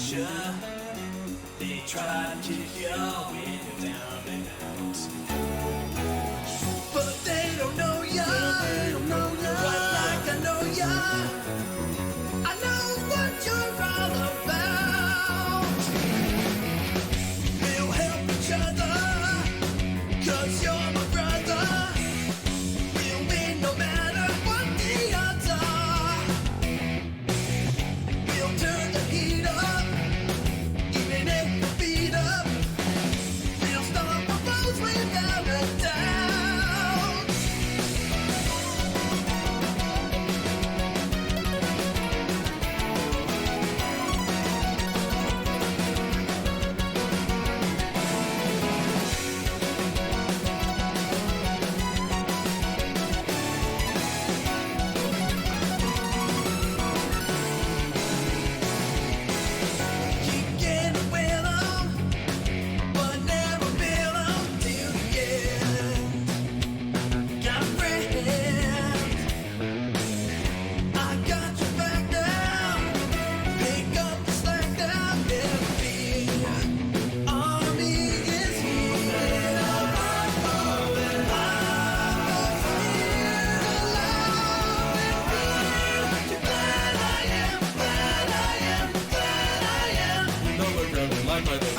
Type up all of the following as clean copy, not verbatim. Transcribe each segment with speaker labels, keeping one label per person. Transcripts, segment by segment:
Speaker 1: pressure. They try to keep you with your down and out. But they don't know ya. Quite like I know ya. I know what you're all about. We'll help each other, 'cause you're my brother. We'll win no matter what the odds are. We'll turn the heat up, even if we're beat up. We'll stop our foes without a doubt. Keep getting with 'em, but never feel 'em till the end. Got friends, I got your back now. Pick up the slack now, never fear. Army is here. I'm for it, alive and free. You're glad I am, glad I am, glad I am.
Speaker 2: No, we're running live by the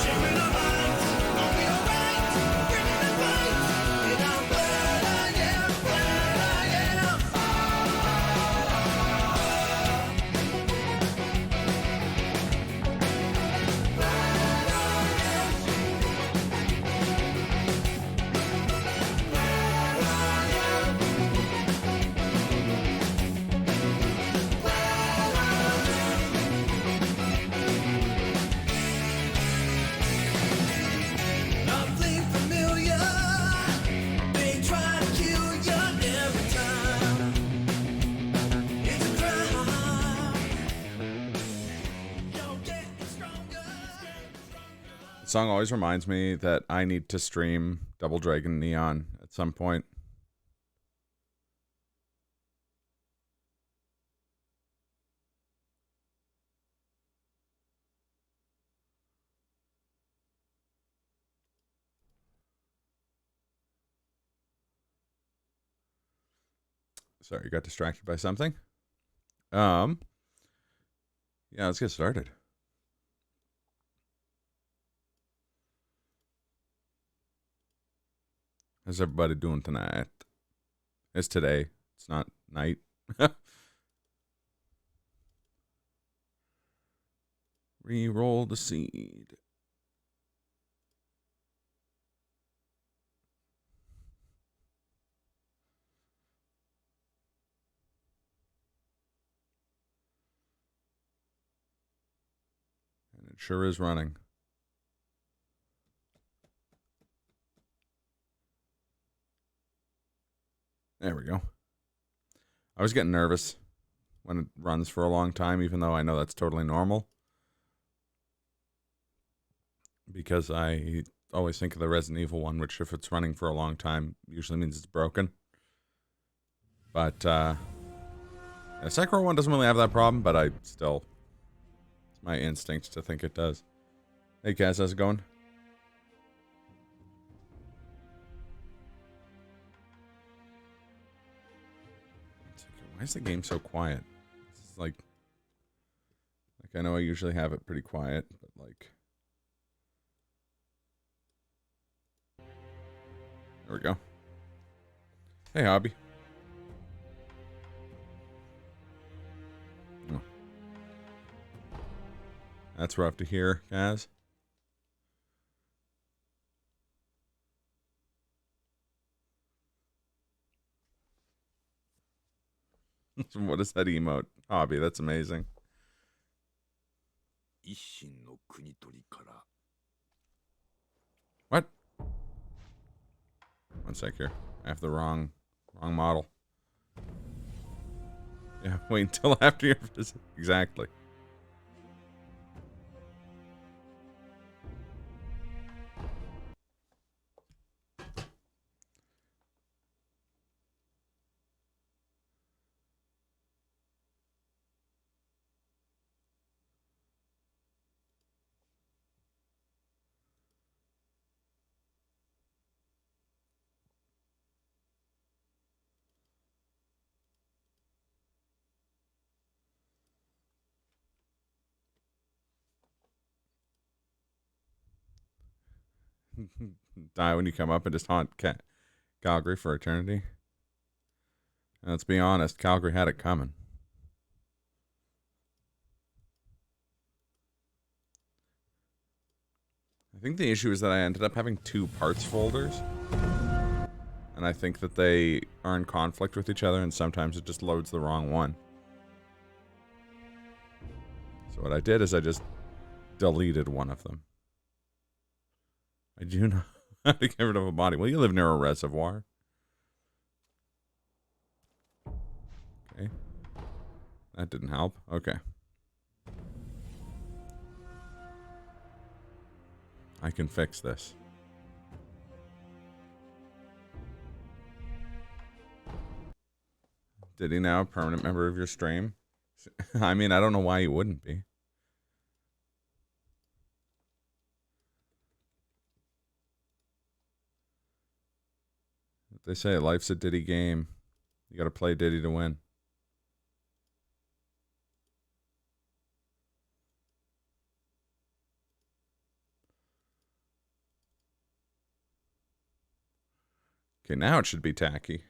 Speaker 1: Sharing our minds, won't be alright. Bringing the fight, and I'm glad I am, glad I am. Nothing familiar. They try to kill you every time. It's a crime. You're getting stronger.
Speaker 3: The song always reminds me that I need to stream Double Dragon Neon at some point. Sorry, got distracted by something. Yeah, let's get started. How's everybody doing tonight? It's today. It's not night. Re-roll the seed. And it sure is running. There we go. I was getting nervous when it runs for a long time, even though I know that's totally normal. Because I always think of the Resident Evil one, which if it's running for a long time, usually means it's broken. But, the Sekirando one doesn't really have that problem, but I still, it's my instinct to think it does. Hey, Kaz, how's it going? Why is the game so quiet? It's like I know I usually have it pretty quiet, but like, there we go. Hey, Hobby. Oh. That's rough to hear, Kaz. What is that emote? Hobby, that's amazing. What? One sec here. I have the wrong model. Yeah, wait until after your visit. Exactly. Die when you come up and just haunt Calgary for eternity. And let's be honest, Calgary had it coming. I think the issue is that I ended up having 2 parts folders. And I think that they are in conflict with each other, and sometimes it just loads the wrong one. So what I did is I just deleted one of them. I do know how to get rid of a body. Well, you live near a reservoir. Okay. That didn't help. Okay. I can fix this. Did he now a permanent member of your stream? I mean, I don't know why he wouldn't be. They say life's a Diddy game. You gotta play Diddy to win. Okay, now it should be tacky.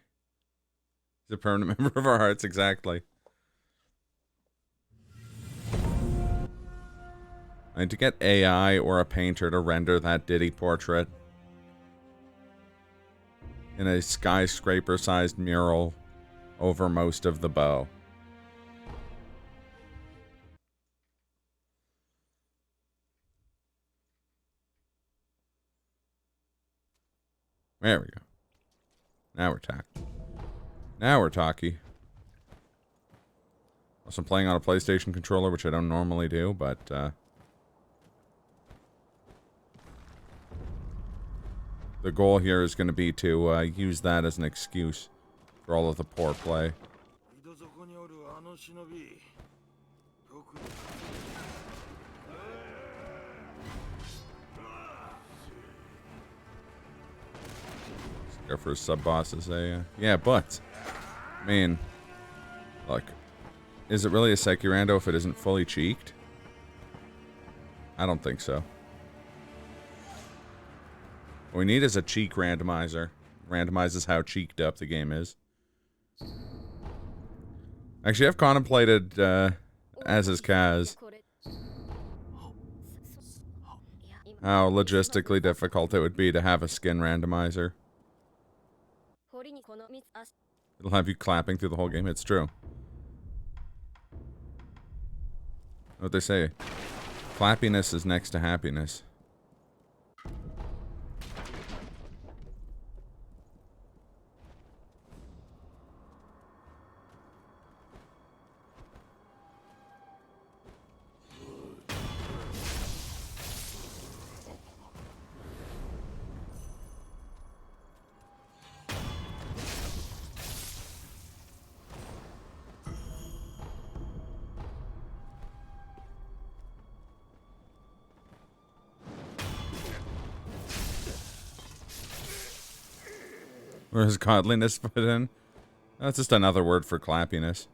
Speaker 3: He's a permanent member of our hearts, exactly. I need to get AI or a painter to render that Diddy portrait in a skyscraper-sized mural over most of the bow. There we go. Now we're talking. Now we're talking. Also, I'm playing on a PlayStation controller, which I don't normally do, but the goal here is going to be to use that as an excuse for all of the poor play. Go for sub-bosses, yeah, but I mean, look, is it really a Sekirando if it isn't fully cheeked? I don't think so. What we need is a cheek randomizer. Randomizes how cheeked up the game is. Actually, I've contemplated, as is Kaz, how logistically difficult it would be to have a skin randomizer. It'll have you clapping through the whole game. It's true. What they say, clappiness is next to happiness. Where's godliness put in? That's just another word for clappiness.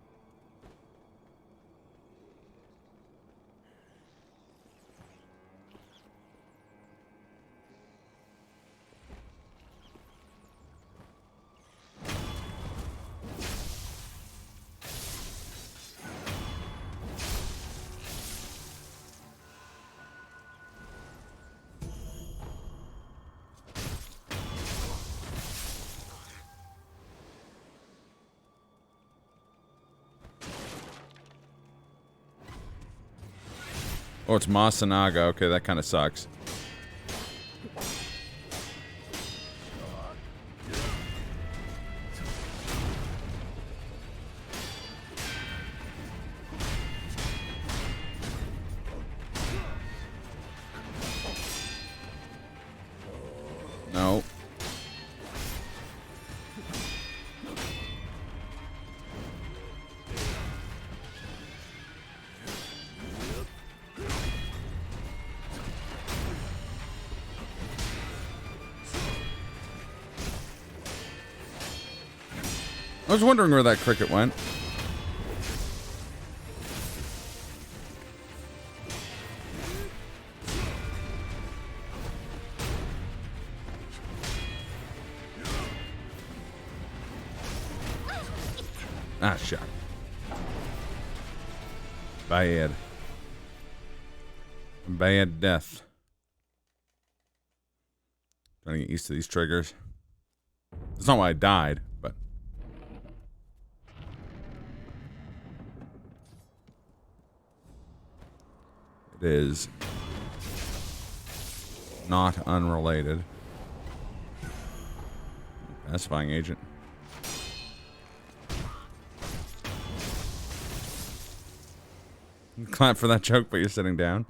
Speaker 3: Oh, it's Masanaga. Okay, that kind of sucks. No. I was wondering where that cricket went. Ah, shit. Bad. Bad death. Trying to get used to these triggers. That's not why I died, but... It is... not unrelated. Pacifying agent. Clap for that joke, but you're sitting down.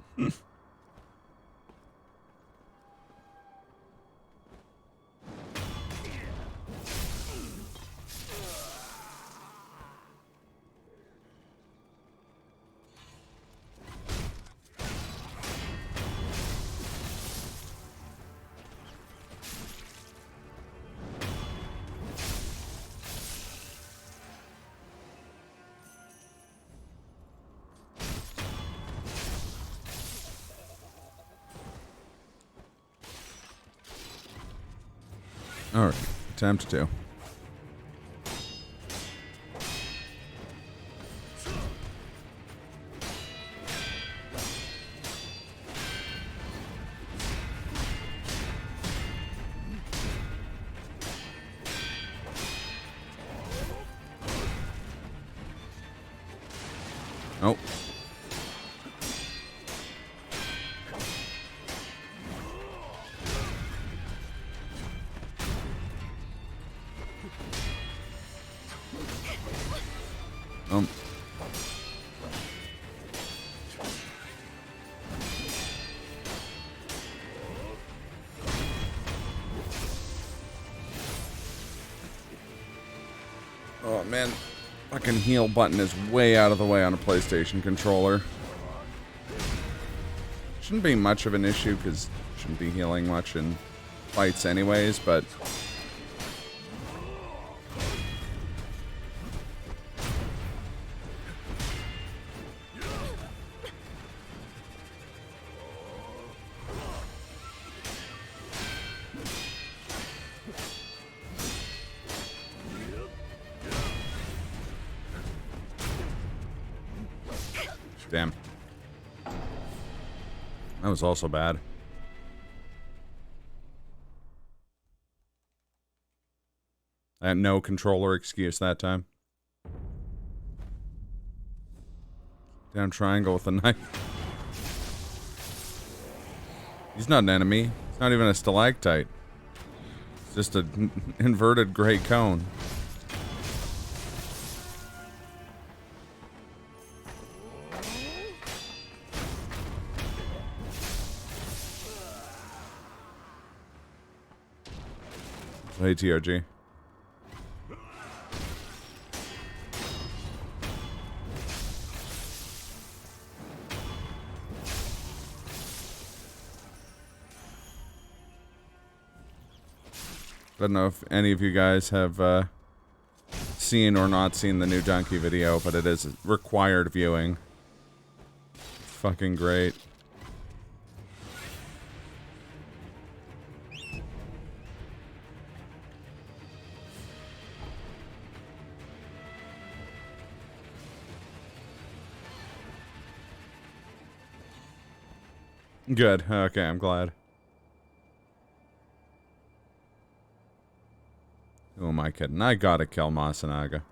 Speaker 3: Alright, attempt to. Oh. Oh man, fucking heal button is way out of the way on a PlayStation controller. Shouldn't be much of an issue because shouldn't be healing much in fights anyways, but damn. That was also bad. I had no controller excuse that time. Down triangle with a knife. He's not an enemy. It's not even a stalactite. It's just an inverted gray cone. Hey, TRG. I don't know if any of you guys have seen or not seen the new Donkey video, but it is required viewing. Fucking great. Good. Okay, I'm glad. Who am I kidding? I gotta kill Masanaga.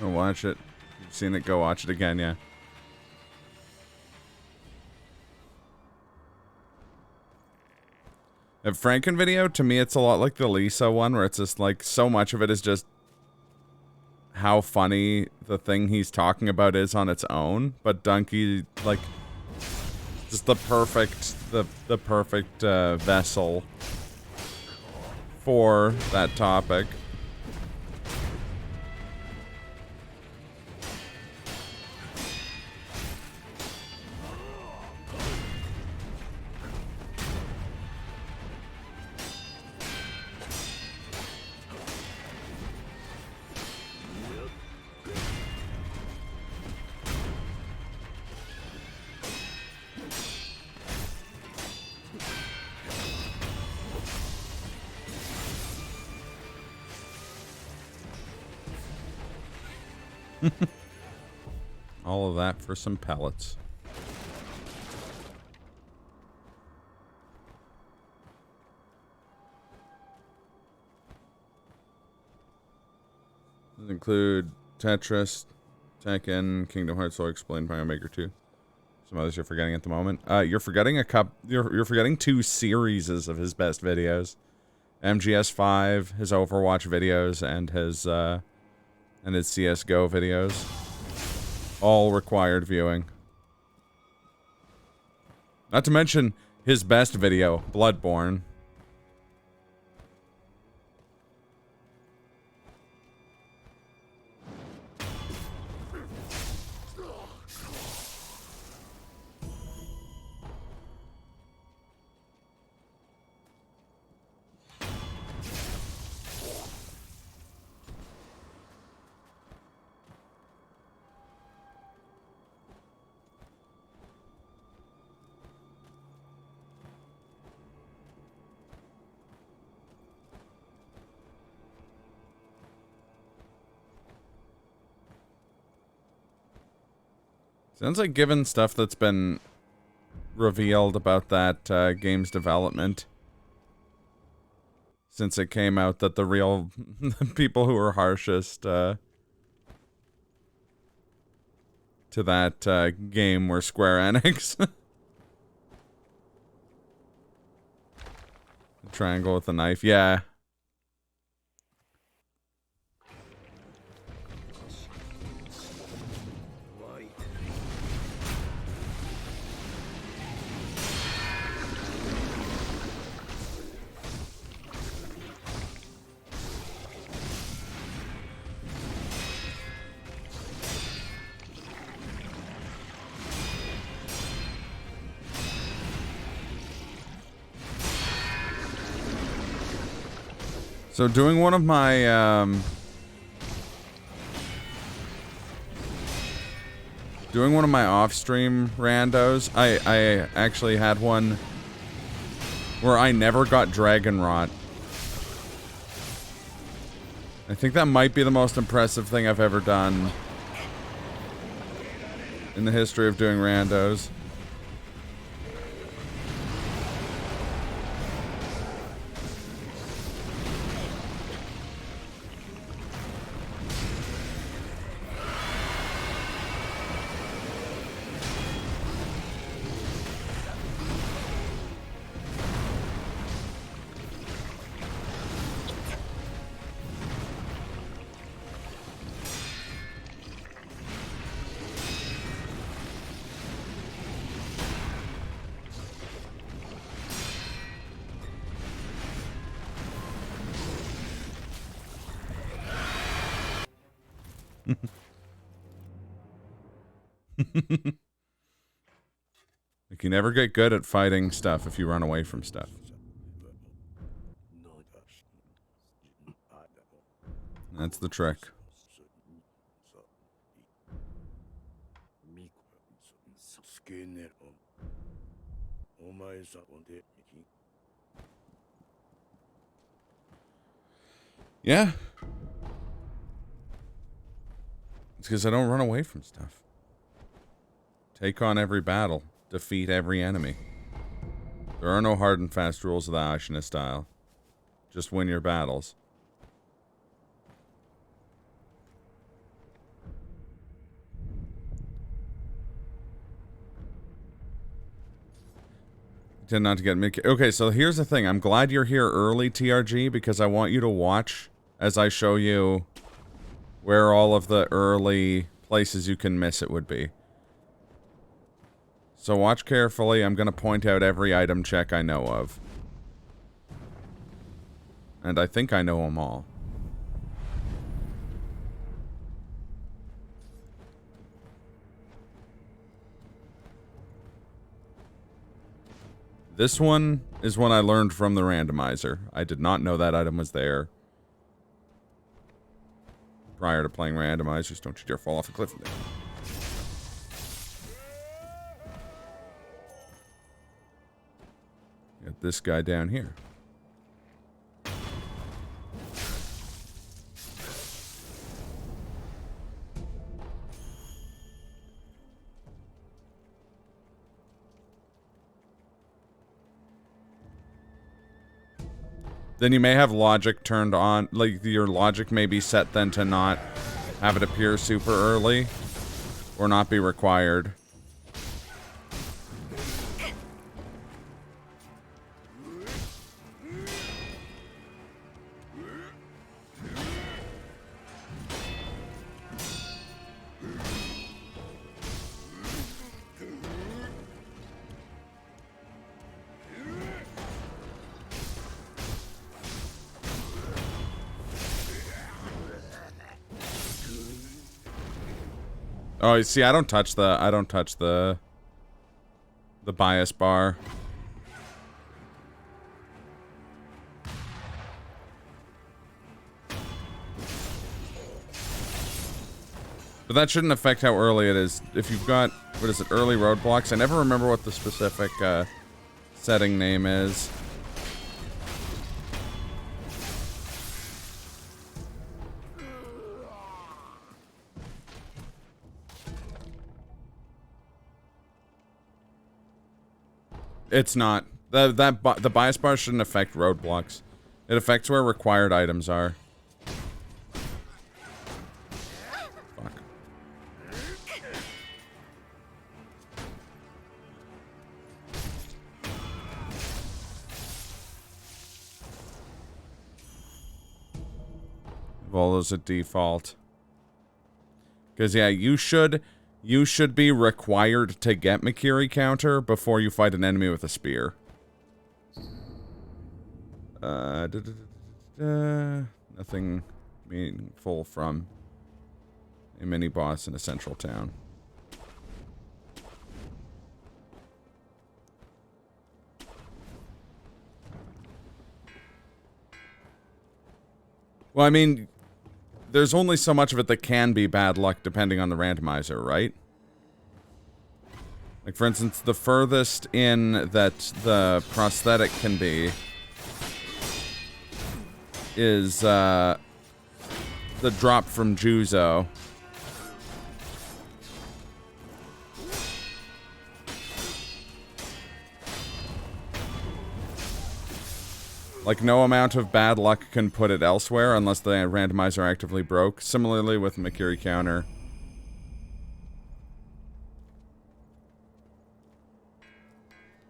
Speaker 3: Go watch it. You've seen it, go watch it again, yeah. The Franken video, to me, it's a lot like the Lisa one, where it's just like so much of it is just how funny the thing he's talking about is on its own, but Donkey, like, just the perfect vessel for that topic. All of that for some pellets. These include Tetris, Tekken, Kingdom Hearts All Explained, Mario Maker 2. Some others you're forgetting at the moment. You're forgetting you're forgetting 2 series of his best videos. MGS5, his Overwatch videos, and his CS:GO videos. All required viewing. Not to mention his best video, Bloodborne. Sounds like given stuff that's been revealed about that game's development since it came out, that the real people who were harshest to that game were Square Enix. The triangle with the knife, yeah. So doing one of my off-stream randos, I actually had one where I never got Dragon Rot. I think that might be the most impressive thing I've ever done in the history of doing randos. Like, you never get good at fighting stuff if you run away from stuff. That's the trick. Yeah. It's because I don't run away from stuff. Take on every battle. Defeat every enemy. There are no hard and fast rules of the Ashina style. Just win your battles. Tend not to get mid. Okay, so here's the thing. I'm glad you're here early, TRG, because I want you to watch as I show you where all of the early places you can miss it would be. So watch carefully. I'm going to point out every item check I know of. And I think I know them all. This one is one I learned from the randomizer. I did not know that item was there prior to playing randomizers. Don't you dare fall off a cliff. Got this guy down here. Then you may have logic turned on, like your logic may be set then to not have it appear super early or not be required. Oh, you see, I don't touch the bias bar. But that shouldn't affect how early it is. If you've got, what is it, early roadblocks? I never remember what the specific setting name is. It's not. The bias bar shouldn't affect roadblocks. It affects where required items are. Fuck. All those at default. Because, yeah, you should be required to get Makiri counter before you fight an enemy with a spear. Nothing meaningful from a mini boss in a central town. Well, I mean, there's only so much of it that can be bad luck depending on the randomizer, right? Like, for instance, the furthest in that the prosthetic can be is the drop from Juzo. Like, no amount of bad luck can put it elsewhere unless the randomizer actively broke. Similarly with Makiri counter.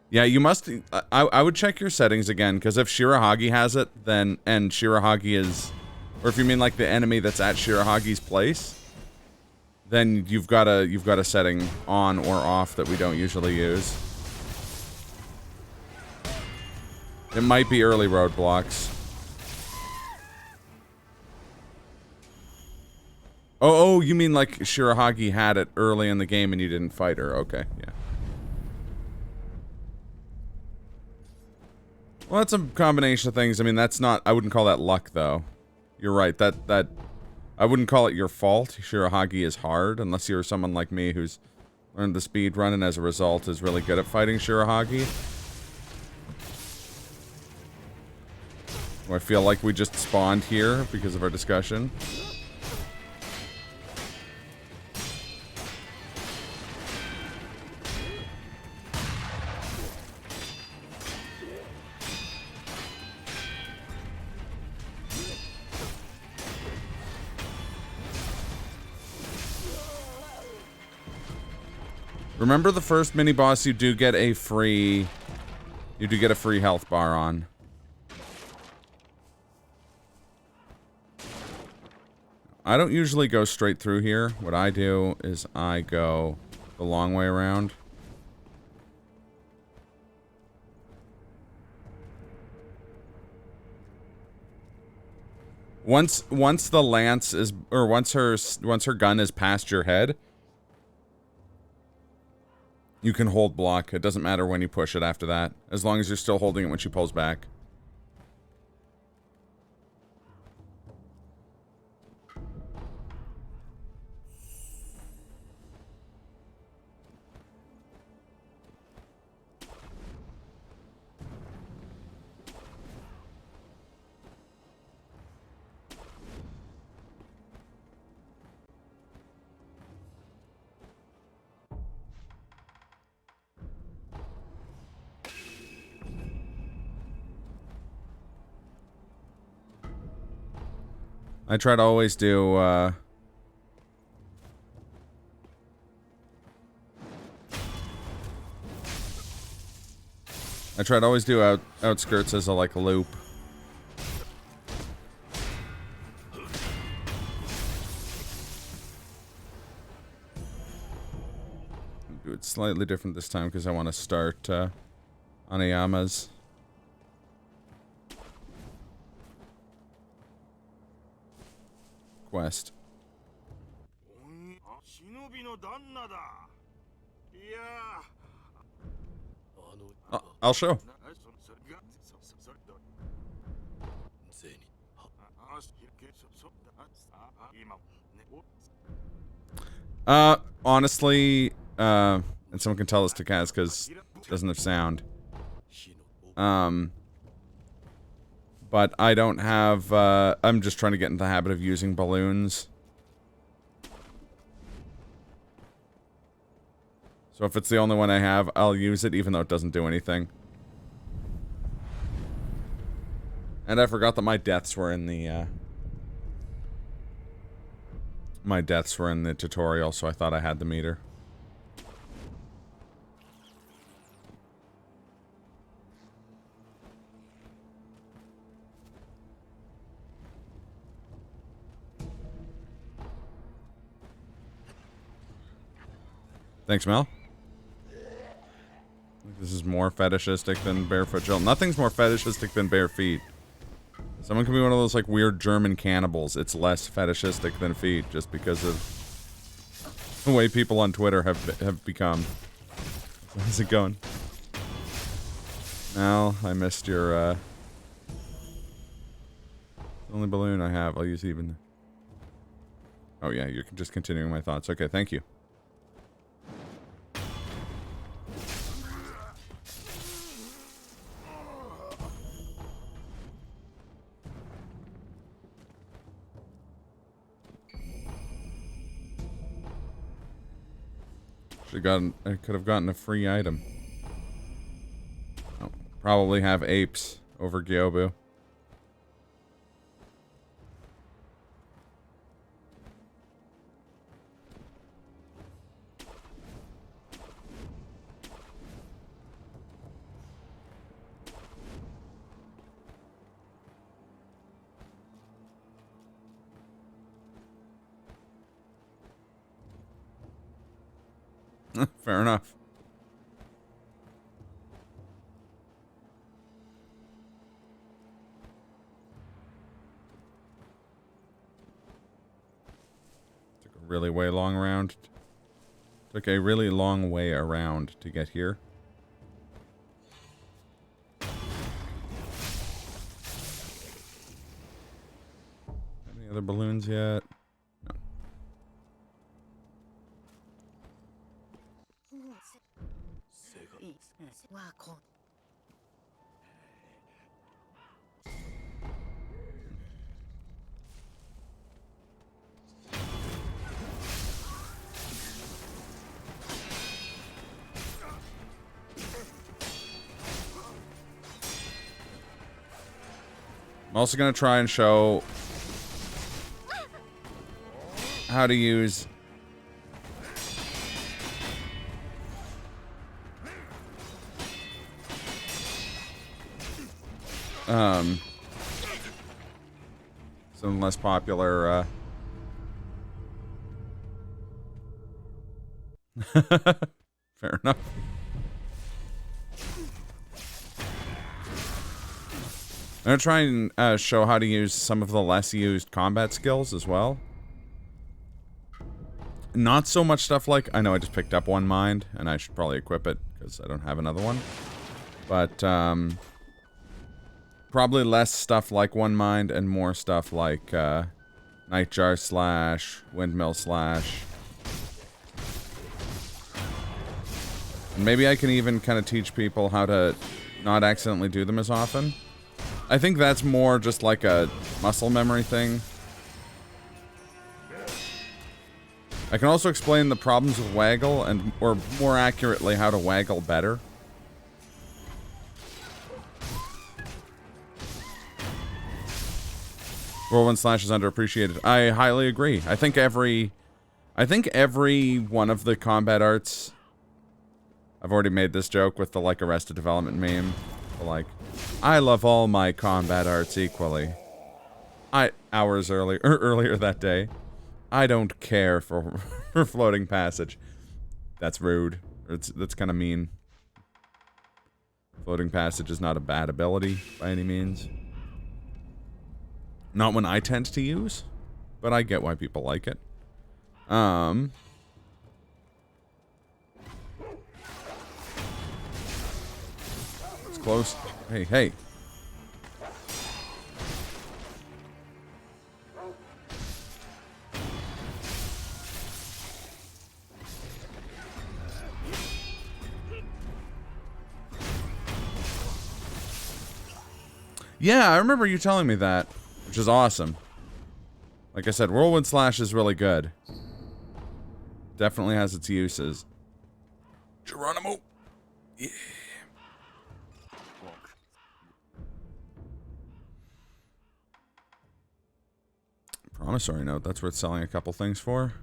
Speaker 3: Yeah, you must... I would check your settings again, because if Shirahagi has it, then... And Shirahagi is... Or if you mean, like, the enemy that's at Shirahagi's place, then you've got a setting on or off that we don't usually use. It might be early roadblocks. Oh, you mean like Shirahagi had it early in the game and you didn't fight her. Okay, yeah. Well, that's a combination of things. I mean, that's not... I wouldn't call that luck, though. You're right. That... I wouldn't call it your fault. Shirahagi is hard, unless you're someone like me who's learned the speed run and as a result is really good at fighting Shirahagi. I feel like we just spawned here because of our discussion. Remember the first mini boss, you do get a free health bar on. I don't usually go straight through here. What I do is I go the long way around. Once the lance is, or once her gun is past your head, you can hold block. It doesn't matter when you push it after that, as long as you're still holding it when she pulls back. I try to always do, I try to always do outskirts as a, like, loop. Do it slightly different this time because I want to start, Anayama's. Quest. I'll show. Honestly, and someone can tell us to cast because it doesn't have sound. But I don't have, I'm just trying to get into the habit of using balloons. So if it's the only one I have, I'll use it even though it doesn't do anything. And I forgot that my deaths were in the, my deaths were in the tutorial, so I thought I had the meter. Thanks, Mel. This is more fetishistic than barefoot Jill. Nothing's more fetishistic than bare feet. Someone can be one of those, like, weird German cannibals. It's less fetishistic than feet, just because of the way people on Twitter have become. How's it going? Mel, I missed your, the only balloon I have. I'll use even... Oh yeah, you're just continuing my thoughts. Okay, thank you. I could have gotten a free item. Oh, probably have apes over Gyobu. Fair enough. Took a really long way around to get here. Any other balloons yet? I'm also going to try and show how to use some less popular Fair enough. I'm gonna try and show how to use some of the less used combat skills as well. Not so much stuff like, I know I just picked up one mind, and I should probably equip it, because I don't have another one. But, probably less stuff like one mind, and more stuff like, Nightjar Slash, Windmill Slash. And maybe I can even kind of teach people how to not accidentally do them as often. I think that's more just like a muscle memory thing. I can also explain the problems with waggle, and, or more accurately, how to waggle better. Whirlwind Slash is underappreciated. I highly agree. I think every one of the combat arts. I've already made this joke with the like Arrested Development meme. But, like, I love all my combat arts equally. Hours earlier that day. I don't care for floating passage. That's rude. That's kind of mean. Floating passage is not a bad ability by any means. Not one I tend to use, but I get why people like it. It's close. Hey, hey. Yeah, I remember you telling me that, which is awesome. Like I said, Whirlwind Slash is really good. Definitely has its uses. Geronimo! Yeah. Promissory note, that's worth selling a couple things for.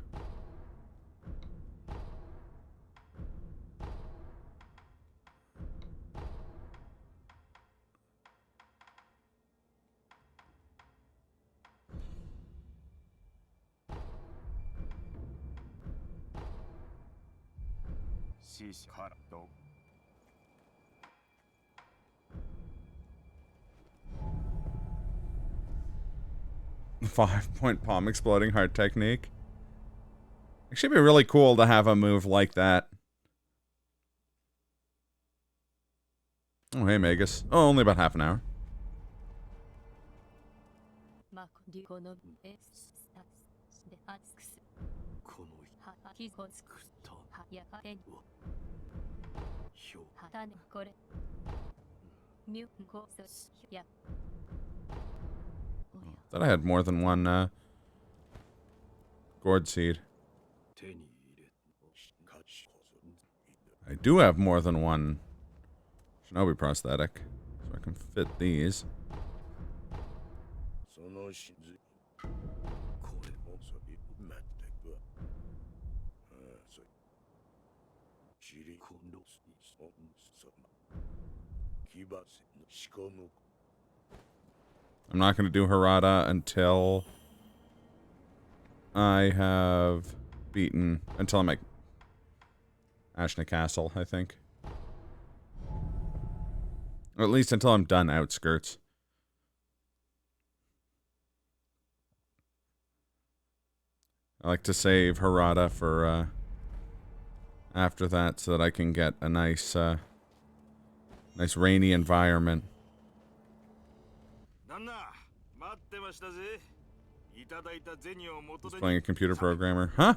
Speaker 2: Sekirando.
Speaker 3: 5-point palm exploding heart technique. It should be really cool to have a move like that. Oh, hey, Magus. Oh, only about half an hour. Thought I had more than one, gourd seed. I do have more than one shinobi prosthetic, so I can fit these. I'm not going to do Harada until I have beaten, until I'm at Ashna Castle, I think. Or at least until I'm done Outskirts. I like to save Harada for after that so that I can get a nice nice rainy environment. He's playing a computer programmer. Huh?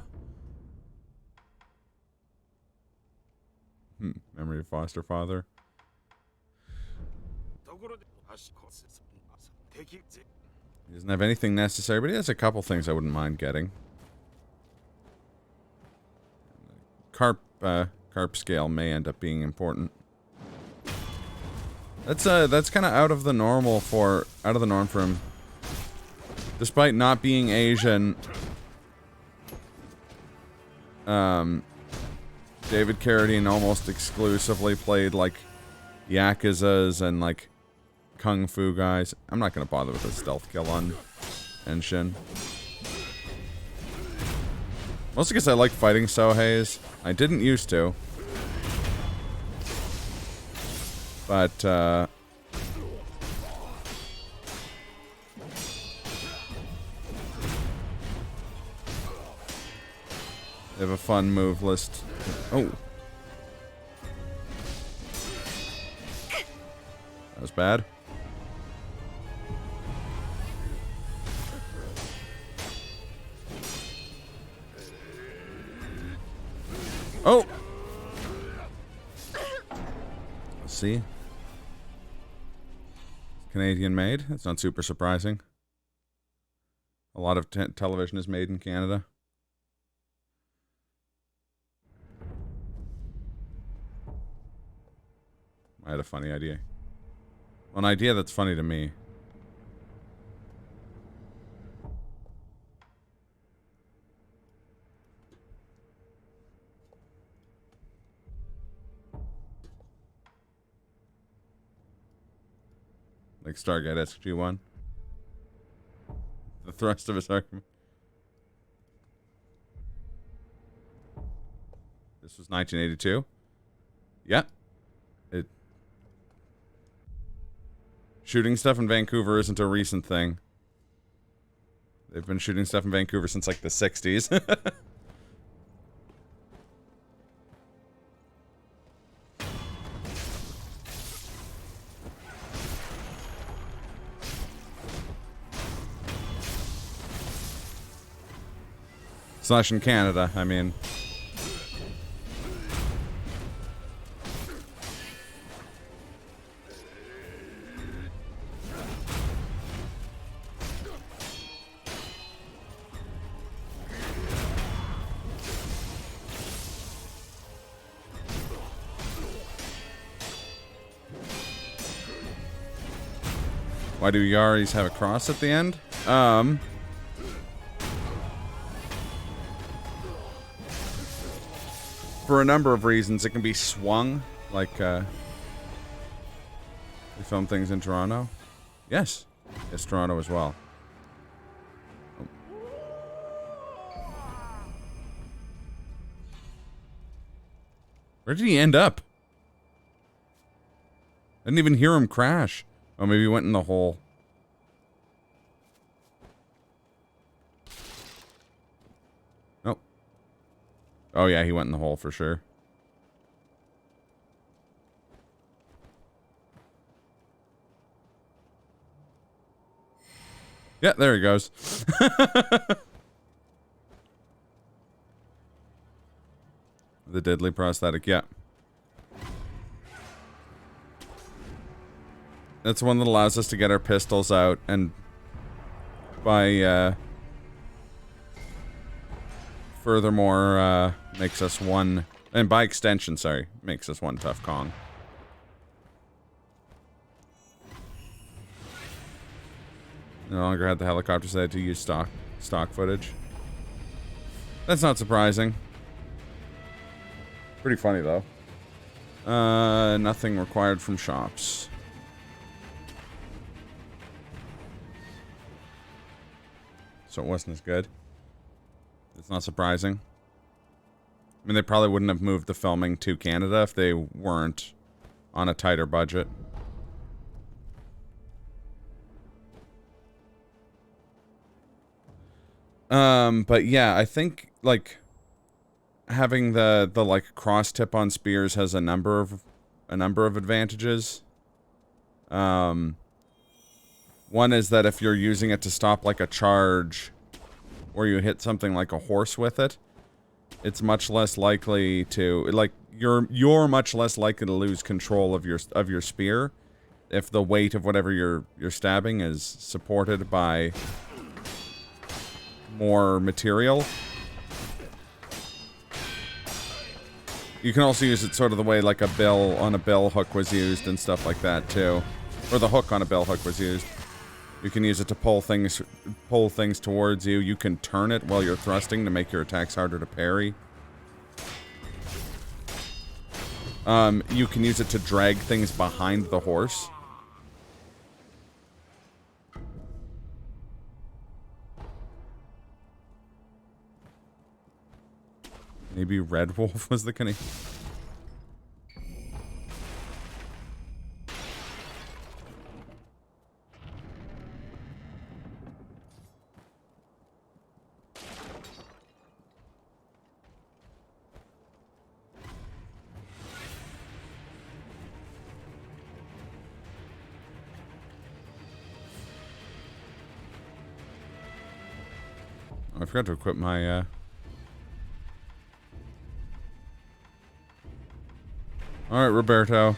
Speaker 3: Memory of foster father. He doesn't have anything necessary, but he has a couple things I wouldn't mind getting. Carp scale may end up being important. That's kind of out of the norm for him. Despite not being Asian, David Carradine almost exclusively played like Yakuzas and like Kung Fu guys. I'm not gonna bother with a stealth kill on Enshin. Mostly because I like fighting Soheis. I didn't used to. But, they have a fun move list. Oh. That was bad. Oh! Let's see. Canadian made. That's not super surprising. A lot of television is made in Canada. I had a funny idea. An idea that's funny to me. Like Stargate SG-1. The thrust of his argument. This was 1982. Yeah. Shooting stuff in Vancouver isn't a recent thing. They've been shooting stuff in Vancouver since like the 60s. Slash in Canada, I mean. Why do Yaris have a cross at the end? For a number of reasons. It can be swung, like, they film things in Toronto. Yes. Yes, Toronto as well. Oh. Where did he end up? I didn't even hear him crash. Oh, maybe he went in the hole. Nope. Oh, yeah, he went in the hole for sure. Yeah, there he goes. The deadly prosthetic, yeah. That's one that allows us to get our pistols out, and by, furthermore, makes us one, and by extension, sorry, makes us one tough Kong. No longer had the helicopter, so they had to use stock footage. That's not surprising. Pretty funny, though. Nothing required from shops. So it wasn't as good. It's not surprising. I mean, they probably wouldn't have moved the filming to Canada if they weren't on a tighter budget. But yeah, I think, like, having the like, cross-tip on spears has a number of advantages. One is that if you're using it to stop, like, a charge, or you hit something like a horse with it, it's much less likely to, like, you're much less likely to lose control of your spear if the weight of whatever you're stabbing is supported by more material. You can also use it sort of the way like a bill on a bill hook was used and stuff like that too. Or the hook on a bill hook was used. You can use it to pull things towards you. You can turn it while you're thrusting to make your attacks harder to parry. You can use it to drag things behind the horse. Maybe Red Wolf was the Canadian. Oh, I forgot to equip my, Alright, Roberto.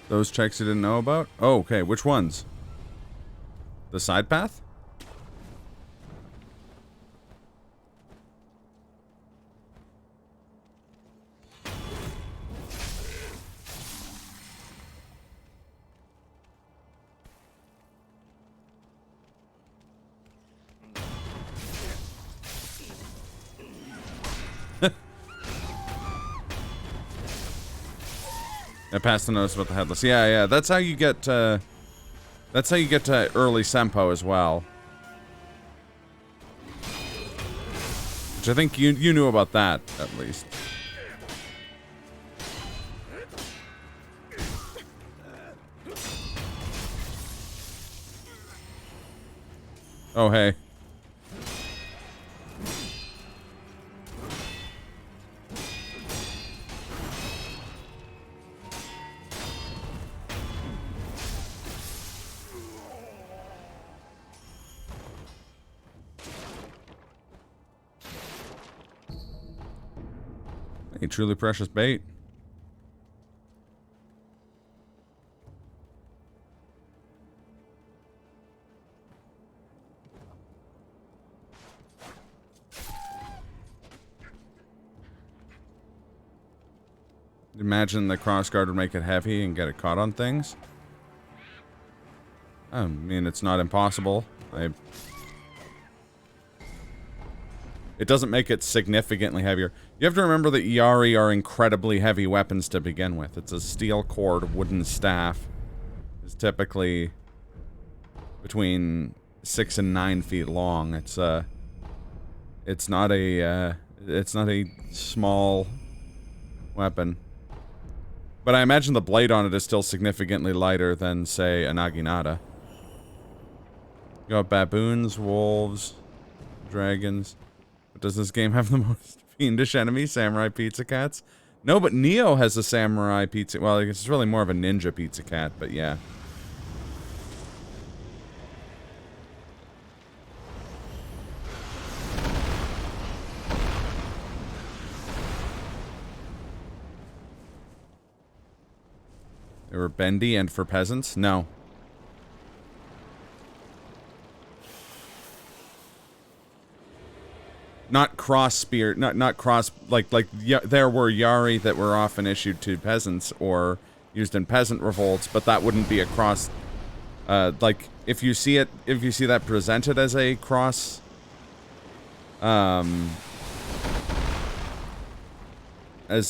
Speaker 3: Those checks you didn't know about? Oh, okay. Which ones? The side path? I passed the notice about the headless. Yeah, yeah. That's how you get. That's how you get to early Sempo as well. Which I think you knew about that at least. Oh hey. Hey, truly precious bait. Imagine the crossguard would make it heavy and get it caught on things. I mean, it's not impossible. It doesn't make it significantly heavier. You have to remember that Yari are incredibly heavy weapons to begin with. It's a steel cord wooden staff. It's typically between 6 and 9 feet long. It's not a small weapon. But I imagine the blade on it is still significantly lighter than, say, a Naginata. You got baboons, wolves, dragons. But does this game have the most fiendish enemies? Samurai pizza cats? No, but Neo has a samurai pizza... Well, it's really more of a ninja pizza cat, but yeah. They were bendy and for peasants? No. Not cross spear, not cross, there were Yari that were often issued to peasants or used in peasant revolts, but that wouldn't be a cross, if you see that presented as a cross, as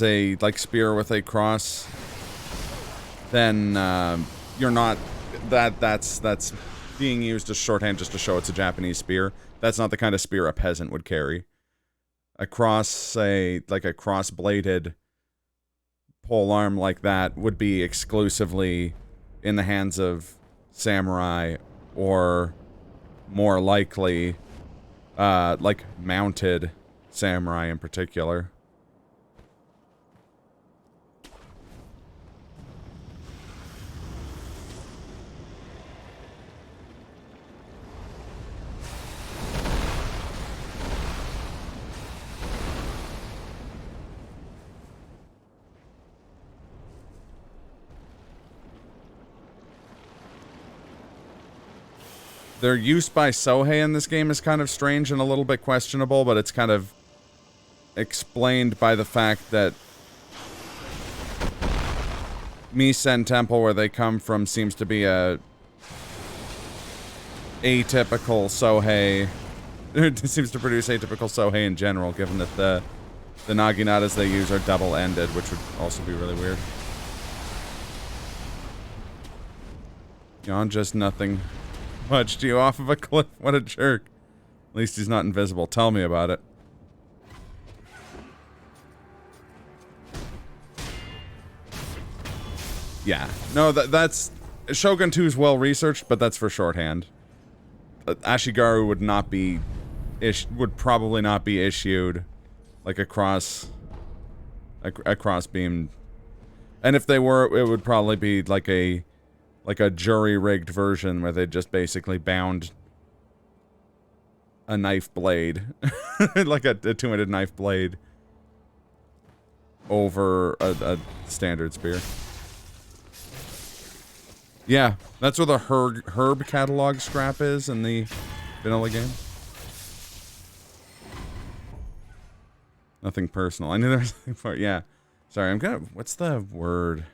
Speaker 3: a, spear with a cross, then, you're not, that's being used as shorthand just to show it's a Japanese spear. That's not the kind of spear a peasant would carry. A cross-bladed pole arm like that would be exclusively in the hands of samurai, or more likely, mounted samurai in particular. their use by Sohei in this game is kind of strange and a little bit questionable, but it's kind of explained by the fact that Misen Temple, where they come from, seems to be a atypical Sohei. It seems to produce atypical Sohei in general, given that the Naginatas they use are double-ended, which would also be really weird. Yawn just nothing. Punched you off of a cliff. What a jerk. At least he's not invisible. Tell me about it. Yeah. No, that's... Shogun 2 is well researched, but that's for shorthand. Ashigaru would not be... would probably not be issued like a cross-beamed... And if they were, it would probably be like a jury-rigged version where they just basically bound a knife blade, like a two-handed knife blade, over a standard spear. Yeah, that's where the herb catalog scrap is in the vanilla game. Nothing personal. I knew there was something for it. Yeah. Sorry, I'm gonna... What's the word?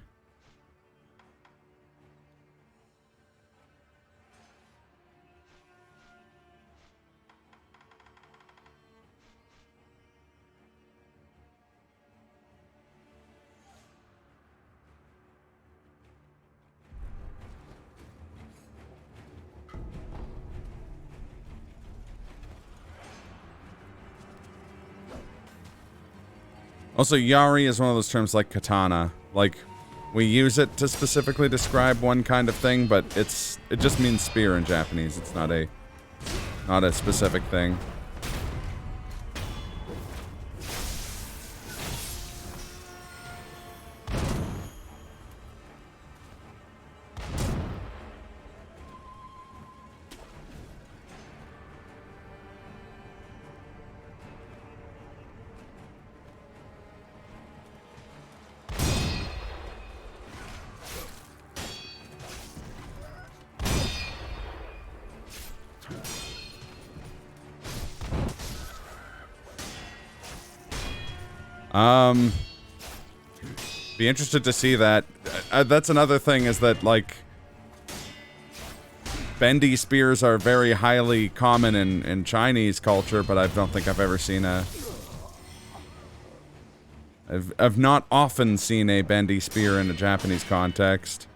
Speaker 3: Also, yari is one of those terms like katana. Like, we use it to specifically describe one kind of thing, but it just means spear in Japanese. It's not a specific thing. Be interested to see that. That's another thing, is that, like, bendy spears are very highly common in Chinese culture, but I don't think I've ever seen a... I've not often seen a bendy spear in a Japanese context.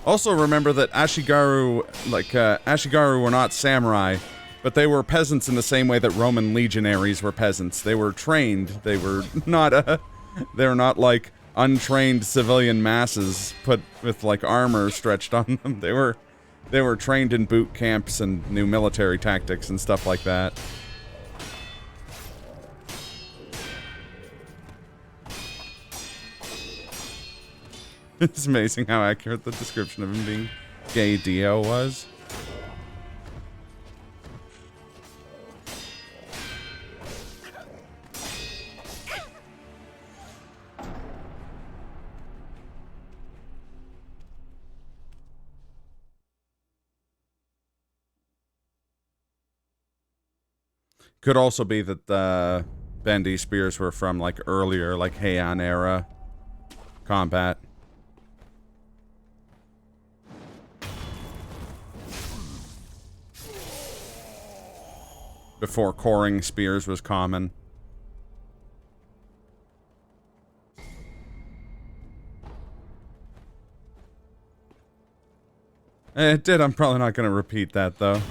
Speaker 3: Also remember that Ashigaru, Ashigaru were not samurai, but they were peasants in the same way that Roman legionaries were peasants. They were trained. They were not like untrained civilian masses put with like armor stretched on them. They were trained in boot camps and knew military tactics and stuff like that. It's amazing how accurate the description of him being gay Dio was. Could also be that the bendy spears were from like earlier, like Heian era combat. Before coring spears was common. It did. I'm probably not going to repeat that, though.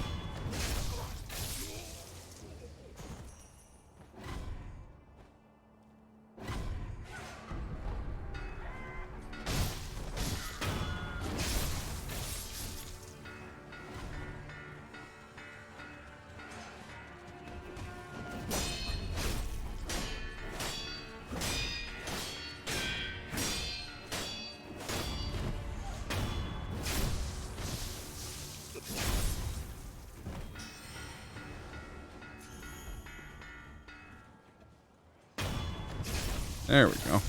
Speaker 3: There we go.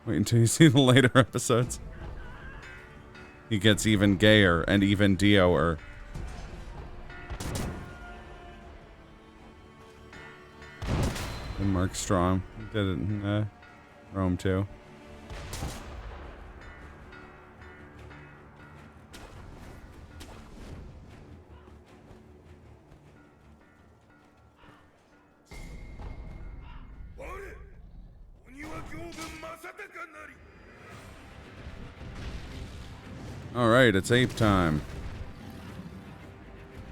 Speaker 3: Wait until you see the later episodes. He gets even gayer and even Dio-er. And Mark Strong did it in Rome too. Alright, it's ape time.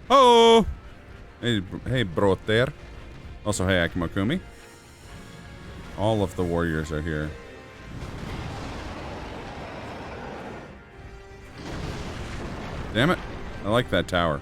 Speaker 3: Oh! Hey, bro there. Also, hey, Akimakumi. All of the warriors are here. Damn it. I like that tower.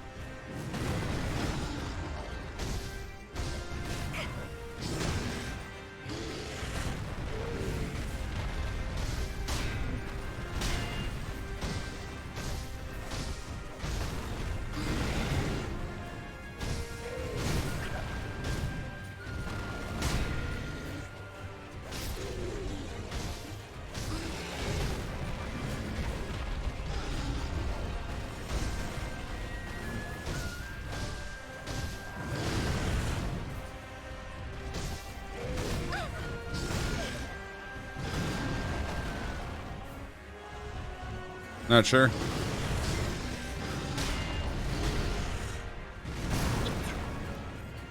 Speaker 3: Not sure.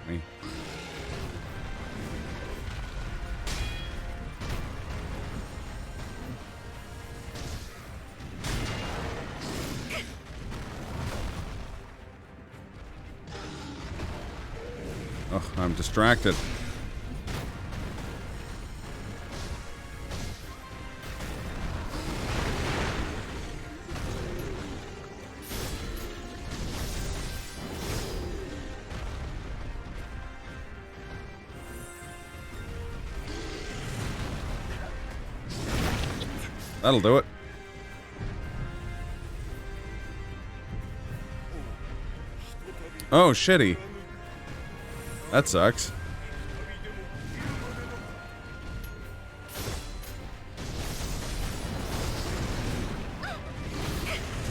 Speaker 3: Me. Oh, I'm distracted. That'll do it. Oh, shitty. That sucks.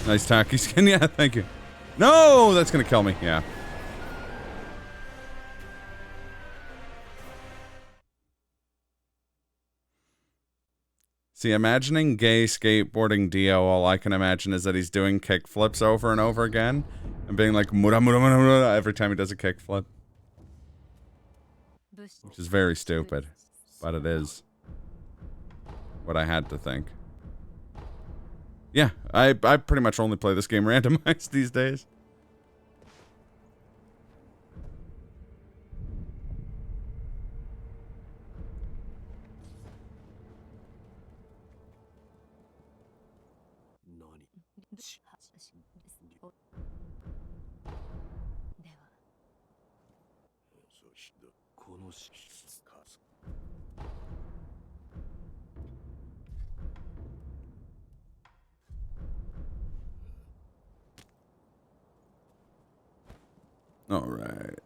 Speaker 3: Nice Taki skin. Yeah, thank you. No, that's gonna kill me. Yeah. See, imagining gay skateboarding Dio, all I can imagine is that he's doing kick flips over and over again and being like mura mura mura mura every time he does a kick flip. Which is very stupid, but it is what I had to think. Yeah, I pretty much only play this game randomized these days. All right.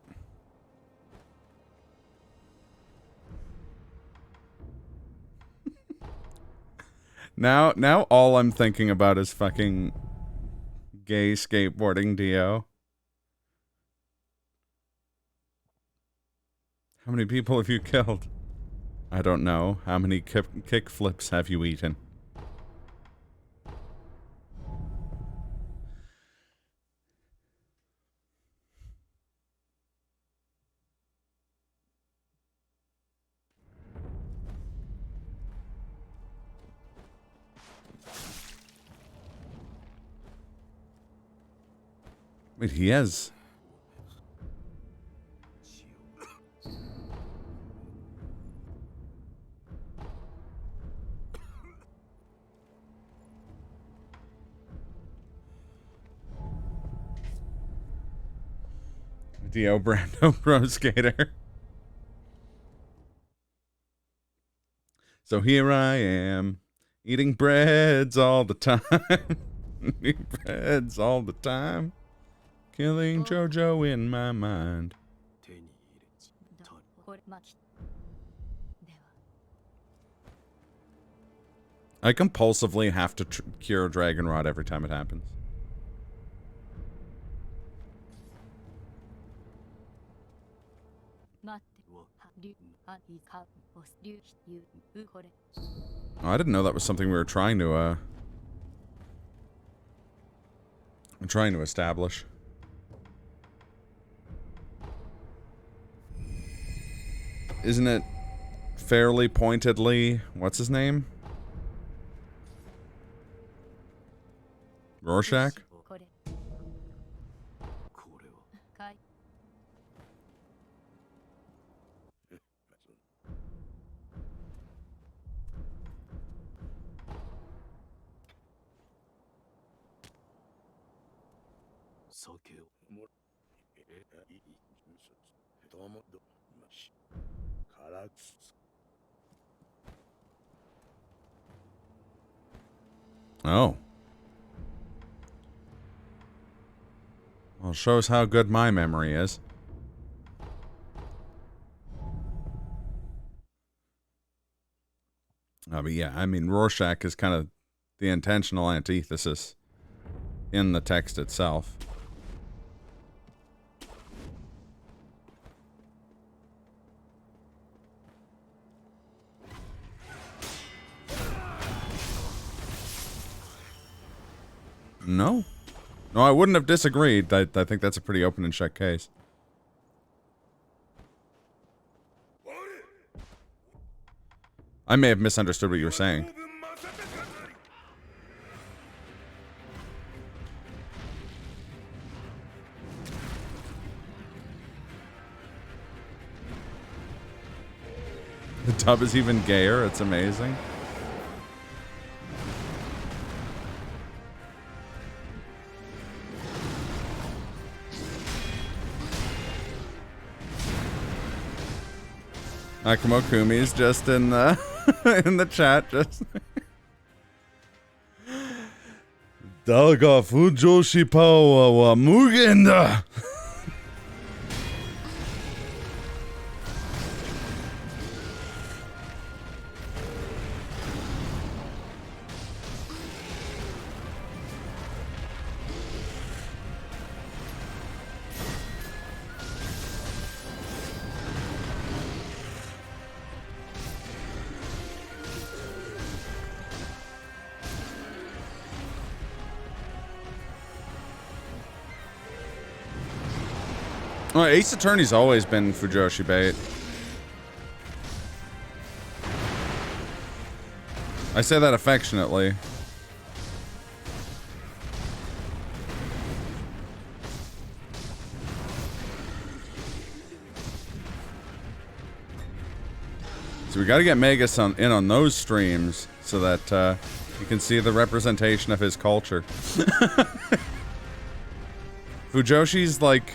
Speaker 3: Now all I'm thinking about is fucking gay skateboarding Dio. How many people have you killed? I don't know. How many kick flips have you eaten? Wait, he has... Dio Brando Pro Skater. So here I am, eating breads all the time. Eating breads all the time. Killing JoJo in my mind. I compulsively have to cure Dragon Rot every time it happens. Oh, I didn't know that was something we were trying to establish. Isn't it fairly pointedly, what's his name? Rorschach? Oh. Well, shows how good my memory is. But yeah, I mean, Rorschach is kind of the intentional antithesis in the text itself. No. No, I wouldn't have disagreed. I think that's a pretty open and shut case. I may have misunderstood what you were saying. The dub is even gayer. It's amazing. Akamo Kumi's just in the in the chat. Just Dalga Fujoshi Pawa wa Mugenda. Well, Ace Attorney's always been Fujoshi bait. I say that affectionately. So we gotta get Megas in on those streams so that you can see the representation of his culture. Fujoshi's like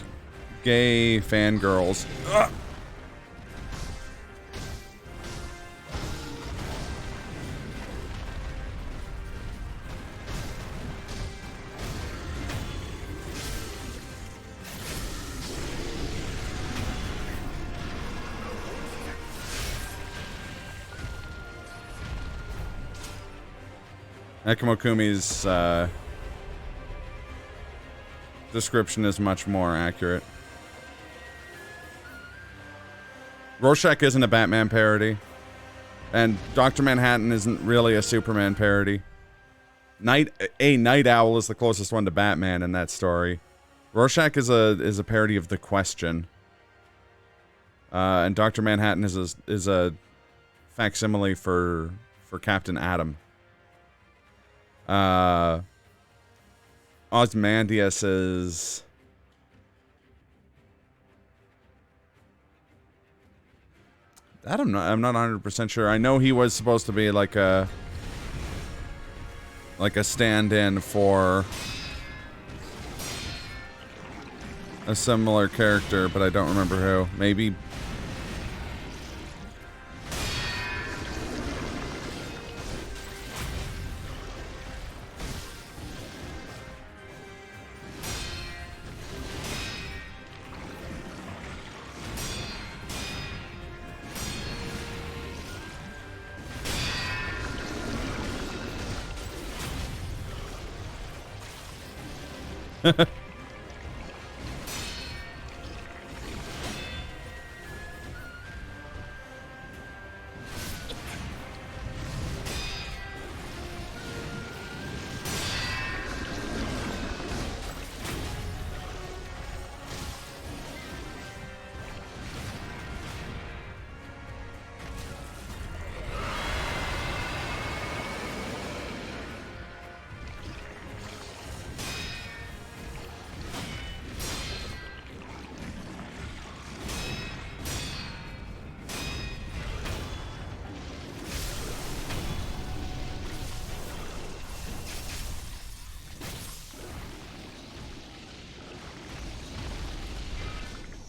Speaker 3: gay fangirls. Ugh. Akamo Kumi's description is much more accurate. Rorschach isn't a Batman parody, and Dr. Manhattan isn't really a Superman parody. Night Owl is the closest one to Batman in that story. Rorschach is a parody of The Question, and Dr. Manhattan is a facsimile for Captain Atom. Ozymandias is... I'm not 100% sure. I know he was supposed to be like a stand-in for a similar character, but I don't remember who. Maybe...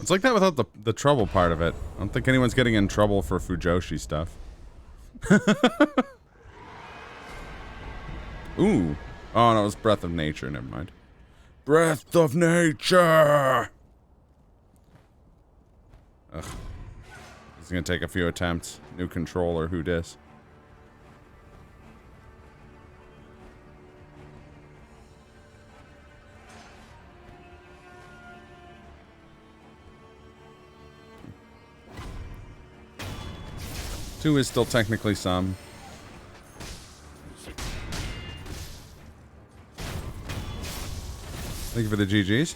Speaker 3: It's like that without the trouble part of it. I don't think anyone's getting in trouble for Fujoshi stuff. Ooh. Oh, no, it was Breath of Nature. Never mind. Breath of Nature! Ugh. It's gonna take a few attempts. New controller, who dis? Two is still technically some. Thank you for the GGs.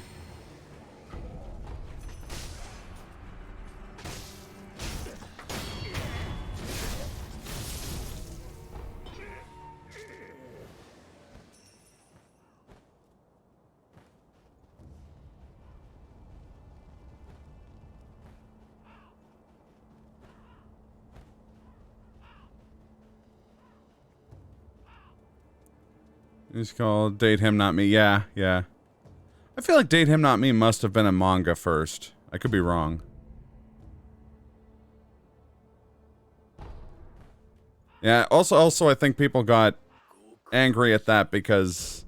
Speaker 3: It's called Date Him Not Me. Yeah, yeah. I feel like Date Him Not Me must have been a manga first. I could be wrong. Yeah, also I think people got angry at that because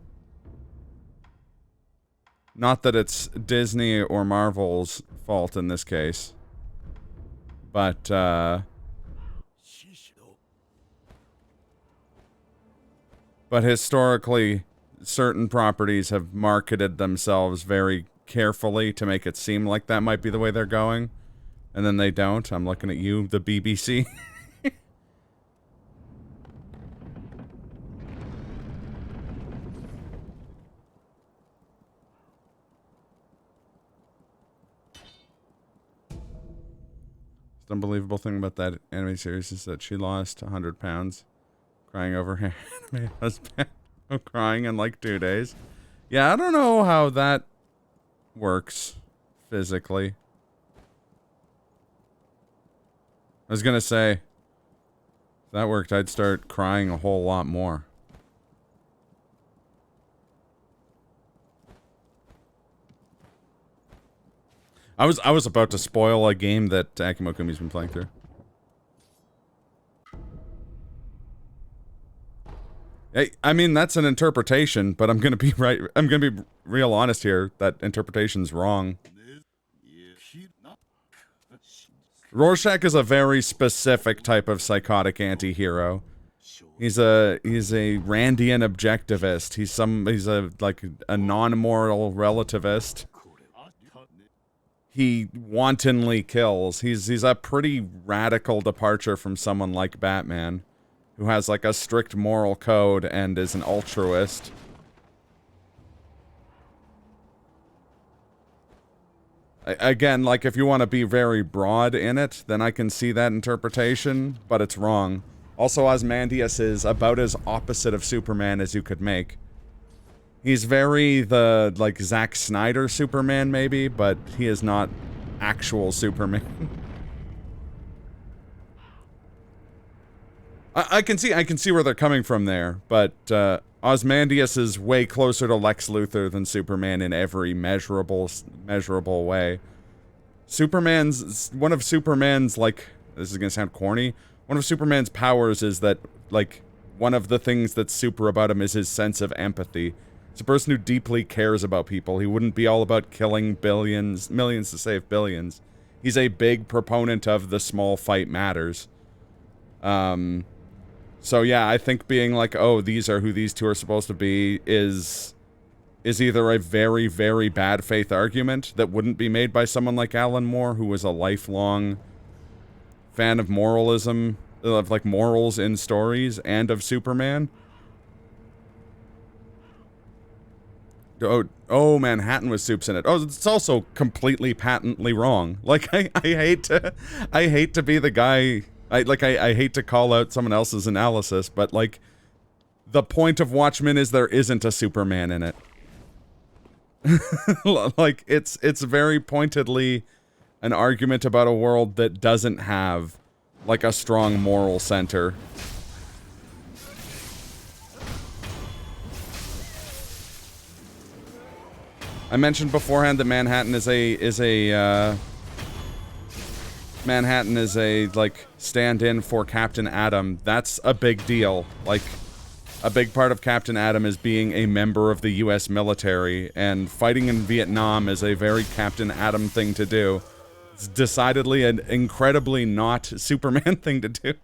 Speaker 3: not that it's Disney or Marvel's fault in this case, but historically, certain properties have marketed themselves very carefully to make it seem like that might be the way they're going. And then they don't. I'm looking at you, the BBC. The unbelievable thing about that anime series is that she lost 100 pounds. Crying over her anime husband. I'm crying in like 2 days. Yeah, I don't know how that works physically. I was gonna say, if that worked, I'd start crying a whole lot more. I was about to spoil a game that Akimo Kumi's been playing through. I mean, that's an interpretation, but I'm gonna be right. I'm gonna be real honest here. That interpretation's wrong. Rorschach is a very specific type of psychotic anti-hero. He's a Randian objectivist. He's a non-moral relativist. He wantonly kills. He's a pretty radical departure from someone like Batman, who has like a strict moral code and is an altruist. Again, like if you want to be very broad in it, then I can see that interpretation, but it's wrong. Also, Ozymandias is about as opposite of Superman as you could make. He's very like Zack Snyder Superman maybe, but he is not actual Superman. I can see where they're coming from there, but Ozymandias is way closer to Lex Luthor than Superman in every measurable way. One of Superman's, like, this is gonna sound corny, one of Superman's powers is that, like, one of the things that's super about him is his sense of empathy. He's a person who deeply cares about people. He wouldn't be all about killing millions to save billions. He's a big proponent of the small fight matters. So yeah, I think being like, oh, these are who these two are supposed to be is is either a very, very bad faith argument that wouldn't be made by someone like Alan Moore, who was a lifelong fan of moralism, of like morals in stories, and of Superman. Oh, Manhattan was soups in it. Oh, it's also completely patently wrong. Like, I hate to be the guy, I hate to call out someone else's analysis, but like, the point of Watchmen is there isn't a Superman in it. Like, it's very pointedly an argument about a world that doesn't have, like, a strong moral center. I mentioned beforehand that Manhattan is a like stand-in for Captain Atom. That's a big deal. Like, a big part of Captain Atom is being a member of the US military, and fighting in Vietnam is a very Captain Atom thing to do. It's decidedly an incredibly not Superman thing to do.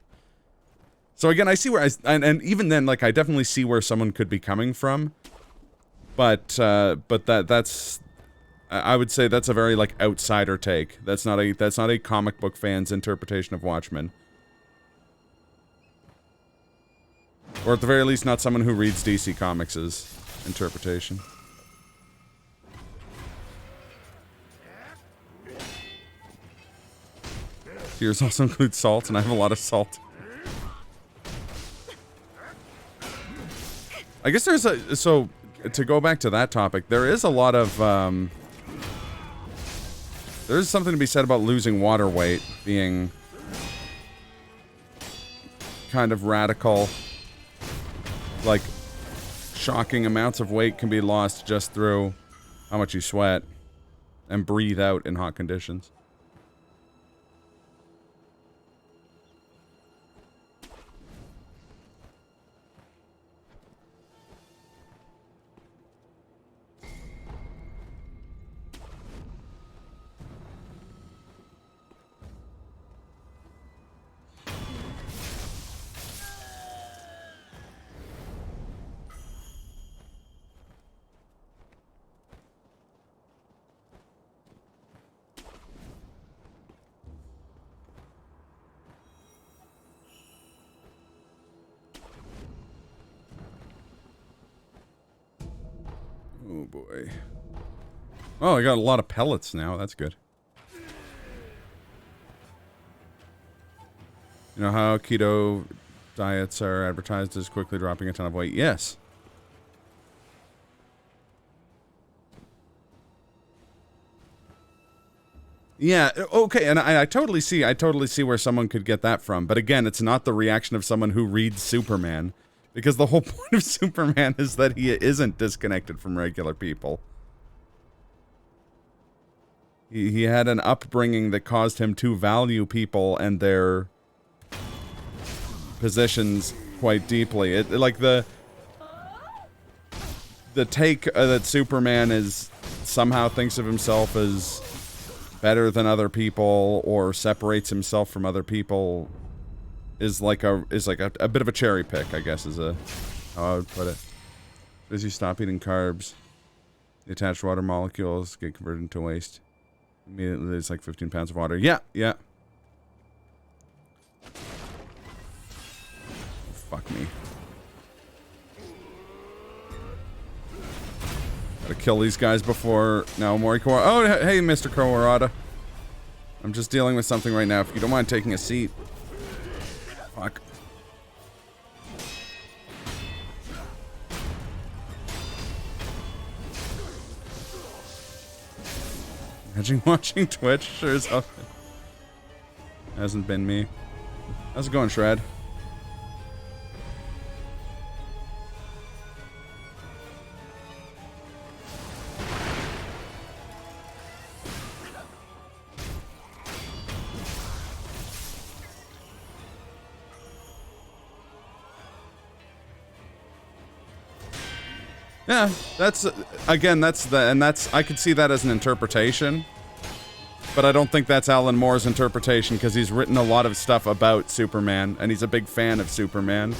Speaker 3: So again, I see where and even then, like, I definitely see where someone could be coming from. But that's, I would say that's a very, like, outsider take. That's not a comic book fan's interpretation of Watchmen. Or at the very least, not someone who reads DC Comics' interpretation. Tears also include salt, and I have a lot of salt. I guess there's a, so, to go back to that topic, there is a lot of, there's something to be said about losing water weight being kind of radical. Like, shocking amounts of weight can be lost just through how much you sweat and breathe out in hot conditions. Oh boy. Oh, I got a lot of pellets now. That's good. You know how keto diets are advertised as quickly dropping a ton of weight? Yes. Yeah, okay, and I totally see where someone could get that from. But again, it's not the reaction of someone who reads Superman. Because the whole point of Superman is that he isn't disconnected from regular people. He had an upbringing that caused him to value people and their positions quite deeply. Like the take that Superman is somehow thinks of himself as better than other people or separates himself from other people is like a bit of a cherry pick, I guess, is how I would put it. As you stop eating carbs, the attached water molecules get converted into waste. Immediately, there's like 15 pounds of water. Yeah, yeah. Fuck me. Gotta kill these guys before... No, Mori Kawara. Oh, hey, Mr. Kawarada. I'm just dealing with something right now. If you don't mind taking a seat. Fuck. Imagine watching Twitch? Sure as hell. Hasn't been me. How's it going, Shred? Yeah, that's, again, I could see that as an interpretation, but I don't think that's Alan Moore's interpretation, because he's written a lot of stuff about Superman, and he's a big fan of Superman.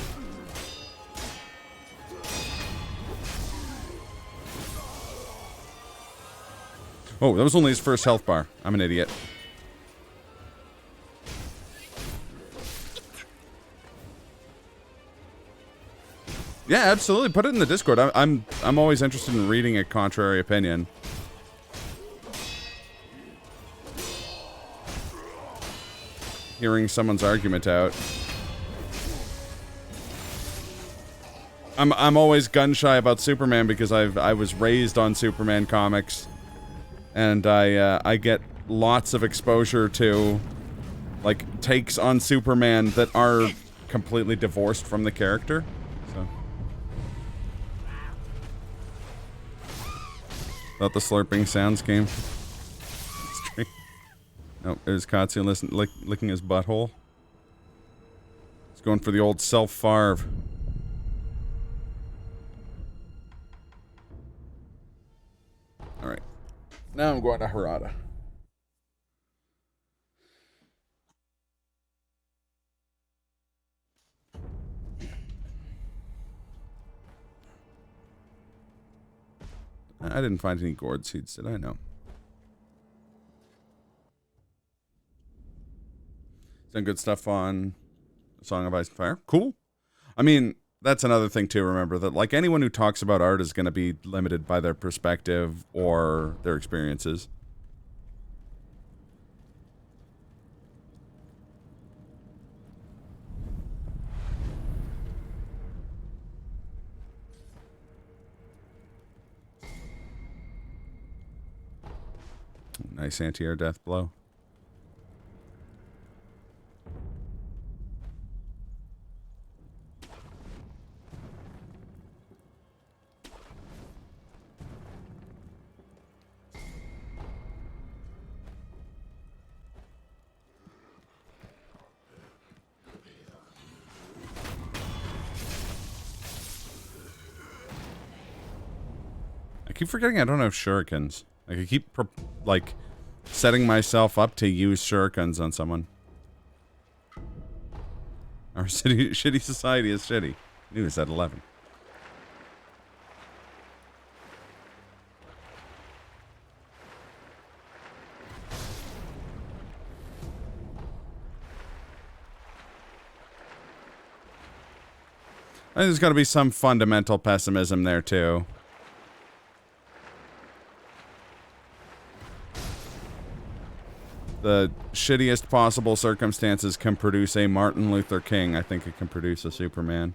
Speaker 3: Oh, that was only his first health bar. I'm an idiot. Yeah, absolutely. Put it in the Discord. I'm always interested in reading a contrary opinion. Hearing someone's argument out. I'm always gun shy about Superman because I was raised on Superman comics, and I get lots of exposure to like takes on Superman that are completely divorced from the character. So thought the slurping sounds came. No, there's Katsu licking his butthole. He's going for the old self-farv. Alright. Now I'm going to Harada. I didn't find any gourd seeds, did I? No. Done good stuff on Song of Ice and Fire. Cool. I mean, that's another thing too. Remember that, like, anyone who talks about art is going to be limited by their perspective or their experiences. Nice anti-air death blow. I keep forgetting I don't have shurikens. Like, I keep, like, setting myself up to use shurikens on someone. Our shitty society is shitty. News at 11. I think there's got to be some fundamental pessimism there, too. The shittiest possible circumstances can produce a Martin Luther King. I think it can produce a Superman.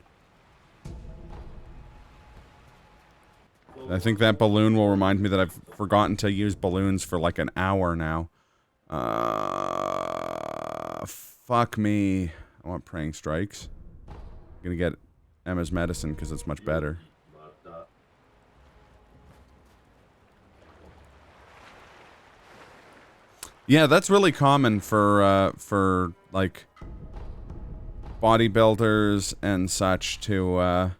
Speaker 3: I think that balloon will remind me that I've forgotten to use balloons for like an hour now. Fuck me. I want praying strikes. I'm gonna get Emma's medicine because it's much better. Yeah, that's really common for like bodybuilders and such to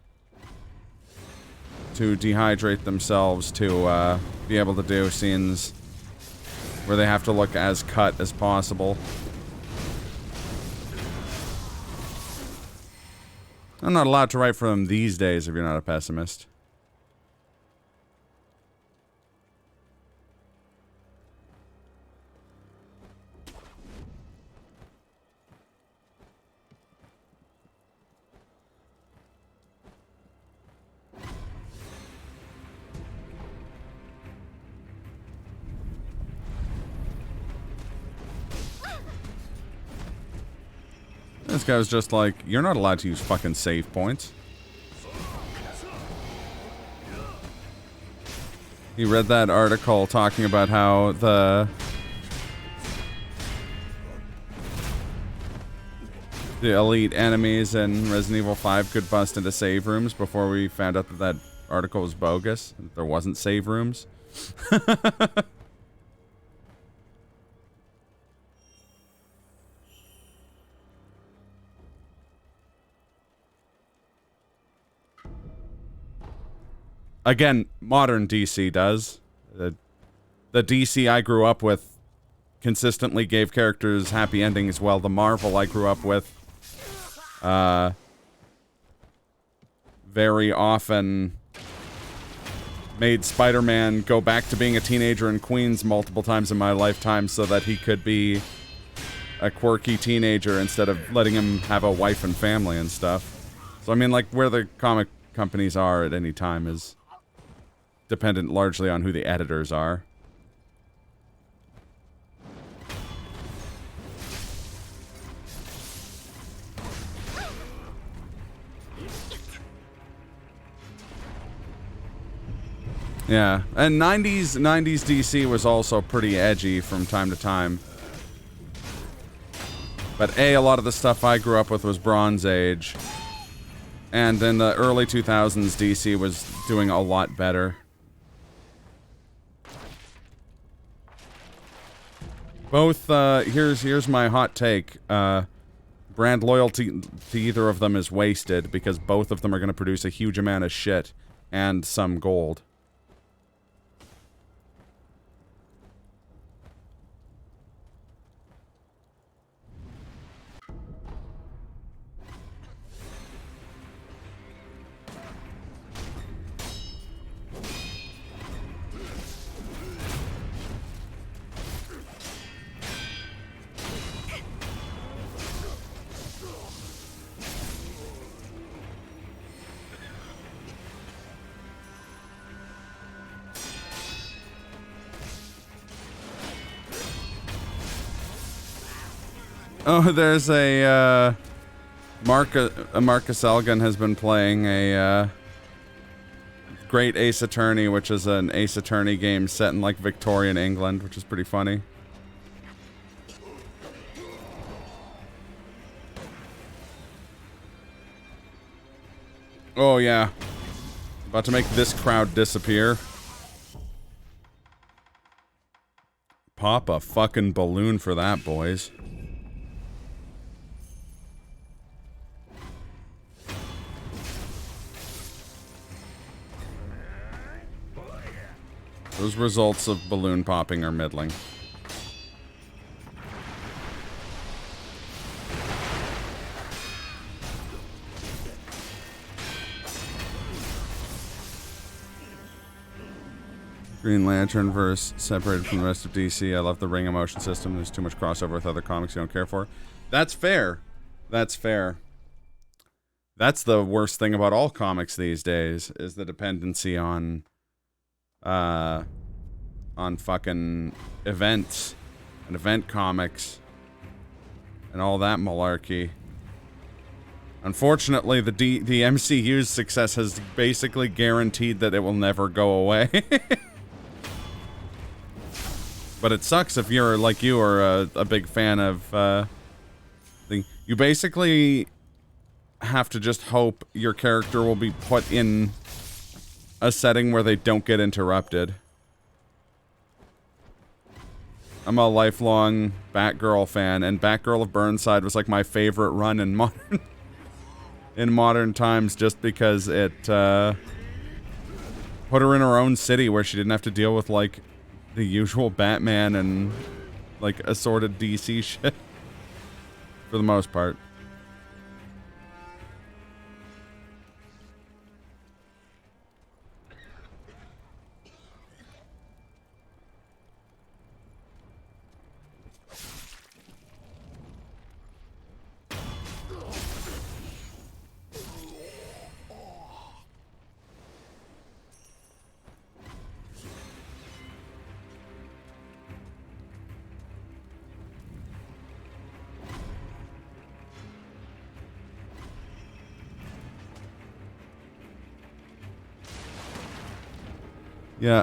Speaker 3: dehydrate themselves to be able to do scenes where they have to look as cut as possible. I'm not allowed to write for them these days if you're not a pessimist. This guy was just like, you're not allowed to use fucking save points. He read that article talking about how the elite enemies in Resident Evil 5 could bust into save rooms before we found out that that article was bogus. That there wasn't save rooms. Again, modern DC does. The DC I grew up with consistently gave characters happy endings, while the Marvel I grew up with very often made Spider-Man go back to being a teenager in Queens multiple times in my lifetime so that he could be a quirky teenager instead of letting him have a wife and family and stuff. So I mean, like, where the comic companies are at any time is dependent largely on who the editors are. Yeah, and 90s DC was also pretty edgy from time to time. But a lot of the stuff I grew up with was Bronze Age. And in the early 2000s, DC was doing a lot better. Both, here's my hot take. Brand loyalty to either of them is wasted because both of them are going to produce a huge amount of shit and some gold. Oh, there's a, Marcus Elgin has been playing a, Great Ace Attorney, which is an Ace Attorney game set in, like, Victorian England, which is pretty funny. Oh, yeah. About to make this crowd disappear. Pop a fucking balloon for that, boys. Those results of balloon popping are middling. Green Lantern verse separated from the rest of DC. I love the ring emotion system. There's too much crossover with other comics you don't care for. That's fair. That's fair. That's the worst thing about all comics these days, is the dependency on fucking events and event comics and all that malarkey. Unfortunately, the MCU's success has basically guaranteed that it will never go away. But it sucks if you're, like you, are a big fan of, you basically have to just hope your character will be put in a setting where they don't get interrupted. I'm a lifelong Batgirl fan, and Batgirl of Burnside was like my favorite run in modern times, just because it put her in her own city where she didn't have to deal with, like, the usual Batman and, like, assorted DC shit for the most part. Yeah.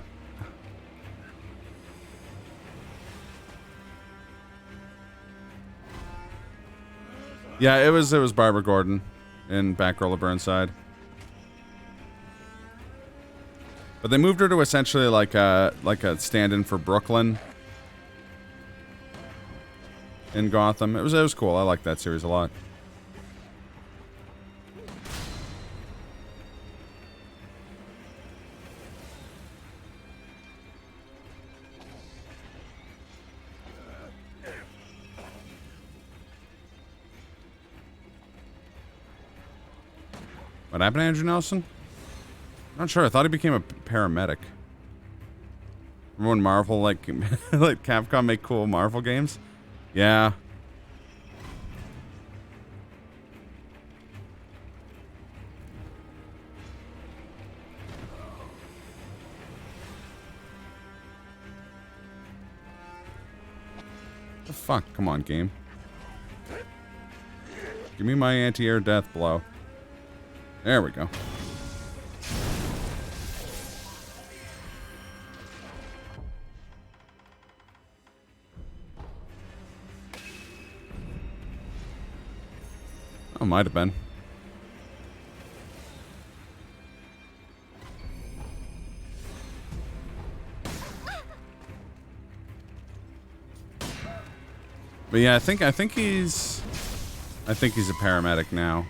Speaker 3: Yeah, it was Barbara Gordon in Batgirl of Burnside. But they moved her to essentially like a stand-in for Brooklyn in Gotham. It was cool. I liked that series a lot. What happened to Andrew Nelson? Not sure. I thought he became a paramedic. Remember when Marvel, like, like Capcom make cool Marvel games? Yeah. The fuck? Come on, game. Give me my anti-air death blow. There we go. Oh, might have been. But yeah, I think he's a paramedic now.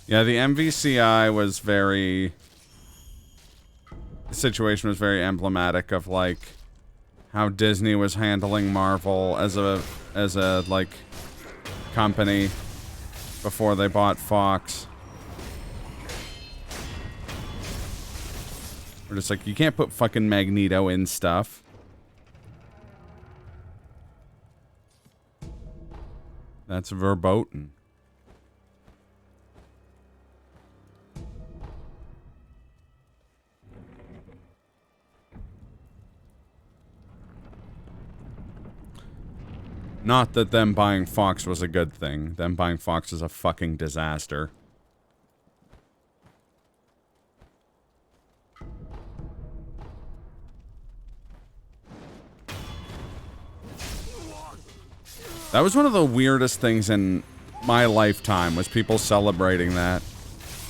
Speaker 3: Yeah, the MVCI was very... The situation was very emblematic of, like, how Disney was handling Marvel as a like, company before they bought Fox. We're just like, you can't put fucking Magneto in stuff. That's verboten. Not that them buying Fox was a good thing. Them buying Fox is a fucking disaster. That was one of the weirdest things in my lifetime, was people celebrating that.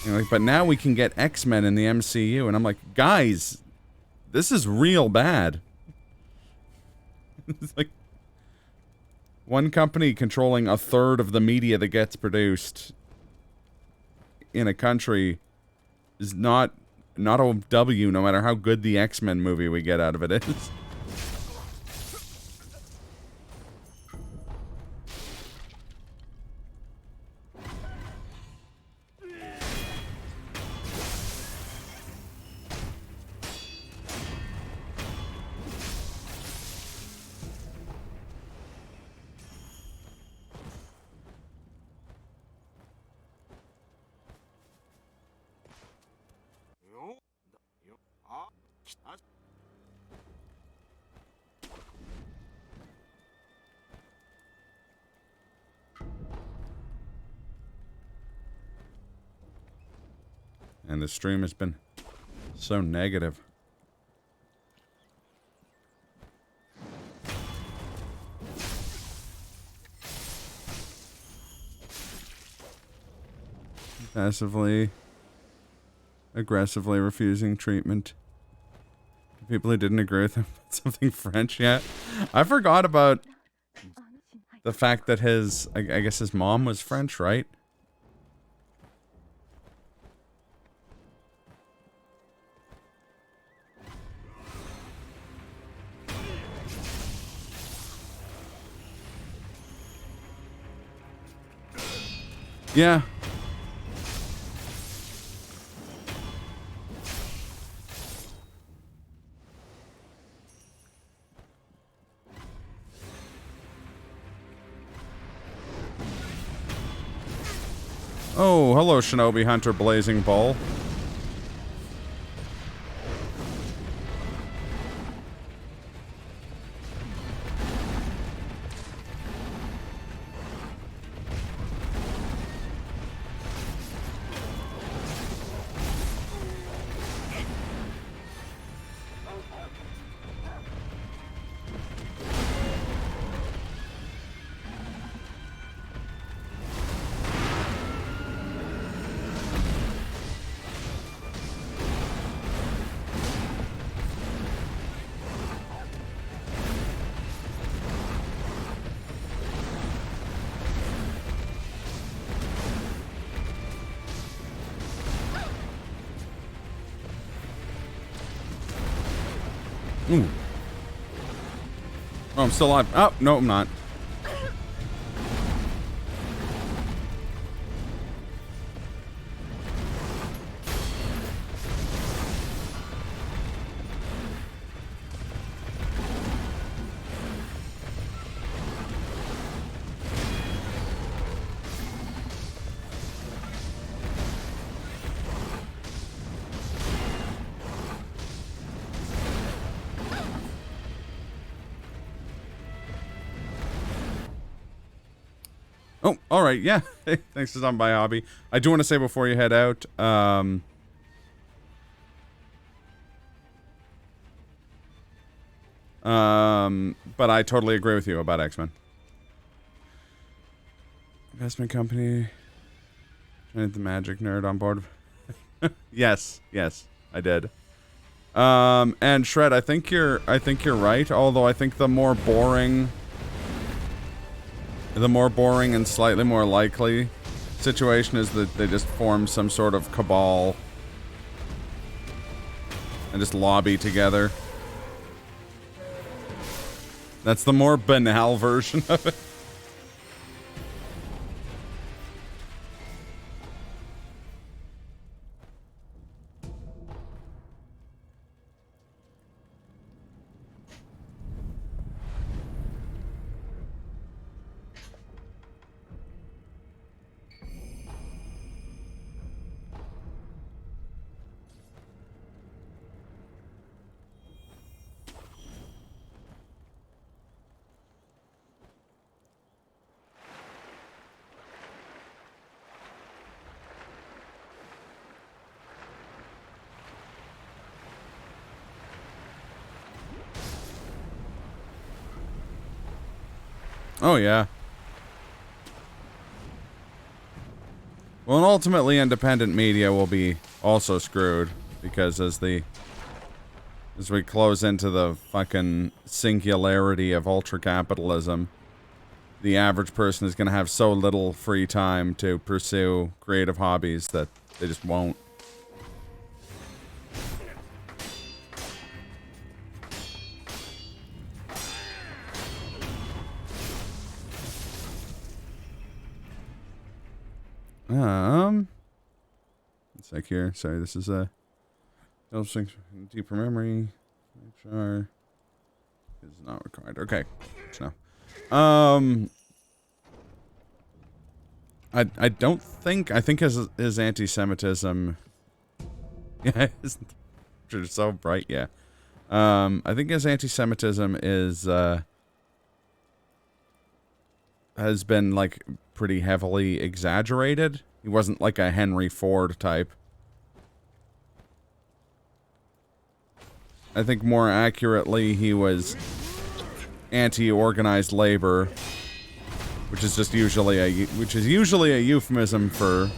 Speaker 3: You know, like, but now we can get X-Men in the MCU, and I'm like, guys, this is real bad. It's like one company controlling a third of the media that gets produced in a country is not a W, no matter how good the X-Men movie we get out of it is. And the stream has been so negative. Passively, aggressively refusing treatment. People who didn't agree with him. Something French yet? I forgot about the fact that his, I guess his mom was French, right? Yeah. Oh, hello, Shinobi Hunter Blazing Bull. Ooh. Oh, I'm still alive. Oh, no, I'm not. Oh, all right, yeah. Hey, thanks for stopping by, Hobby. I do want to say before you head out, but I totally agree with you about X-Men. Investment company. Trying to get the magic nerd on board. Yes, I did. And Shred, I think you're right. Although I think the more boring and slightly more likely situation is that they just form some sort of cabal and just lobby together. That's the more banal version of it. Oh, yeah. Well, and ultimately, independent media will be also screwed, because as we close into the fucking singularity of ultra-capitalism, the average person is going to have so little free time to pursue creative hobbies that they just won't. Let's check here. Sorry, this is a deeper memory. Sure. Is not required. Okay. So, I don't think, I think his anti-Semitism, yeah, you're so bright, yeah. I think his anti-Semitism is, has been, like, pretty heavily exaggerated. He wasn't like a Henry Ford type. I think more accurately, he was anti-organized labor, which is just usually a euphemism for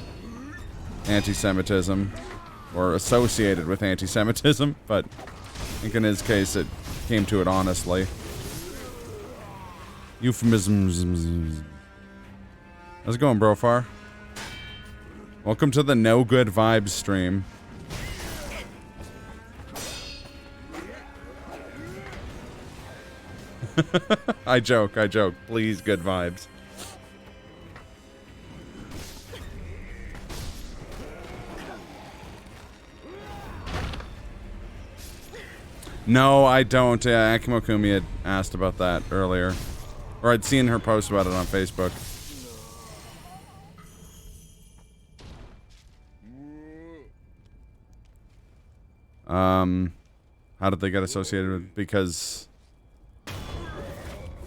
Speaker 3: anti-Semitism, or associated with anti-Semitism. But I think in his case, it came to it honestly. Euphemisms. How's it going, Brofar? Welcome to the No Good Vibes stream. I joke. Please, good vibes. No, I don't. Akimo Kumi had asked about that earlier. Or I'd seen her post about it on Facebook. How did they get associated with? Because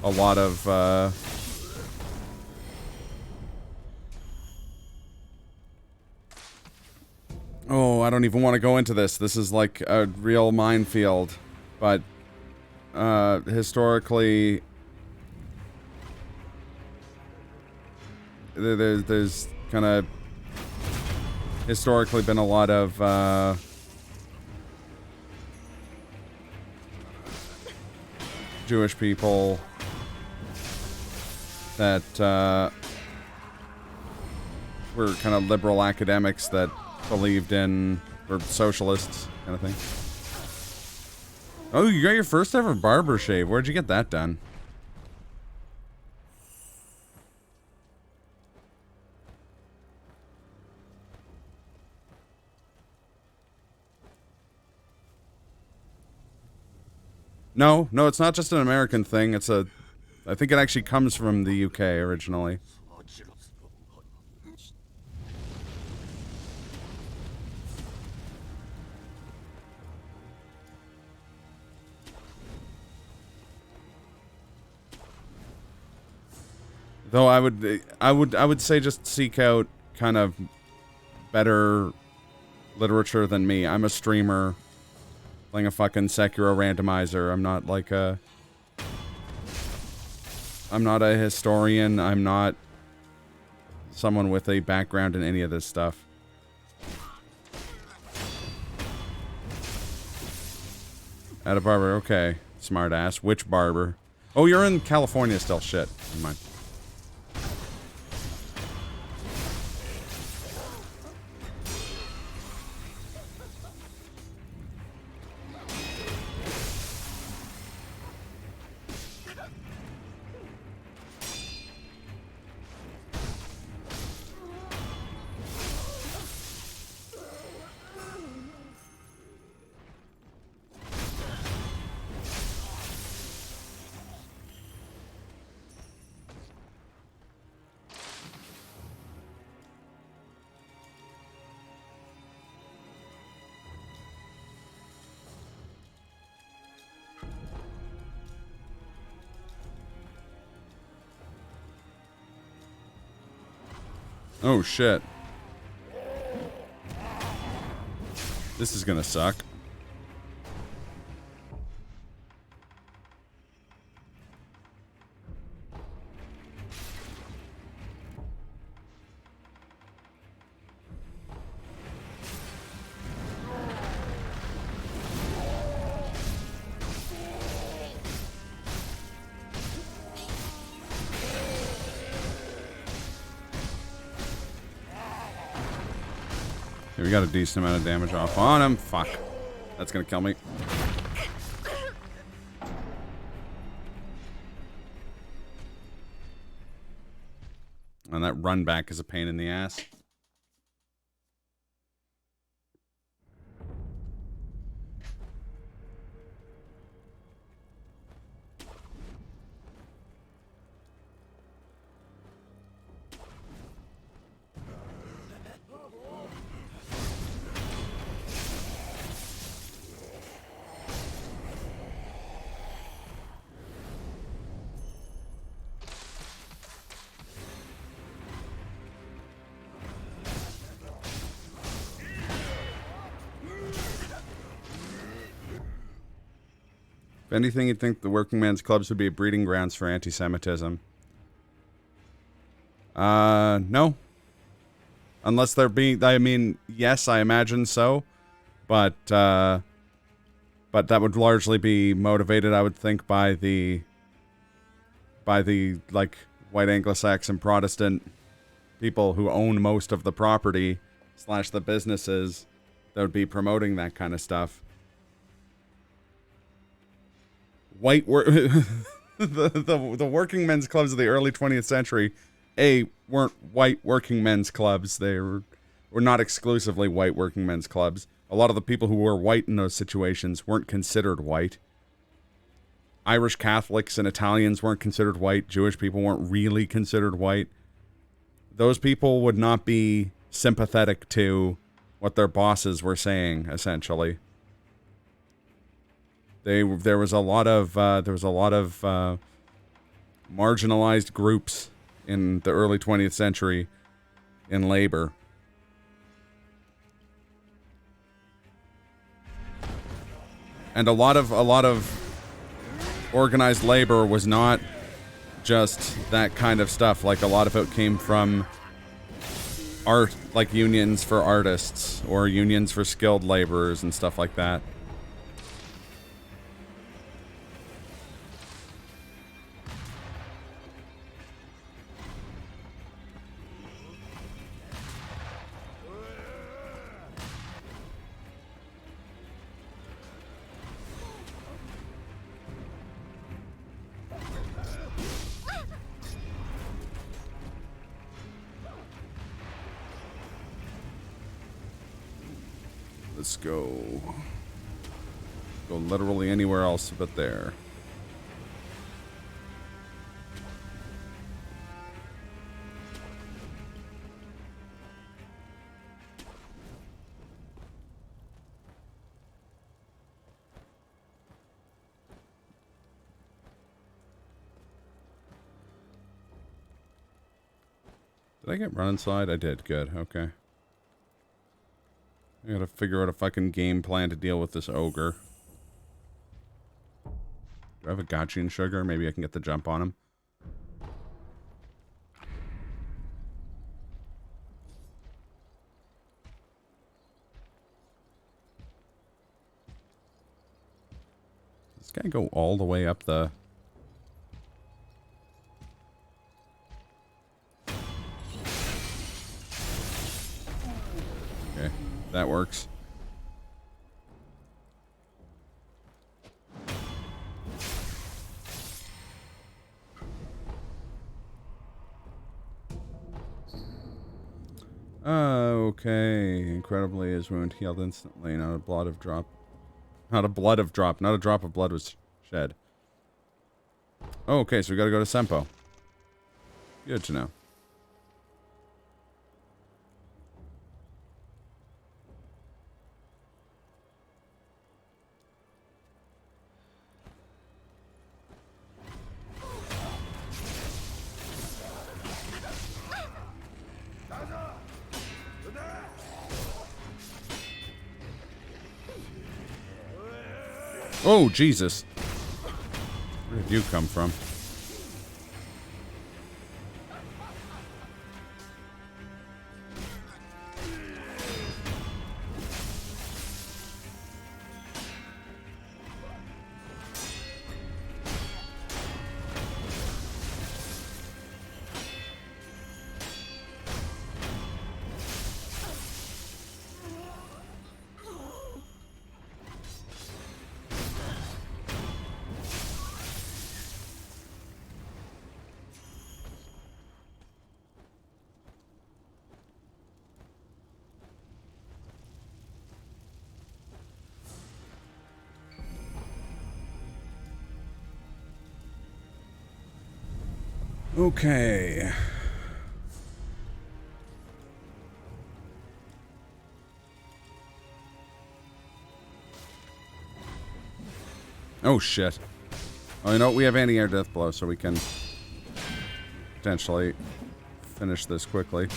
Speaker 3: a lot of, oh, I don't even want to go into this. This is like a real minefield. But, historically, there's kind of historically been a lot of, Jewish people that were kind of liberal academics that believed in, or socialists kind of thing. Oh, you got your first ever barber shave. Where'd you get that done? No, it's not just an American thing. I think it actually comes from the UK originally. Though I would say just seek out kind of better literature than me. I'm a streamer playing a fucking Sekiro randomizer. I'm not like I'm not a historian. I'm not someone with a background in any of this stuff. At a barber, okay. Smart ass. Which barber? Oh, you're in California still. Shit. Never mind. Oh shit. This is gonna suck. Okay, we got a decent amount of damage off on him. Fuck. That's gonna kill me. And that run back is a pain in the ass. If anything, you'd think the working men's clubs would be breeding grounds for anti-Semitism. No. Unless they're being, I mean, yes, I imagine so. But that would largely be motivated, I would think, by the, like, white Anglo-Saxon Protestant people who own most of the property / the businesses that would be promoting that kind of stuff. White the working men's clubs of the early 20th century, weren't white working men's clubs. They were not exclusively white working men's clubs. A lot of the people who were white in those situations weren't considered white. Irish Catholics and Italians weren't considered white. Jewish people weren't really considered white. Those people would not be sympathetic to what their bosses were saying, essentially. There was a lot of marginalized groups in the early 20th century in labor. And a lot of organized labor was not just that kind of stuff. Like, a lot of it came from art, like unions for artists or unions for skilled laborers and stuff like that. Let's go. Go literally anywhere else but there. Did I get run inside? I did. Good. Okay. I gotta figure out a fucking game plan to deal with this ogre. Do I have a gotcha sugar? Maybe I can get the jump on him. Does this guy go all the way up the... Okay, that works. Okay. Incredibly, his wound healed instantly. Not a blood of drop. Not a blood of drop. Not a drop of blood was shed. Oh, okay, so we gotta go to Sempo. Good to know. Oh, Jesus. Where did you come from? Okay. Oh, shit. Oh, you know what? We have anti-air death blow, so we can potentially finish this quickly.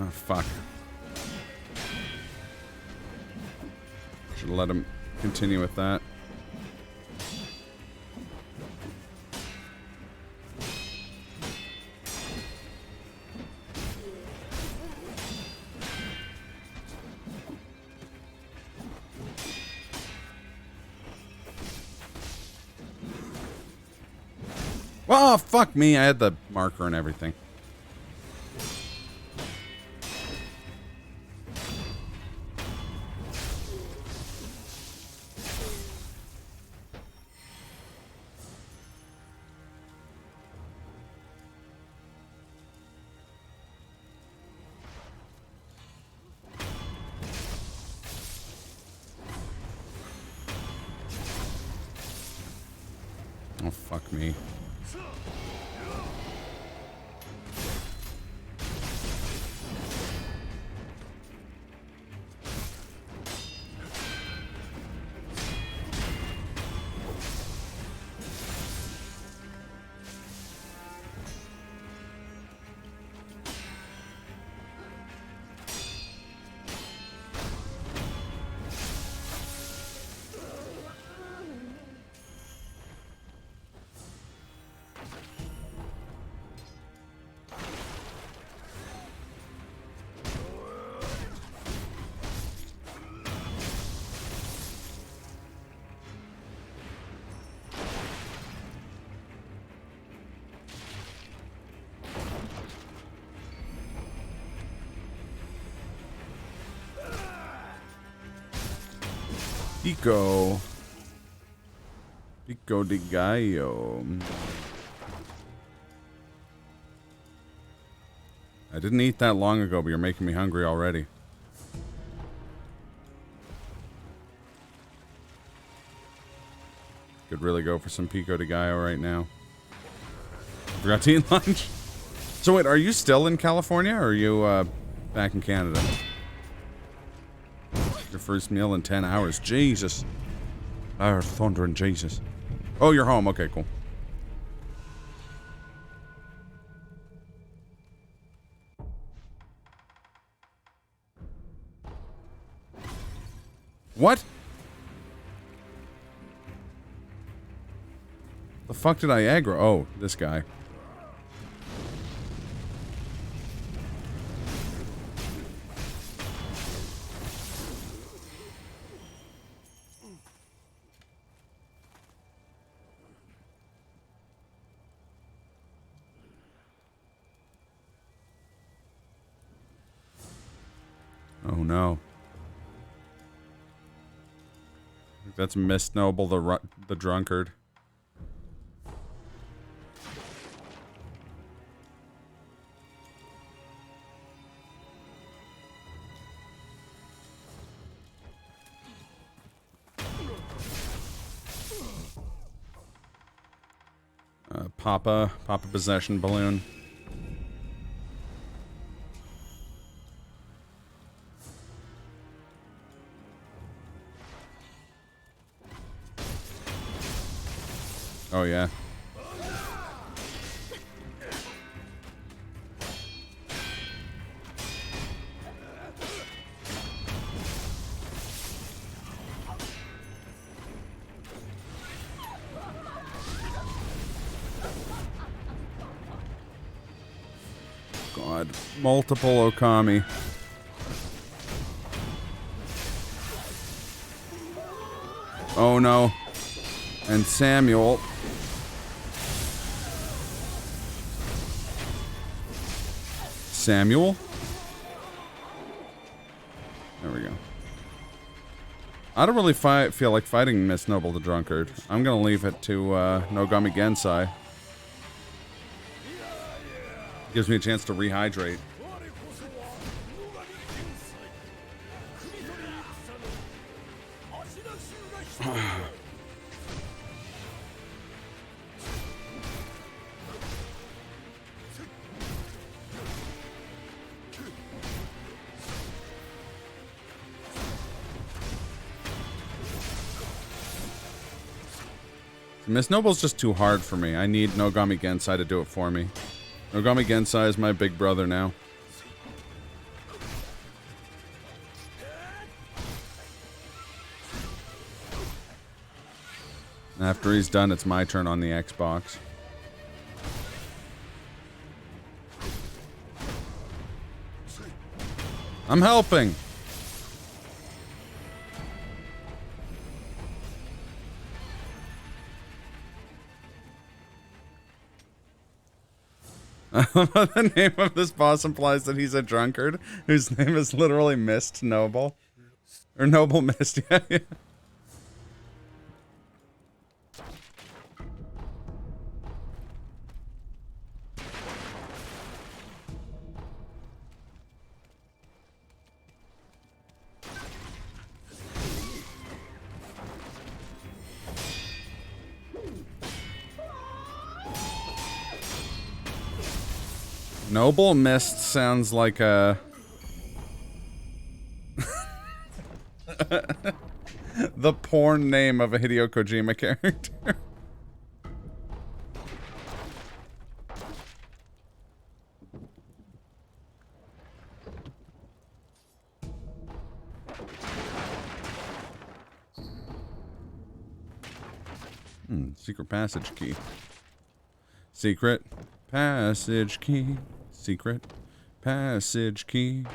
Speaker 3: Oh, fuck. Should let him continue with that. Oh, fuck me. I had the marker and everything. Oh, fuck me. Pico. Pico de gallo. I didn't eat that long ago, but you're making me hungry already. Could really go for some pico de gallo right now. Forgot to eat lunch. So wait, are you still in California, or are you back in Canada? Your first meal in 10 hours. Jesus. Oh, thunder and Jesus. Oh, you're home. Okay, cool. What? The fuck did I aggro? Oh, this guy. Oh no. I think that's Miss Noble, the drunkard. Papa possession balloon. Oh yeah. God, multiple Okami. Oh no. And Samuel. Samuel? There we go. I don't really feel like fighting Miss Noble the Drunkard. I'm gonna leave it to Nogami Gensai. Gives me a chance to rehydrate. Miss Noble's just too hard for me. I need Nogami Gensai to do it for me. Nogami Gensai is my big brother now. After he's done, it's my turn on the Xbox. I'm helping! The name of this boss implies that he's a drunkard whose name is literally Mist Noble. Or Noble Mist, yeah. Noble Mist sounds like a... the porn name of a Hideo Kojima character. Secret passage key. Secret passage key. Secret passage key.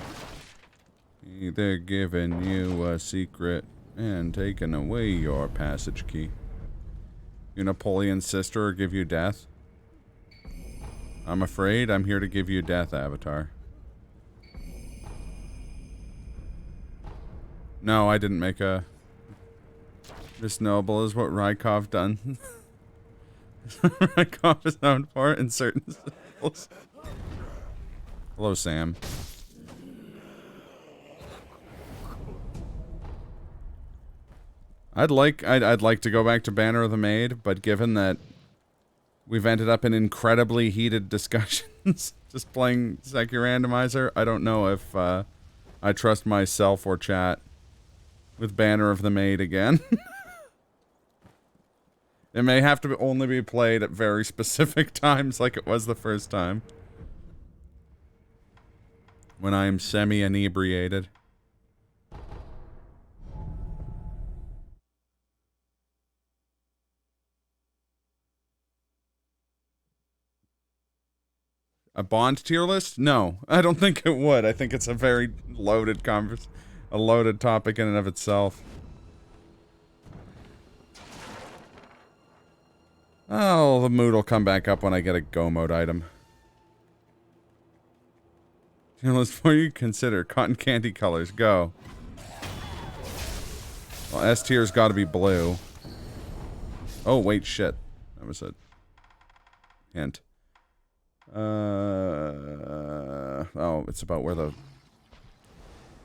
Speaker 3: They're giving you a secret and taking away your passage key. Your Napoleon's sister or give you death? I'm afraid I'm here to give you death, Avatar. No, I didn't make a... This noble is what Rykov done. Rykov is known for in certain circles. Hello, Sam. I'd like to go back to Banner of the Maid, but given that we've ended up in incredibly heated discussions just playing Sekirandomizer, I don't know if I trust myself or chat with Banner of the Maid again. It may have to only be played at very specific times like it was the first time. When I am semi-inebriated. A Bond tier list? No, I don't think it would. I think it's a very loaded a loaded topic in and of itself. Oh, the mood will come back up when I get a go mode item. Tier list for you, consider cotton candy colors. Go. Well, S tier's got to be blue. Oh wait, shit. That was a hint. Oh, it's about where the...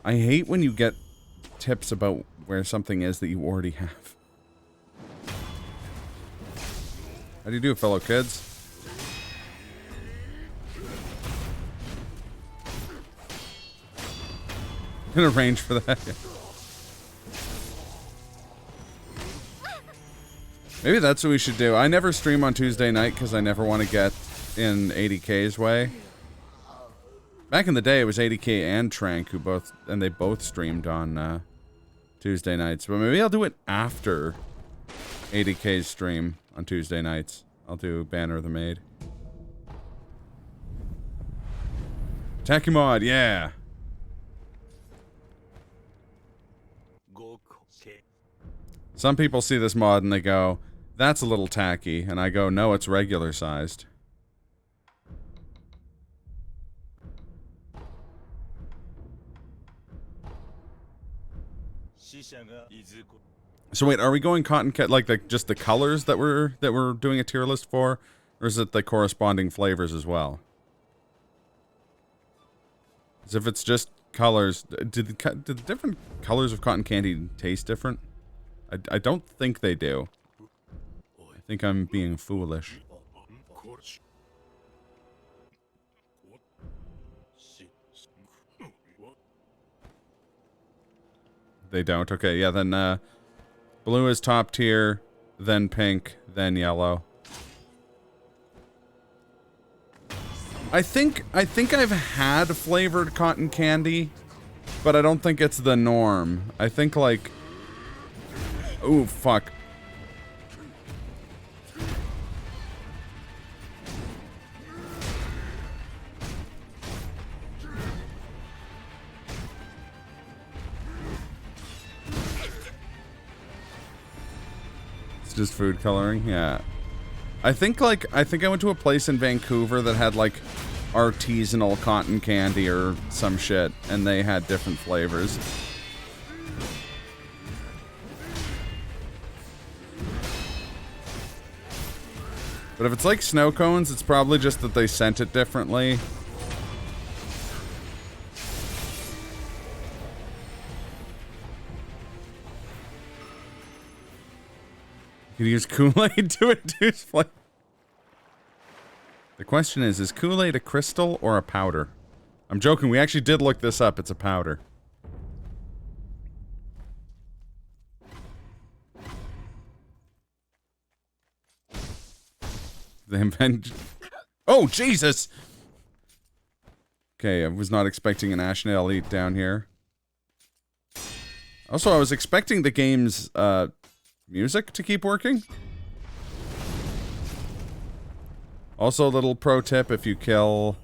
Speaker 3: I hate when you get tips about where something is that you already have. How do you do, fellow kids? In a range for that. Maybe that's what we should do. I never stream on Tuesday night because I never want to get in 80K's way. Back in the day, it was 80K and Trank and they both streamed on Tuesday nights. But maybe I'll do it after 80K's stream on Tuesday nights. I'll do Banner of the Maid. Tacky mod, yeah. Some people see this mod and they go, that's a little tacky. And I go, no, it's regular sized. So wait, are we going cotton like just the colors that we're doing a tier list for, or is it the corresponding flavors as well? Because if it's just colors, do the different colors of cotton candy taste different? I don't think they do. I think I'm being foolish. They don't? Okay, yeah, then, blue is top tier, then pink, then yellow. I think I've had flavored cotton candy, but I don't think it's the norm. I think, like... Ooh, fuck. Just food coloring, yeah. I think I went to a place in Vancouver that had like artisanal cotton candy or some shit, and they had different flavors. But if it's like snow cones, it's probably just that they sent it differently. You can use Kool-Aid to induce flavor. The question is Kool-Aid a crystal or a powder? I'm joking, we actually did look this up. It's a powder. The invent... Oh, Jesus! Okay, I was not expecting an Ashnale Elite down here. Also, I was expecting the game's, music to keep working. Also, a little pro tip, if you kill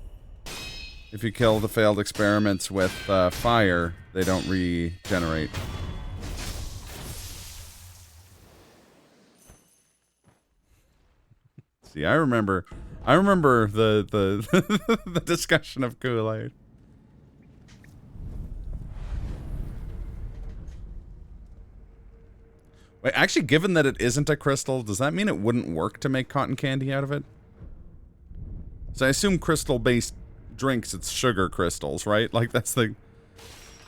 Speaker 3: the failed experiments with, fire, they don't regenerate. See, I remember the the discussion of Kool-Aid. Wait, actually, given that it isn't a crystal, does that mean it wouldn't work to make cotton candy out of it? So I assume crystal-based drinks, it's sugar crystals, right? Like, that's the...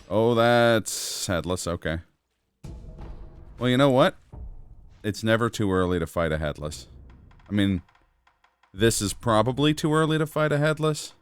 Speaker 3: Oh, that's headless, okay. Well, you know what? It's never too early to fight a headless. I mean, this is probably too early to fight a headless.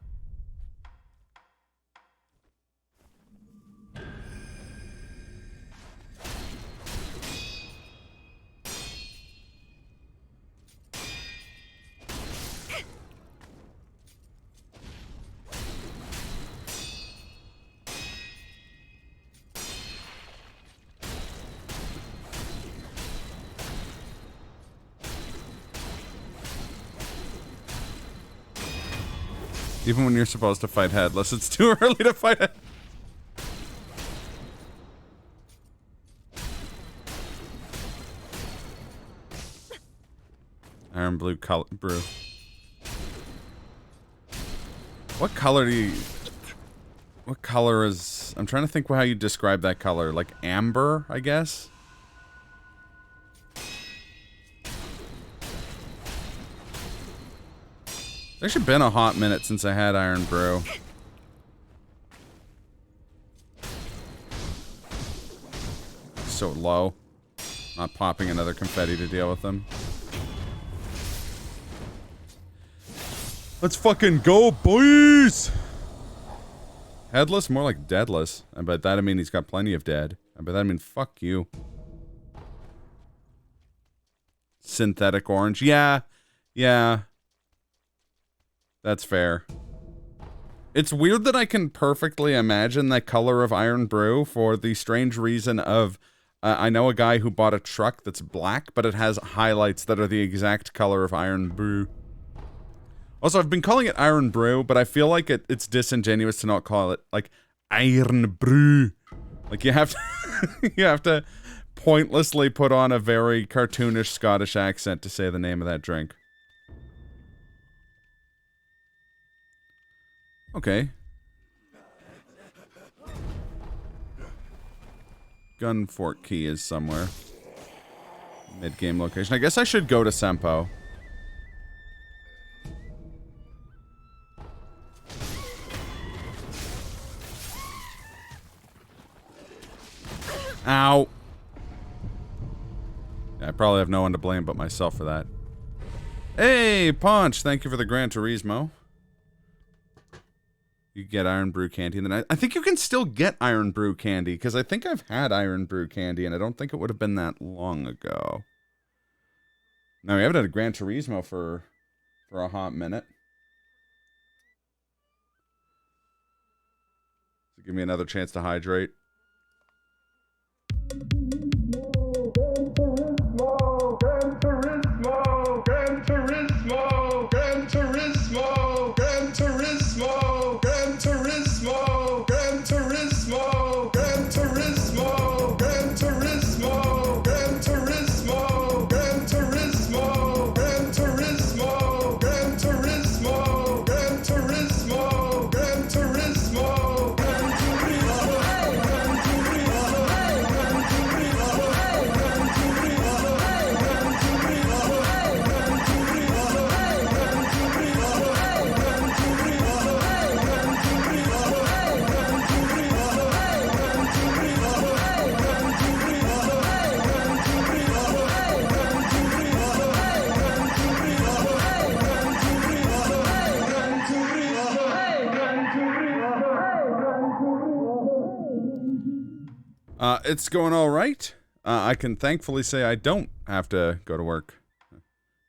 Speaker 3: Even when you're supposed to fight headless, it's too early to fight it. Iron blue color brew. What color do you... What color is... I'm trying to think how you describe that color. Like amber, I guess? It's actually been a hot minute since I had Iron Brew. So low. Not popping another confetti to deal with them. Let's fucking go, boys! Headless? More like deadless. And by that I mean he's got plenty of dead. And by that I mean fuck you. Synthetic orange. Yeah. Yeah. That's fair. It's weird that I can perfectly imagine that color of Iron Brew for the strange reason of... I know a guy who bought a truck that's black, but it has highlights that are the exact color of Iron Brew. Also, I've been calling it Iron Brew, but I feel like it's disingenuous to not call it, like, Iron Brew. Like, you have to... you have to pointlessly put on a very cartoonish Scottish accent to say the name of that drink. Okay. Gun fork key is somewhere. Mid-game location. I guess I should go to Sempo. Ow! Yeah, I probably have no one to blame but myself for that. Hey, Paunch! Thank you for the Gran Turismo. You get Iron Brew candy, and then I think you can still get Iron Brew candy, because I think I've had Iron Brew candy, and I don't think it would have been that long ago. No, we haven't had a Gran Turismo for a hot minute. So give me another chance to hydrate. It's going all right. I can thankfully say I don't have to go to work.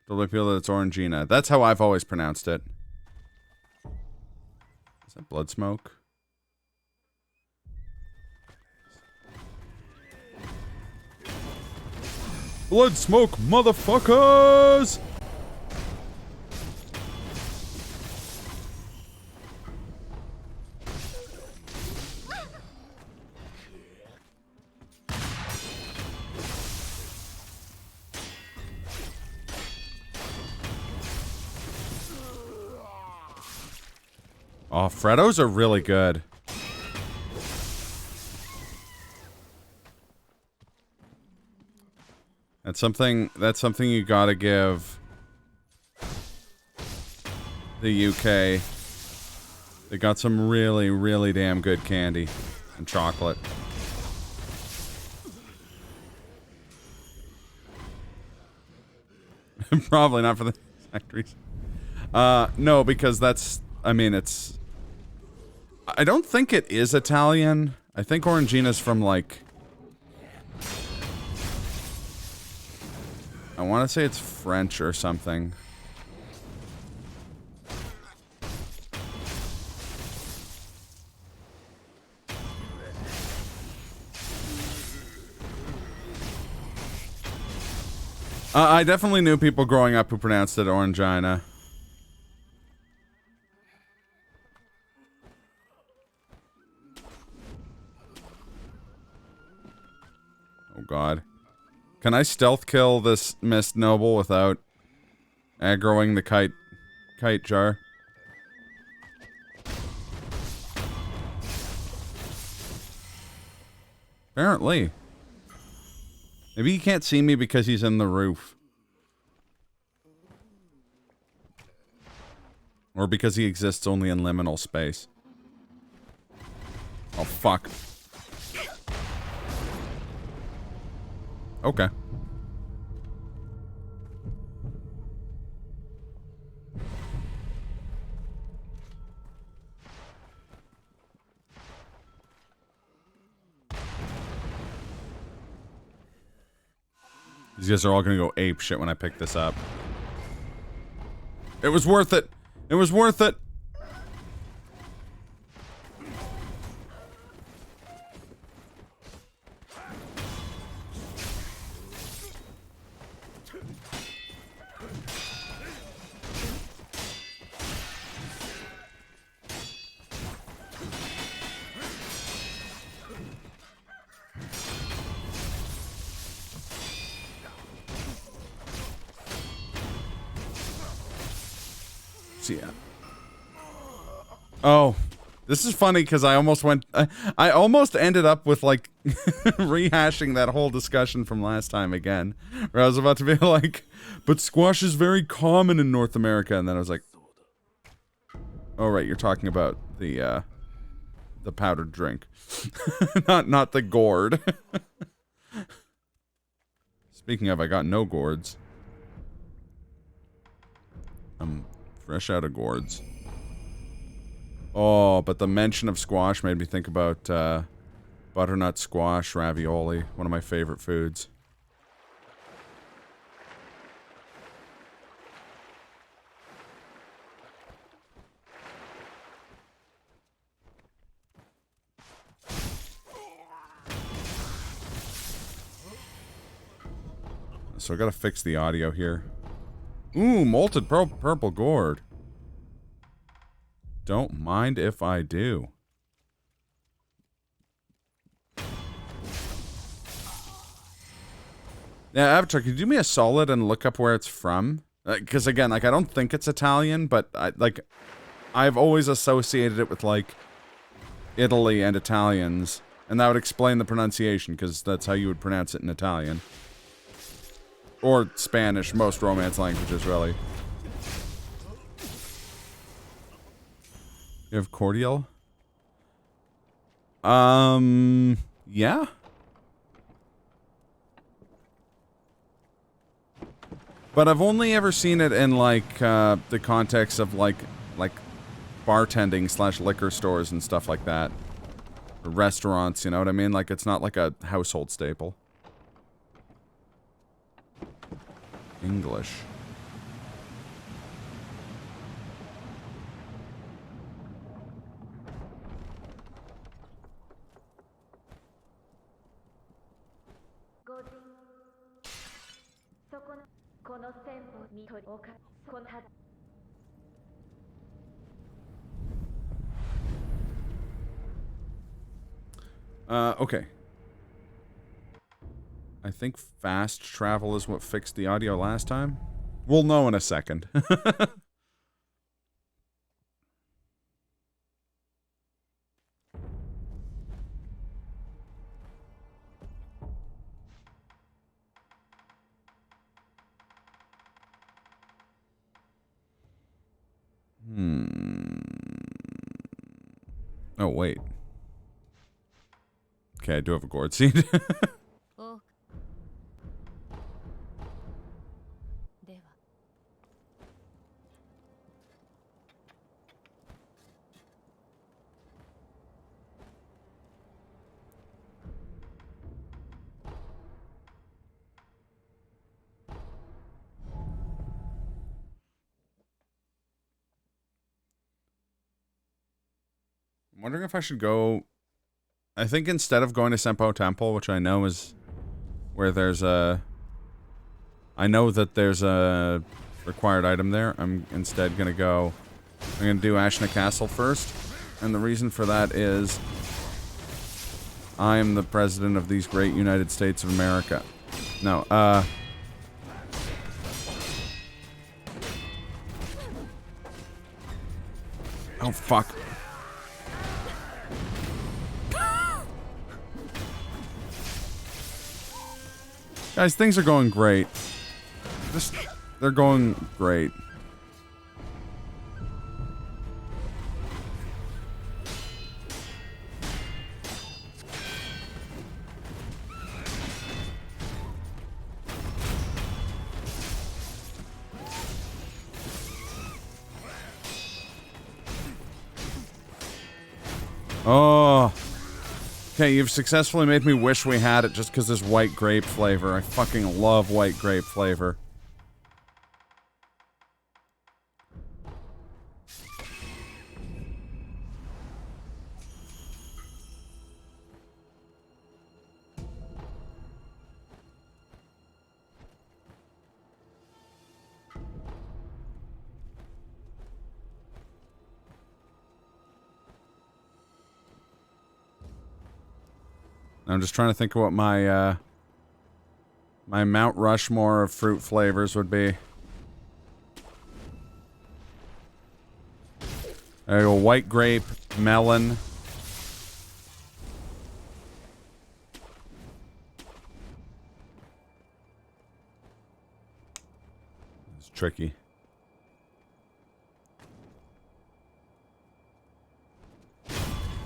Speaker 3: Totally feel that it's Orangina. That's how I've always pronounced it. Is that blood smoke? Blood smoke, motherfuckers! Oh, Freddos are really good. That's something you gotta give the UK. They got some really, really damn good candy and chocolate. Probably not for the factories. No, because that's, I mean, it's, I don't think it is Italian. I think Orangina's from, like, I want to say it's French or something. I definitely knew people growing up who pronounced it Orangina. Oh god. Can I stealth kill this Mist Noble without aggroing the kite jar? Apparently. Maybe he can't see me because he's in the roof. Or because he exists only in liminal space. Oh, fuck. Okay. These guys are all gonna go ape shit when I pick this up. It was worth it! It was worth it! Yeah. Oh, this is funny because I almost went. I almost ended up with like rehashing that whole discussion from last time again, where I was about to be like, "But squash is very common in North America," and then I was like, "Oh right, you're talking about the powdered drink, not the gourd." Speaking of, I got no gourds. Fresh out of gourds. Oh, but the mention of squash made me think about butternut squash ravioli, one of my favorite foods. So I gotta fix the audio here. Ooh, molted purple gourd. Don't mind if I do. Yeah, Avatar, could you do me a solid and look up where it's from? Because again, like, I don't think it's Italian, but I've always associated it with, like, Italy and Italians. And that would explain the pronunciation, because that's how you would pronounce it in Italian. Or Spanish, most Romance languages, really. You have cordial? Yeah? But I've only ever seen it in, like, the context of, like bartending / liquor stores and stuff like that. restaurants, you know what I mean? Like, it's not like a household staple. English. Okay. I think fast travel is what fixed the audio last time. We'll know in a second. Oh, wait. Okay, I do have a gourd seed. I'm wondering if I should go... I think instead of going to Senpo Temple, which I know is where there's a... I know that there's a required item there. I'm instead gonna go... I'm gonna do Ashna Castle first. And the reason for that is... I am the president of these great United States of America. No, oh, fuck. Guys, things are going great. They're going great. Oh. Okay, you've successfully made me wish we had it just because there's white grape flavor. I fucking love white grape flavor. I'm just trying to think of what my, my Mount Rushmore of fruit flavors would be. There you go, white grape, melon. It's tricky.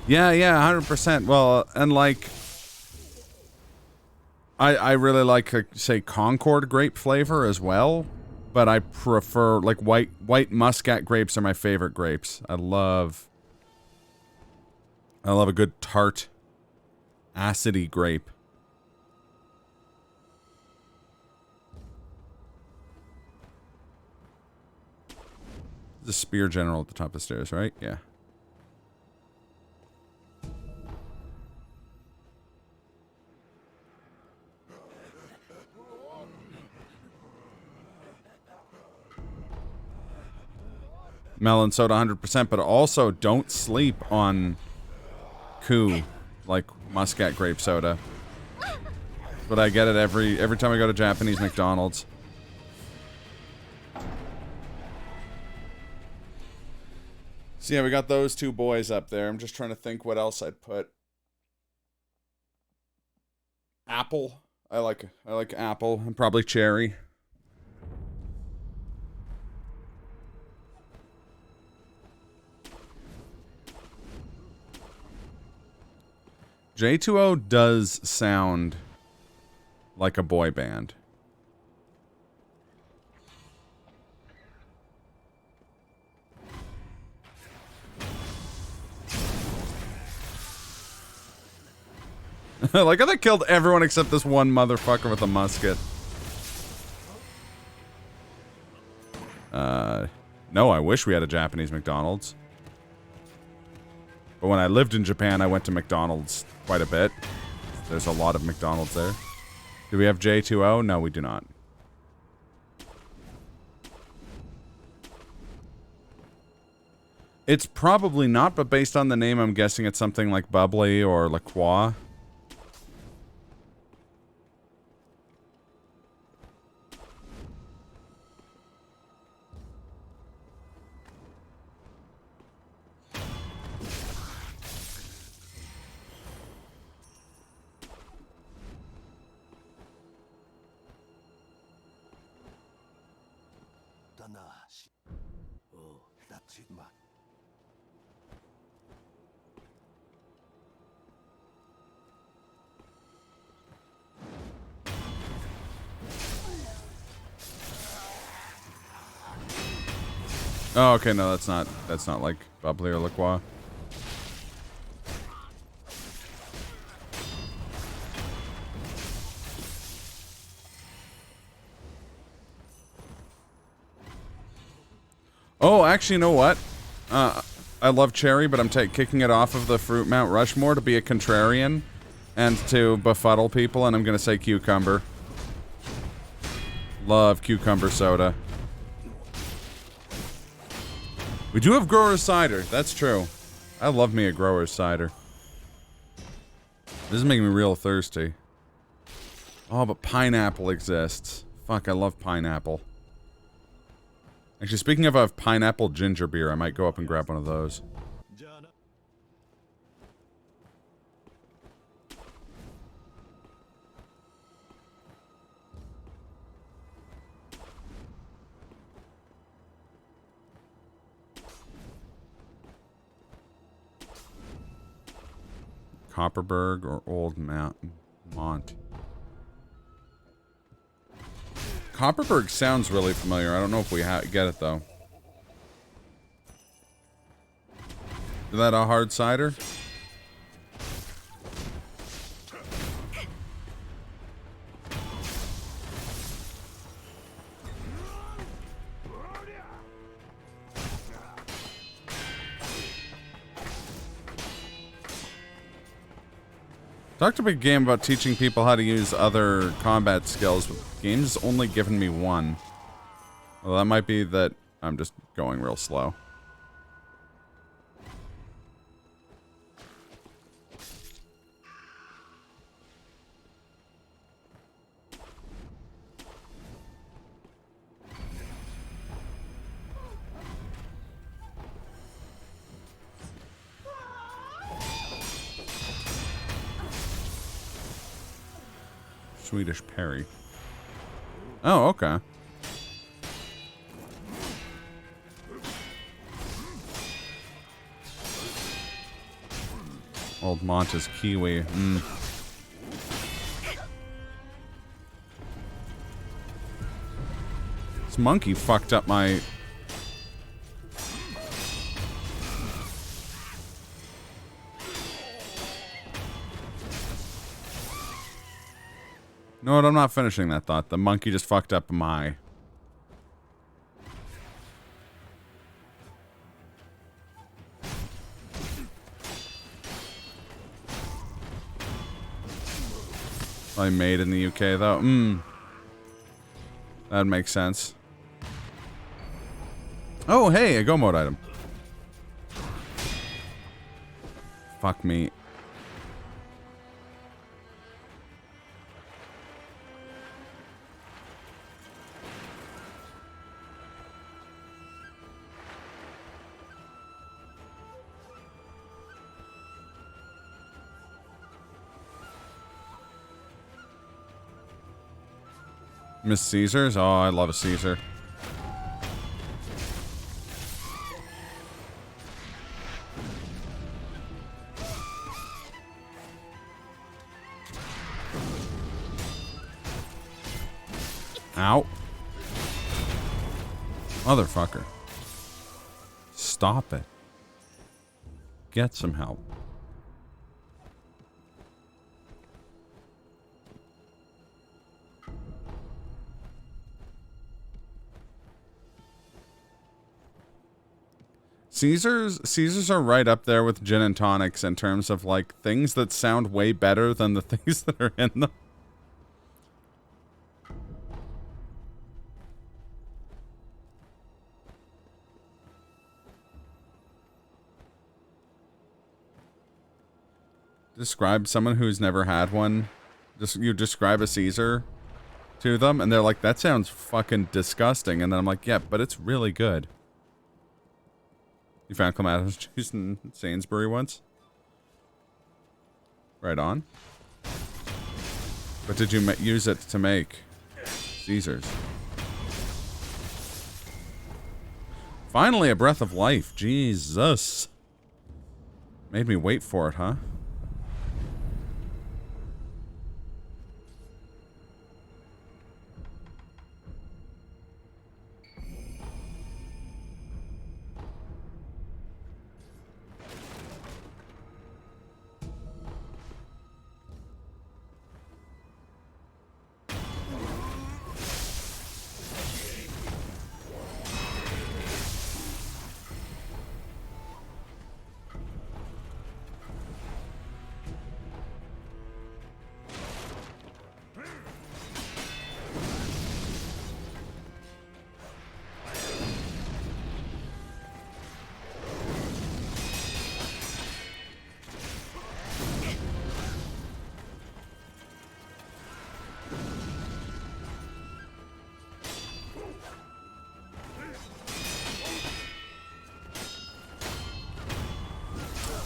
Speaker 3: Yeah, 100%. Well, and like... I really like, say, Concord grape flavor as well, but I prefer, like, white Muscat grapes are my favorite grapes. I love a good tart, acidy grape. The Spear General at the top of the stairs, right? Yeah. Melon soda 100%, but also don't sleep on Koo, like Muscat grape soda. But I get it every time I go to Japanese McDonald's. So yeah, we got those two boys up there. I'm just trying to think what else I'd put. Apple. I like apple and probably cherry. J2O does sound like a boy band. Like how they killed everyone except this one motherfucker with a musket. No, I wish we had a Japanese McDonald's. But when I lived in Japan, I went to McDonald's quite a bit. There's a lot of McDonald's there. Do we have J2O? No, we do not. It's probably not, but based on the name, I'm guessing it's something like Bubbly or La Croix. Oh, okay, no, that's not like Bubbly or La Croix. Oh, actually, you know what? I love cherry, but I'm kicking it off of the fruit Mount Rushmore to be a contrarian and to befuddle people, and I'm gonna say cucumber. Love cucumber soda. We do have grower's cider. That's true. I love me a grower's cider. This is making me real thirsty. Oh, but pineapple exists. Fuck, I love pineapple. Actually, speaking of pineapple ginger beer, I might go up and grab one of those. Copperberg or Old Mont. Copperberg sounds really familiar. I don't know if we get it, though. Is that a hard cider? Talked a big game about teaching people how to use other combat skills, but the game's only given me one. Well, that might be that I'm just going real slow. Swedish parry. Oh, okay. Old Monta's Kiwi. This monkey fucked up my... No, I'm not finishing that thought. The monkey just fucked up my... Probably made in the UK, though. That makes sense. Oh, hey, a go mode item. Fuck me. Miss Caesars? Oh, I love a Caesar. Ow. Motherfucker. Stop it. Get some help. Caesars are right up there with gin and tonics in terms of like things that sound way better than the things that are in them. Describe someone who's never had one. You describe a Caesar to them, and they're like, that sounds fucking disgusting. And then I'm like, yeah, but it's really good. You found clematis juice in Sainsbury once? Right on. But did you use it to make Caesars? Finally, a breath of life. Jesus. Made me wait for it, huh?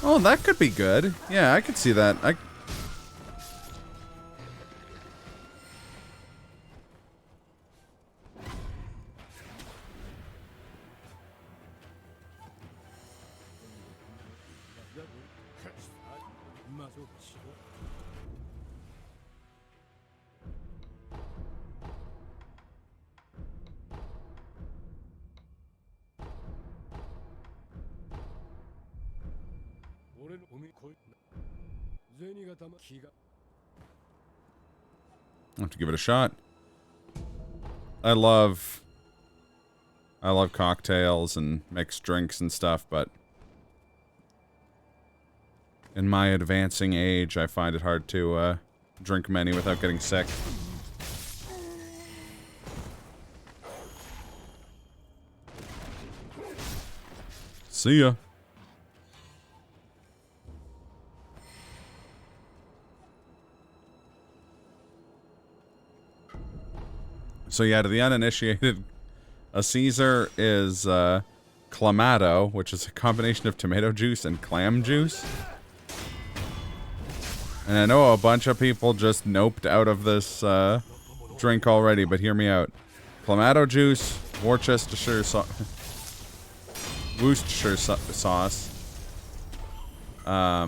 Speaker 3: Oh, that could be good. Yeah, I could see that. I'll have to give it a shot. I love cocktails and mixed drinks and stuff, but in my advancing age, I find it hard to drink many without getting sick. See ya. So yeah, to the uninitiated, a Caesar is clamato, which is a combination of tomato juice and clam juice. And I know a bunch of people just noped out of this drink already, but hear me out. Clamato juice, Worcestershire sauce. I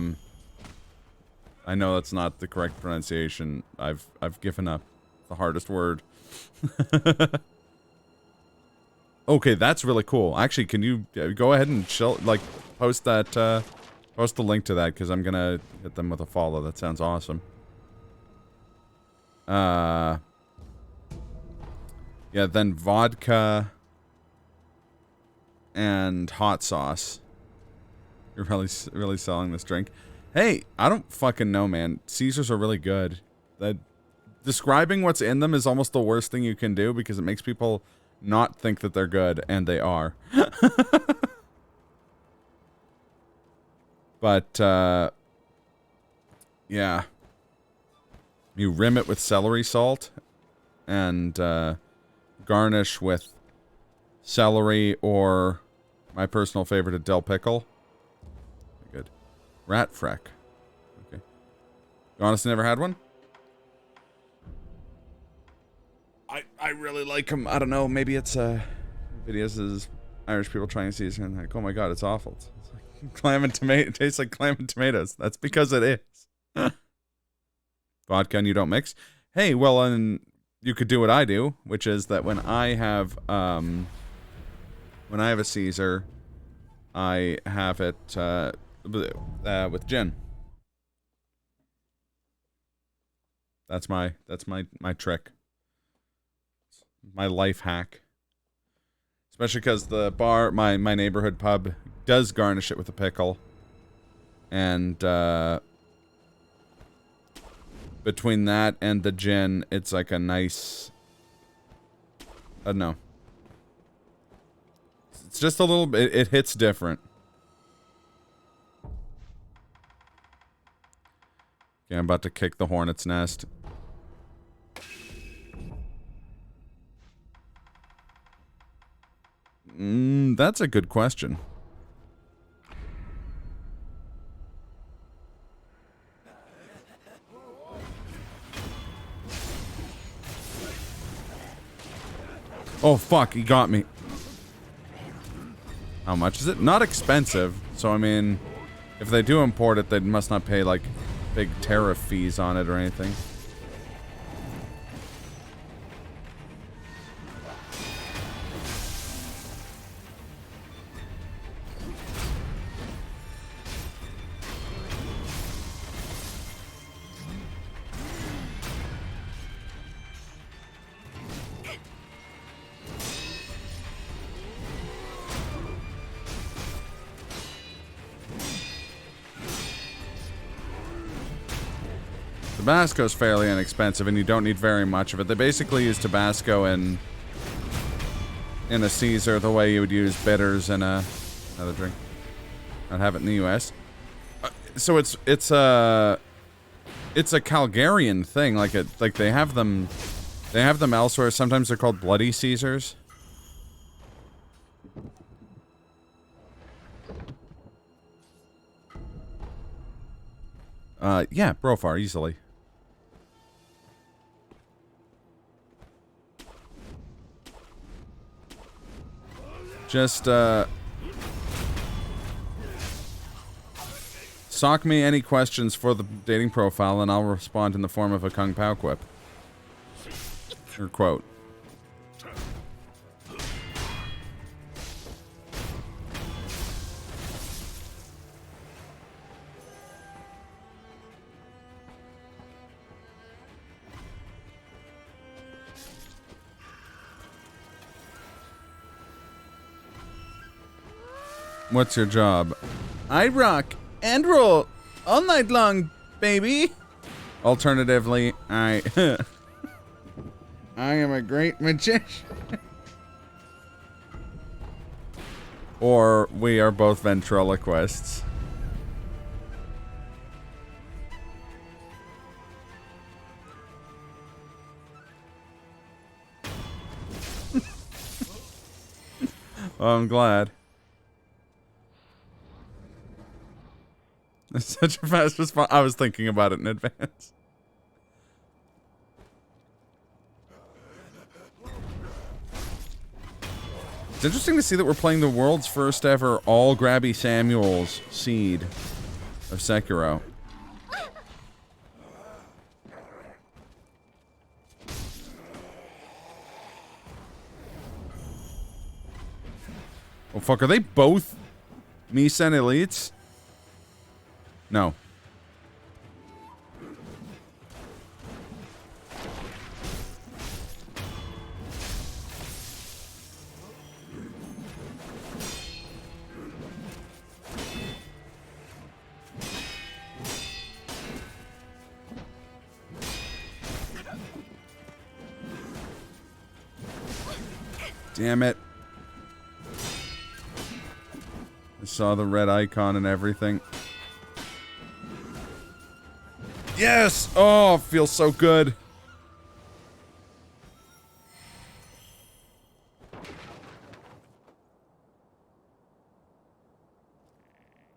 Speaker 3: know that's not the correct pronunciation. I've given up. The hardest word. Okay, that's really cool. Actually, can you go ahead and post that, post the link to that, because I'm gonna hit them with a follow. That sounds awesome. Yeah, then vodka and hot sauce. You're really selling this drink. Hey, I don't fucking know, man. Caesars are really good. Describing what's in them is almost the worst thing you can do because it makes people not think that they're good, and they are. But, yeah. You rim it with celery salt and garnish with celery or my personal favorite, a dill pickle. Good. Rat freck. Okay. You honestly never had one? I really like them. I don't know. Maybe it's videos of Irish people trying to see it and like, oh my god, it's awful. It's like clam and tomato. It tastes like clam and tomatoes. That's because it is. Vodka and you don't mix. Hey, well, and you could do what I do, which is that when I have a Caesar, I have it with gin. That's my trick. My life hack. Especially because the bar, my neighborhood pub does garnish it with a pickle. And, between that and the gin, it's like a nice... I don't know. It's just a little bit... It hits different. Okay, I'm about to kick the hornet's nest. That's a good question. Oh, fuck, he got me. How much is it? Not expensive. So, I mean, if they do import it, they must not pay, like, big tariff fees on it or anything. Tabasco's fairly inexpensive, and you don't need very much of it. They basically use Tabasco in a Caesar the way you would use bitters in another drink. I'd have it in the U.S. So it's a Calgarian thing. Like they have them elsewhere. Sometimes they're called Bloody Caesars. Yeah, Brofar, easily. Just, sock me any questions for the dating profile, and I'll respond in the form of a Kung Pao quip. Or quote. What's your job? I rock and roll all night long, baby. Alternatively, I am a great magician. Or we are both ventriloquists. Well, I'm glad. It's such a fast response. I was thinking about it in advance. It's interesting to see that we're playing the world's first ever all Grabby Samuels seed of Sekiro. Oh fuck, are they both Misen elites? No. Damn it. I saw the red icon and everything. Yes! Oh, it feels so good.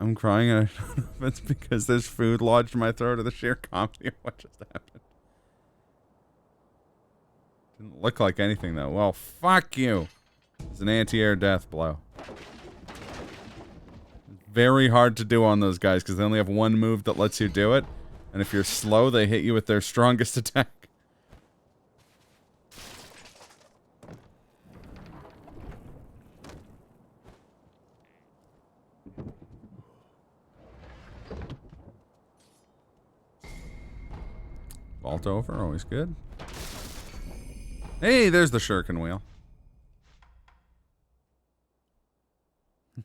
Speaker 3: I'm crying and I don't know if it's because there's food lodged in my throat or the sheer comedy of what just happened. Didn't look like anything though. Well, fuck you. It's an anti-air death blow. Very hard to do on those guys because they only have one move that lets you do it. And if you're slow, they hit you with their strongest attack. Vault over, always good. Hey, there's the shuriken wheel.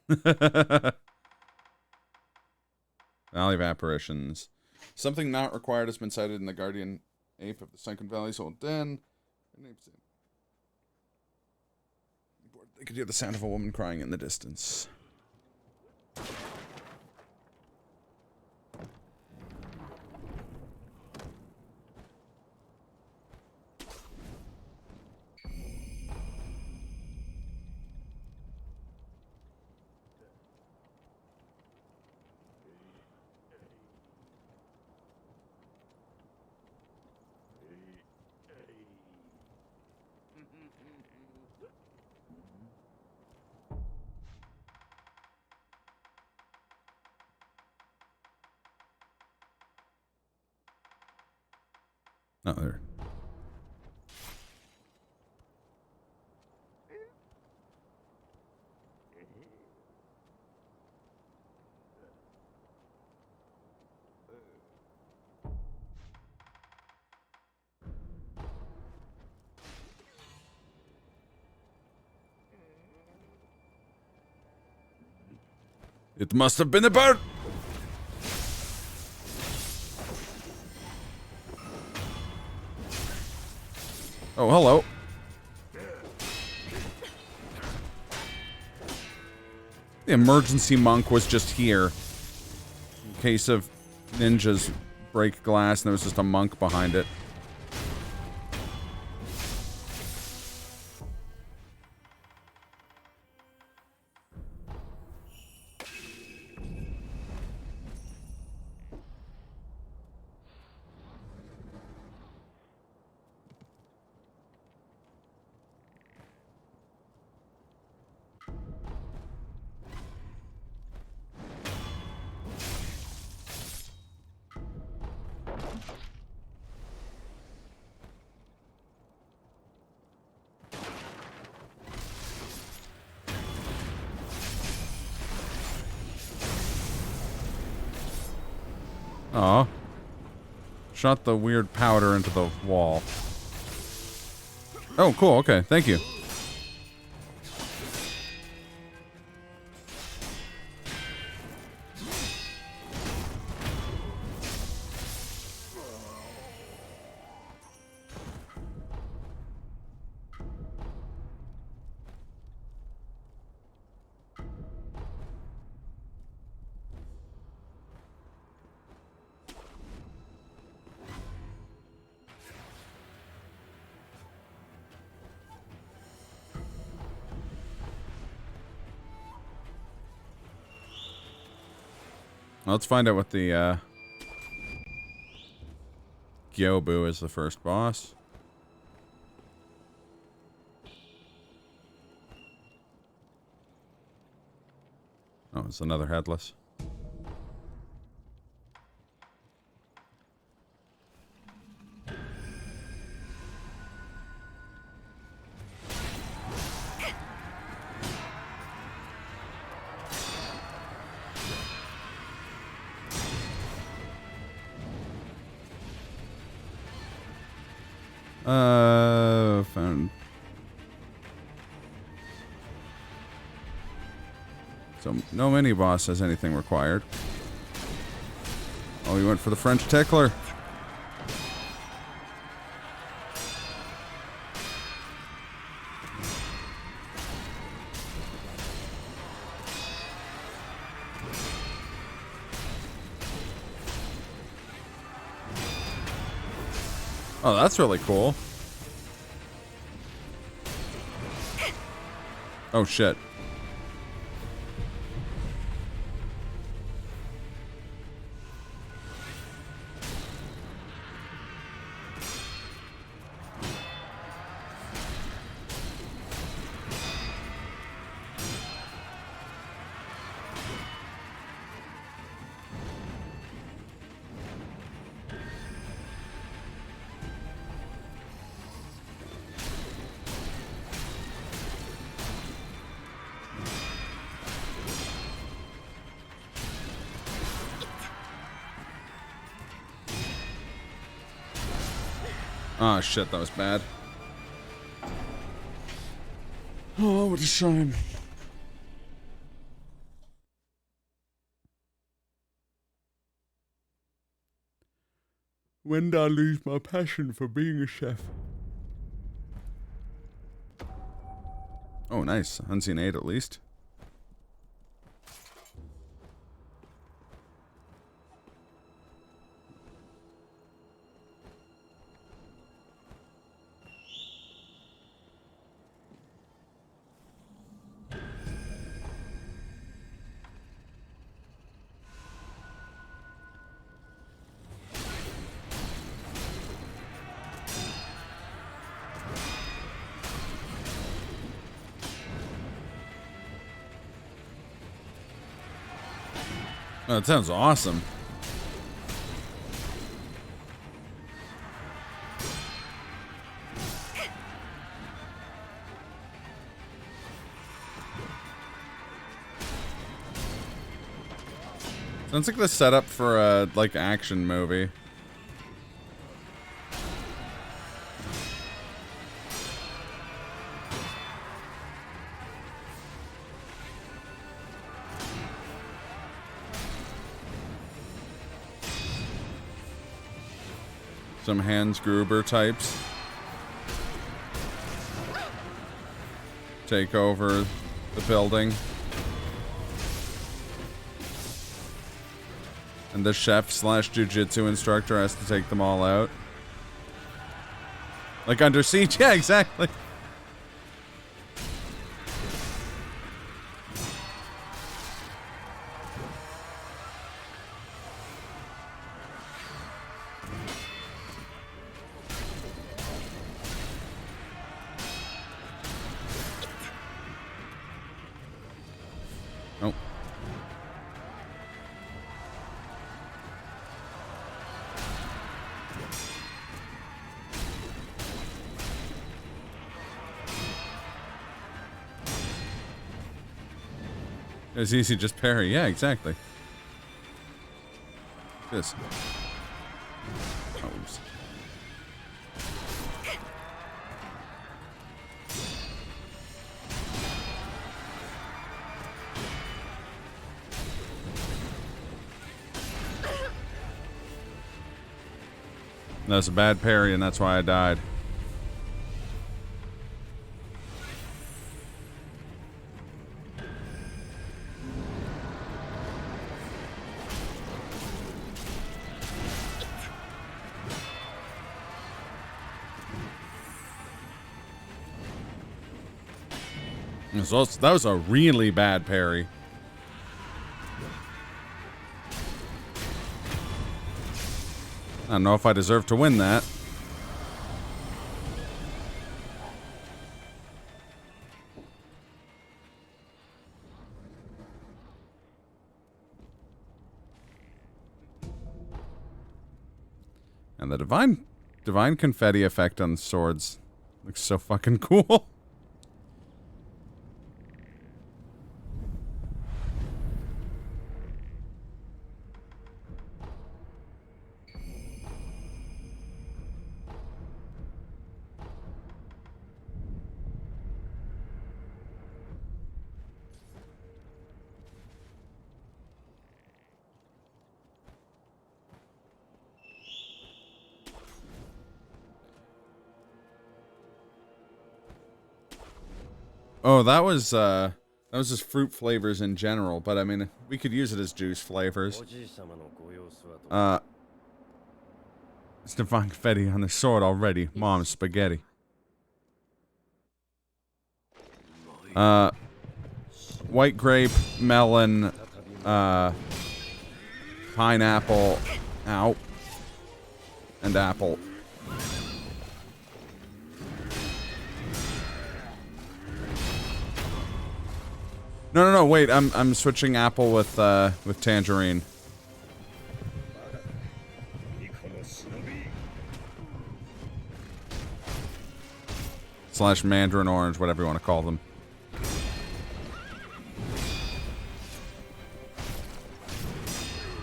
Speaker 3: Valley of Apparitions. Something not required has been cited in the Guardian Ape of the Sunken Valley's old den. They could hear the sound of a woman crying in the distance. Oh, there. It must have been a bird! Oh, hello. The emergency monk was just here. In case of ninjas break glass and there was just a monk behind it. Aw. Shot the weird powder into the wall. Oh, cool. Okay. Thank you. Let's find out what the, Gyobu is the first boss. Oh, it's another headless. Found. So, no mini boss has anything required. Oh, he went for the French tickler. Oh, that's really cool. Oh, shit. Oh shit, that was bad. Oh, what a shame. When did I lose my passion for being a chef? Oh, nice. Unseen 8 at least. Oh, that sounds awesome. Sounds like the setup for a, like, action movie. Some Hans Gruber types take over the building. And the chef slash jujitsu instructor has to take them all out. Like Under Siege? Yeah, exactly. Oh. It was easy, just parry. Yeah, exactly. This. Oh, oops. That's a bad parry, and that's why I died. That was a really bad parry. I don't know if I deserve to win that. And the divine confetti effect on the swords looks so fucking cool. Oh, that was just fruit flavors in general, but I mean, we could use it as juice flavors. It's divine confetti on the sword already. Mom's spaghetti. White grape, melon, pineapple, ow, and apple. No, wait, I'm switching apple with tangerine. Slash mandarin orange, whatever you want to call them.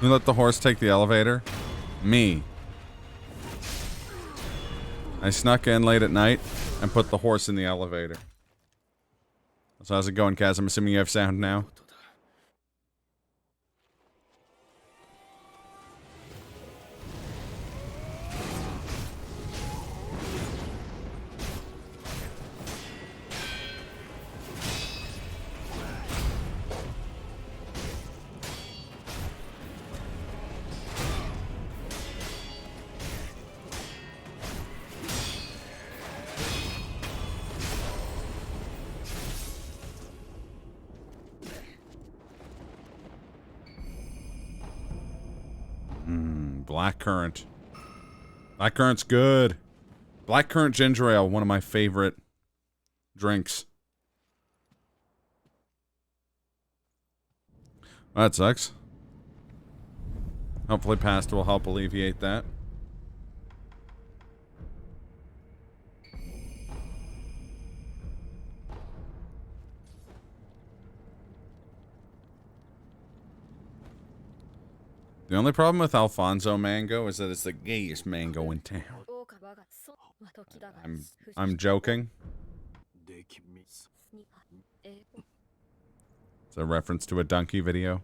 Speaker 3: You let the horse take the elevator? Me. I snuck in late at night and put the horse in the elevator. So how's it going, Kaz? I'm assuming you have sound now. Blackcurrant. Blackcurrant's good. Blackcurrant ginger ale, one of my favorite drinks. Well, that sucks. Hopefully pasta will help alleviate that. The only problem with Alfonso mango is that it's the gayest mango in town. I'm joking. It's a reference to a donkey video.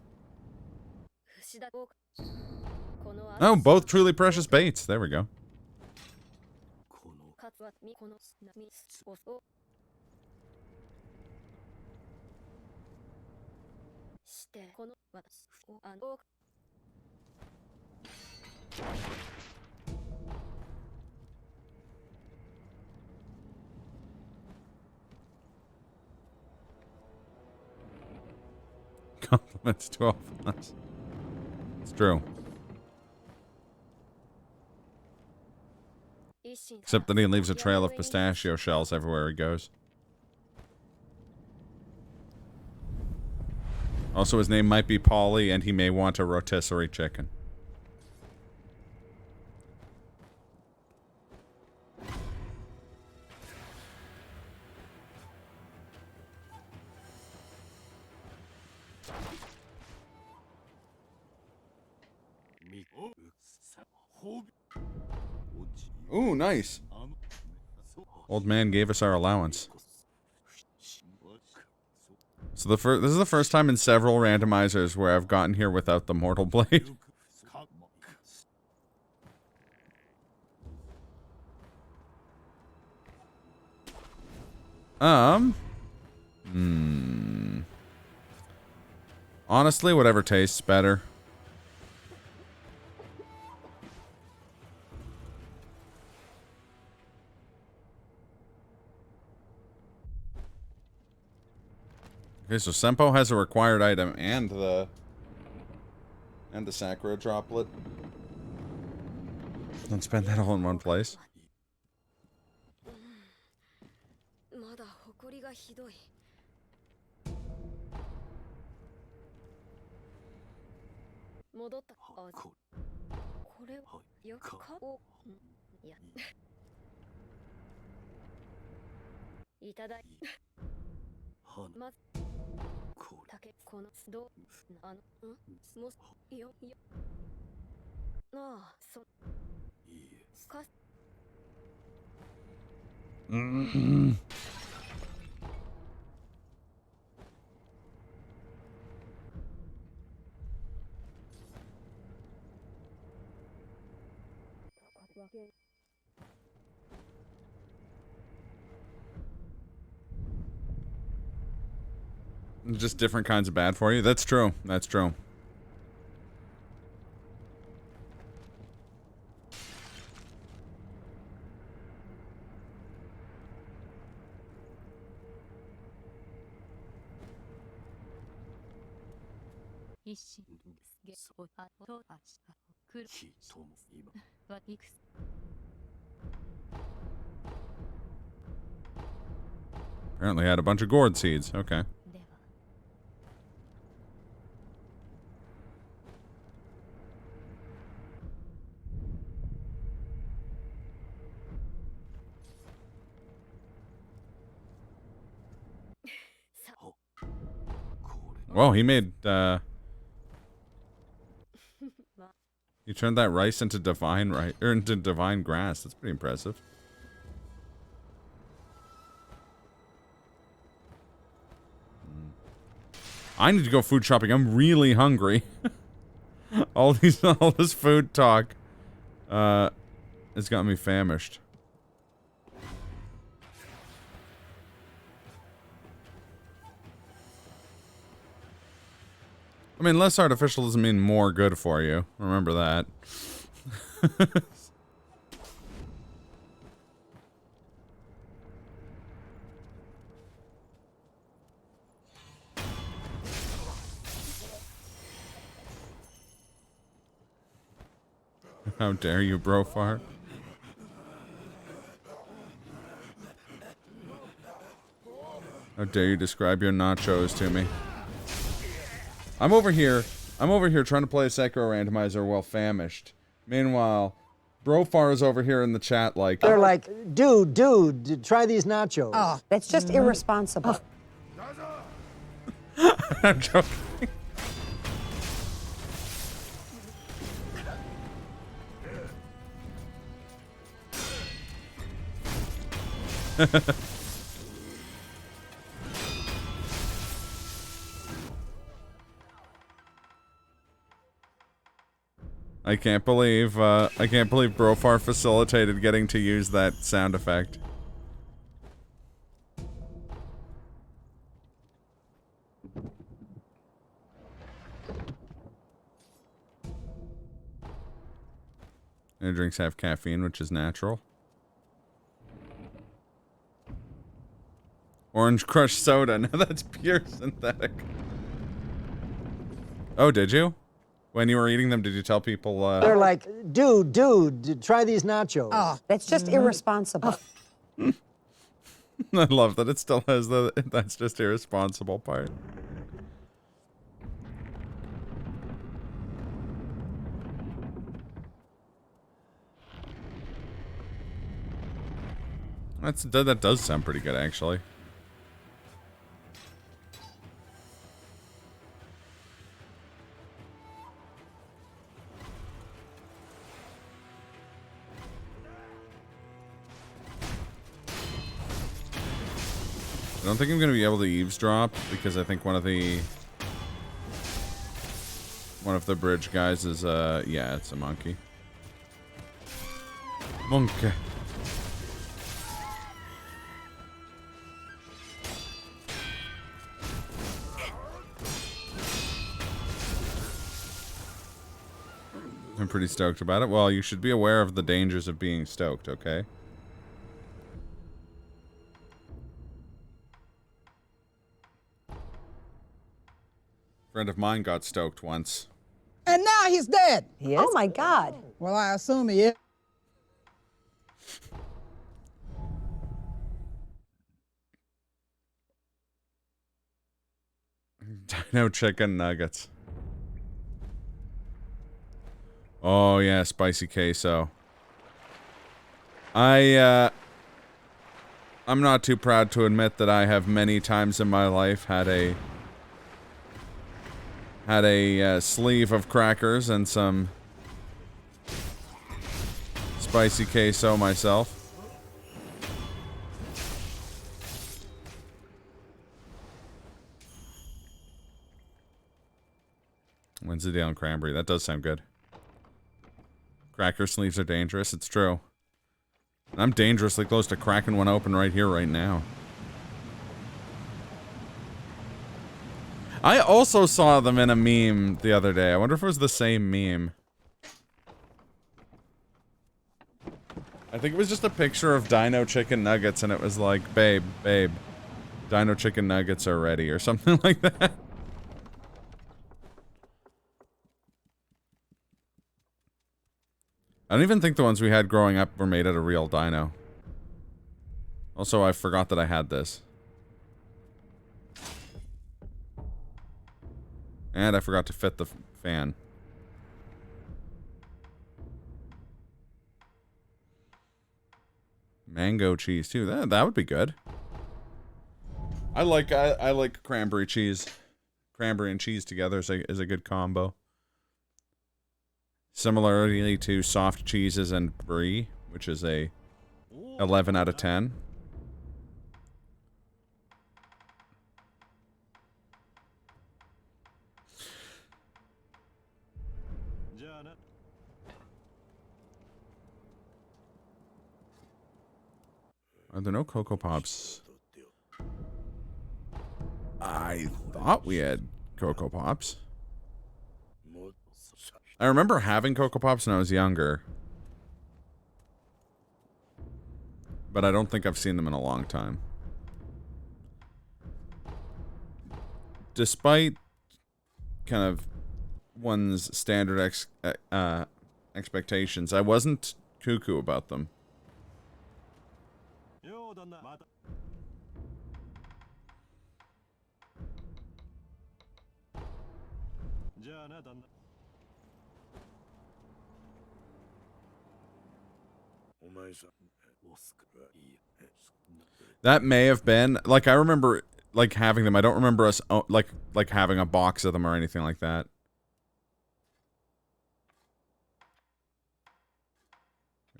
Speaker 3: Oh, both truly precious baits. There we go. Compliments to Alphonse. It's true. Except that he leaves a trail of pistachio shells everywhere he goes. Also, his name might be Paulie, and he may want a rotisserie chicken. Ooh, nice. Old man gave us our allowance. So this is the first time in several randomizers where I've gotten here without the mortal blade. Honestly, whatever tastes better. Okay, so Senpo has a required item and the Sakura droplet. Don't spend that all in one place. Just different kinds of bad for you. That's true. That's true. Apparently had a bunch of gourd seeds. Okay. Whoa, he made, he turned that rice into divine rice, or into divine grass. That's pretty impressive. I need to go food shopping. I'm really hungry. all this food talk, has got me famished. I mean, less artificial doesn't mean more good for you. Remember that. How dare you, Brofar? How dare you describe your nachos to me? I'm over here trying to play a Sekiro randomizer while famished. Meanwhile, Brofar is over here in the chat like...
Speaker 4: They're like, dude, try these nachos.
Speaker 5: Oh, that's just irresponsible.
Speaker 3: I'm joking. I can't believe Brofar facilitated getting to use that sound effect. Their drinks have caffeine, which is natural. Orange Crush soda. No, that's pure synthetic. Oh, did you? When you were eating them, did you tell people,
Speaker 4: They're like, dude, try these nachos.
Speaker 5: Oh, that's just irresponsible.
Speaker 3: I love that it still has the that's just irresponsible part. That does sound pretty good, actually. I don't think I'm gonna be able to eavesdrop because I think one of the bridge guys is yeah, it's a monkey. Monkey. I'm pretty stoked about it. Well, you should be aware of the dangers of being stoked, okay? Friend of mine got stoked once.
Speaker 6: And now he's dead.
Speaker 5: He is? Oh my God.
Speaker 6: Well, I assume he is.
Speaker 3: Dino chicken nuggets. Oh yeah, spicy queso. I'm not too proud to admit that I have many times in my life had a sleeve of crackers and some spicy queso myself. Wednesday Dale and cranberry. That does sound good. Cracker sleeves are dangerous. It's true. I'm dangerously close to cracking one open right here, right now. I also saw them in a meme the other day. I wonder if it was the same meme. I think it was just a picture of Dino chicken nuggets and it was like, babe, Dino chicken nuggets are ready or something like that. I don't even think the ones we had growing up were made out of real dino. Also, I forgot that I had this. And I forgot to fit the fan. Mango cheese too. That would be good. I like cranberry cheese. Cranberry and cheese together is a good combo. Similarly to soft cheeses and brie, which is a 11 out of 10. Are there no Cocoa Pops? I thought we had Cocoa Pops. I remember having Cocoa Pops when I was younger. But I don't think I've seen them in a long time. Despite kind of one's standard expectations. I wasn't cuckoo about them. That may have been like I remember like having them. I don't remember us like having a box of them or anything like that.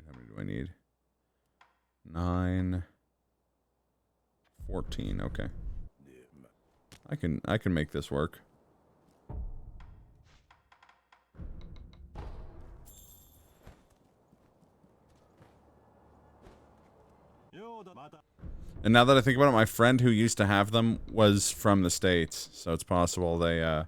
Speaker 3: How many do I need? 9, 14. Okay, I can make this work. And now that I think about it, my friend who used to have them was from the States, so it's possible they,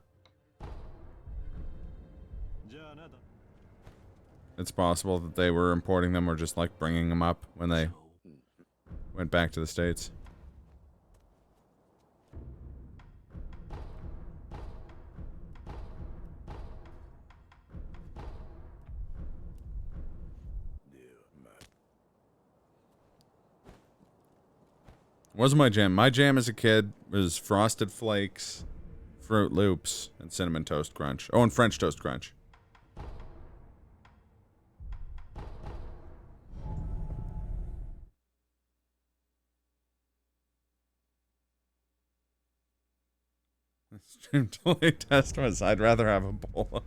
Speaker 3: it's possible that they were importing them or just, like, bringing them up when they went back to the States. Wasn't my jam. My jam as a kid was Frosted Flakes, Fruit Loops, and Cinnamon Toast Crunch. Oh, and French Toast Crunch. Stream delay test was I'd rather have a bowl of.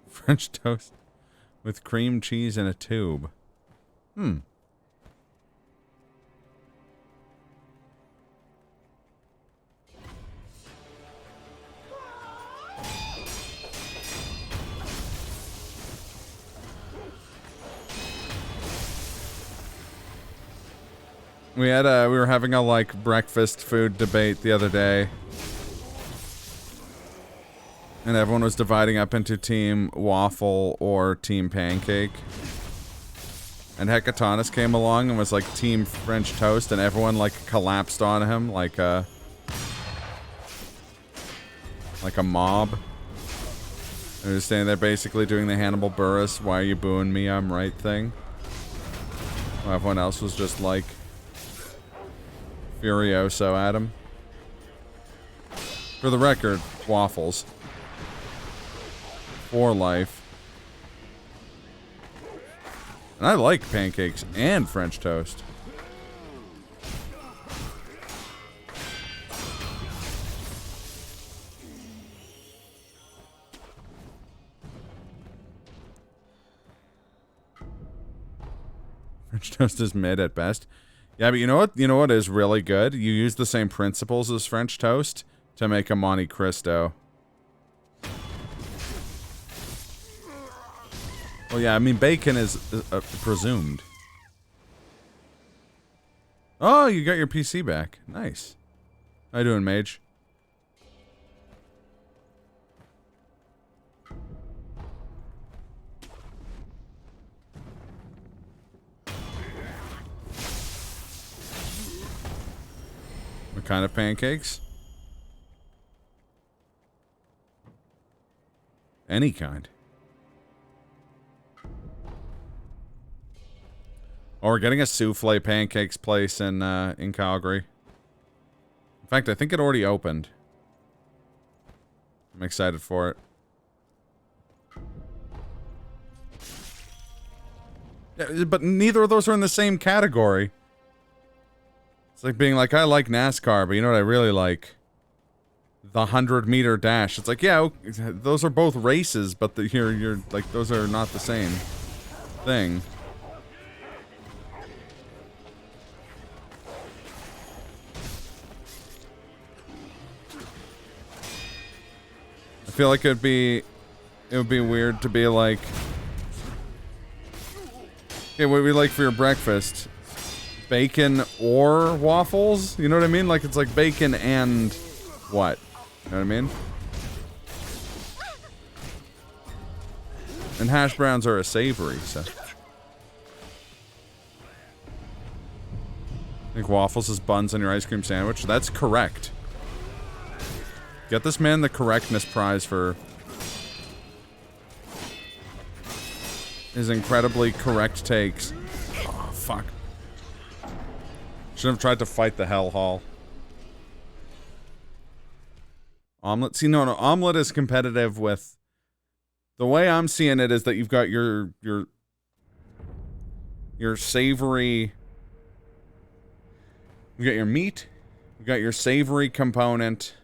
Speaker 3: French toast with cream cheese in a tube. Hmm. We were having a like breakfast food debate the other day. And everyone was dividing up into team waffle or team pancake. And Hecatonis came along and was like team French toast, and everyone like collapsed on him like a mob. They were standing there basically doing the Hannibal Buress, "Why are you booing me? I'm right" thing. While everyone else was just like Furioso at him. For the record, waffles. For life. And I like pancakes and French toast. French toast is mid at best. Yeah, but you know what? You know what is really good? You use the same principles as French toast to make a Monte Cristo. Well, yeah, I mean, bacon is presumed. Oh, you got your PC back. Nice. How you doing, Mage? What kind of pancakes? Any kind. Oh, we're getting a souffle pancakes place in Calgary. In fact, I think it already opened. I'm excited for it. Yeah, but neither of those are in the same category. It's like being like, I like NASCAR, but you know what I really like? The 100-meter dash. It's like, yeah, those are both races, but you're like, those are not the same thing. I feel like it would be weird to be like, Okay, what we like for your breakfast? Bacon or waffles? You know what I mean? Like, it's like bacon and what? You know what I mean? And hash browns are a savory, so. I think waffles is buns on your ice cream sandwich. That's correct. Get this man the correctness prize for his incredibly correct takes. Oh, fuck. Should have tried to fight the hell hall. Omelet? See, no, omelet is competitive with... The way I'm seeing it is that you've got your savory... You've got your meat, you've got your savory component,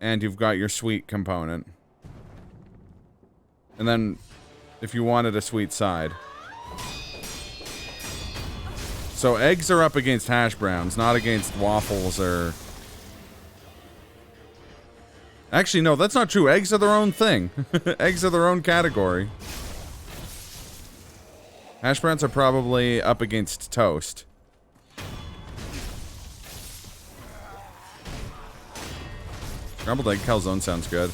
Speaker 3: and you've got your sweet component. And then, if you wanted a sweet side. So eggs are up against hash browns, not against waffles or... Actually, no, that's not true. Eggs are their own thing. Eggs are their own category. Hash browns are probably up against toast. Scrambled egg calzone sounds good.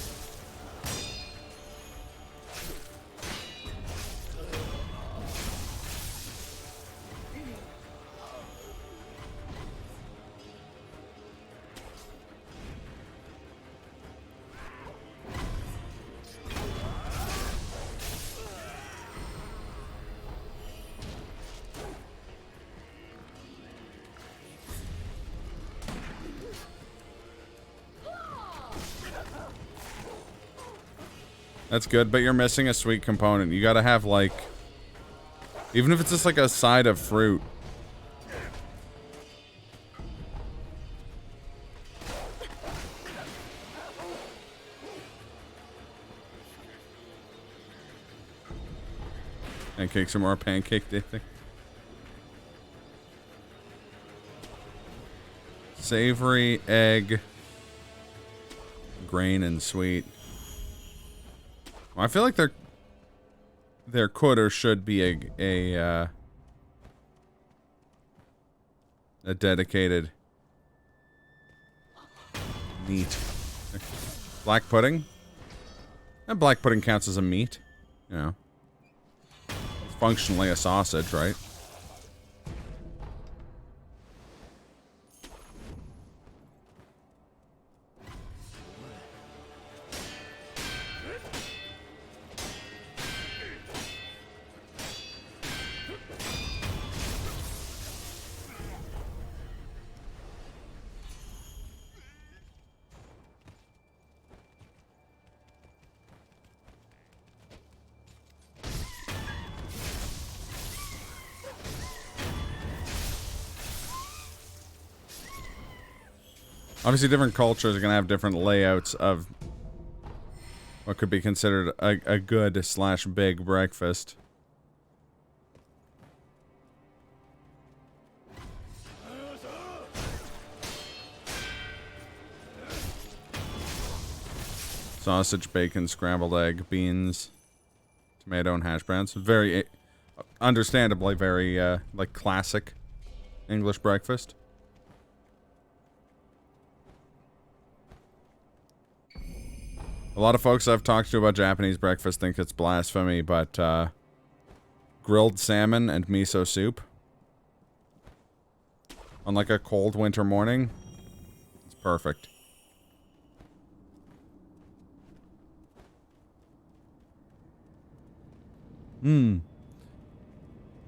Speaker 3: That's good, but you're missing a sweet component. You gotta have, like... Even if it's just, like, a side of fruit. Pancakes are more pancake, do you think? Savory, egg, grain, and sweet. Well, I feel like there could or should be a dedicated meat. Black pudding? And black pudding counts as a meat. You know. It's functionally a sausage, right? Obviously, different cultures are going to have different layouts of what could be considered a good slash big breakfast. Sausage, bacon, scrambled egg, beans, tomato, and hash browns. Very, understandably, very, like, classic English breakfast. A lot of folks I've talked to about Japanese breakfast think it's blasphemy, but, grilled salmon and miso soup on, like, a cold winter morning, it's perfect.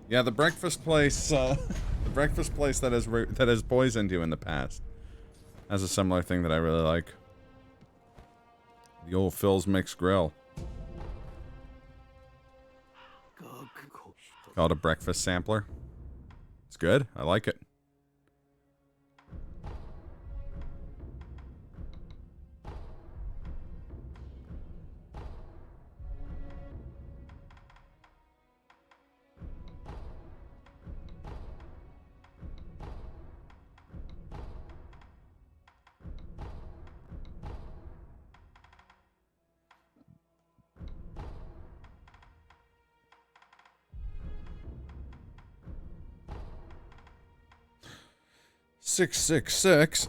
Speaker 3: Yeah, the breakfast place, the breakfast place that has poisoned you in the past has a similar thing that I really like. The old Phil's Mixed Grill. Called a breakfast sampler. It's good. I like it. 666.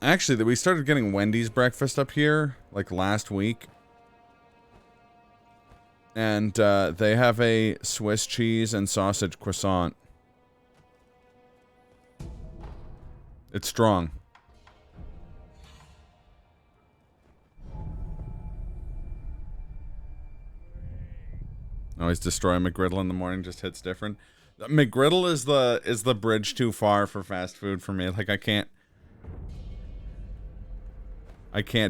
Speaker 3: Actually, we started getting Wendy's breakfast up here, like, last week. And, they have a Swiss cheese and sausage croissant. It's strong. Always destroy McGriddle in the morning, just hits different. McGriddle is the bridge too far for fast food for me. Like, I can't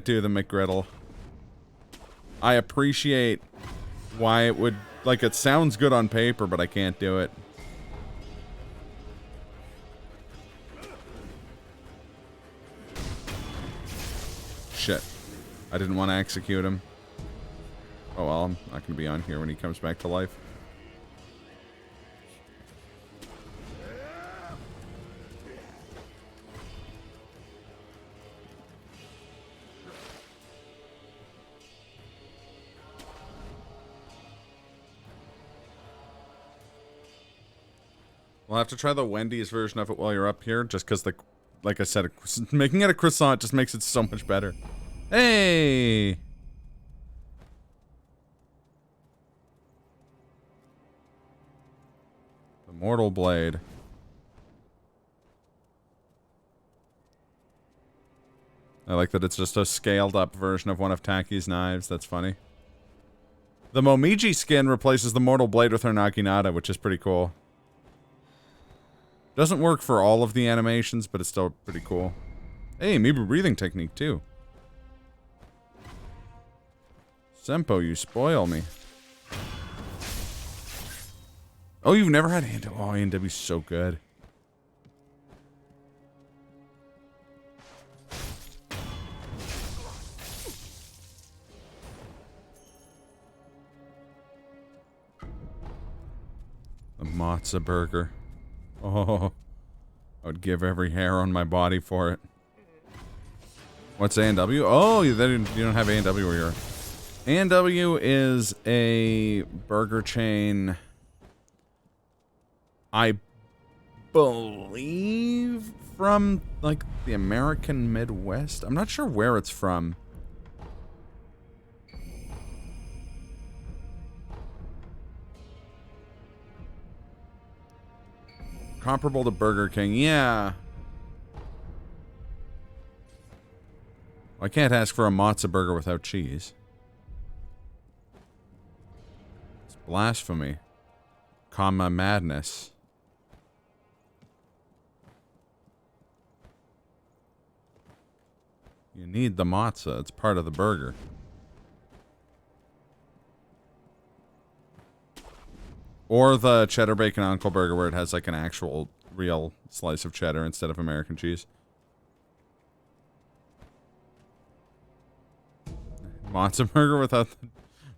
Speaker 3: do the McGriddle. I appreciate why it would, like, it sounds good on paper, but I can't do it. Shit. I didn't want to execute him. Oh well, I'm not going to be on here when he comes back to life. We'll have to try the Wendy's version of it while you're up here, just because, like I said, making it a croissant just makes it so much better. Hey! The Mortal Blade. I like that it's just a scaled-up version of one of Taki's knives. That's funny. The Momiji skin replaces the Mortal Blade with her Naginata, which is pretty cool. Doesn't work for all of the animations, but it's still pretty cool. Hey, Mibu breathing technique, too. Senpo, you spoil me. Oh, you've never had A&W? Oh, A&W's so good. The matzo burger. Oh, I would give every hair on my body for it. What's A&W? Oh, you don't have A&W where you're... A&W is a burger chain, I believe, from, like, the American Midwest. I'm not sure where it's from. Comparable to Burger King, yeah. I can't ask for a matzo burger without cheese. It's blasphemy. Comma madness. You need the matzo. It's part of the burger. Or the cheddar bacon uncle burger where it has like an actual real slice of cheddar instead of American cheese. Matzo burger without the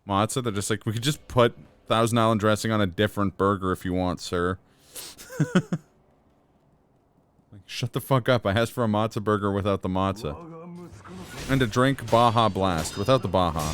Speaker 3: matzo. They're just like, we could just put Thousand Island dressing on a different burger if you want, sir. Like, shut the fuck up. I asked for a matzo burger without the matzo. And a drink Baja Blast without the Baja.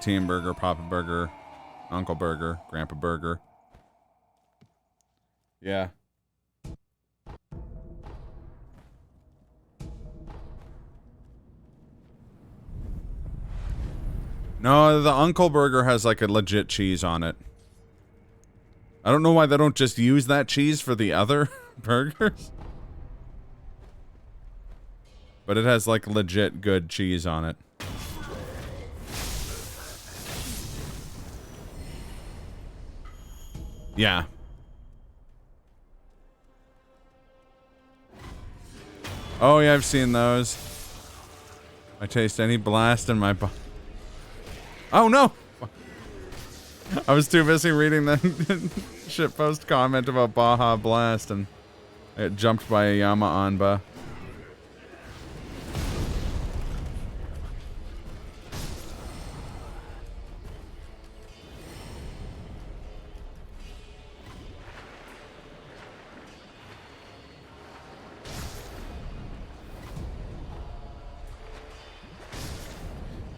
Speaker 3: Team Burger, Papa Burger, Uncle Burger, Grandpa Burger. Yeah. No, the Uncle Burger has like a legit cheese on it. I don't know why they don't just use that cheese for the other burgers. But it has like legit good cheese on it. Yeah. Oh yeah, I've seen those. I taste any blast in my Oh no! I was too busy reading the Shitpost comment about Baja Blast and I got jumped by a Yama Anba.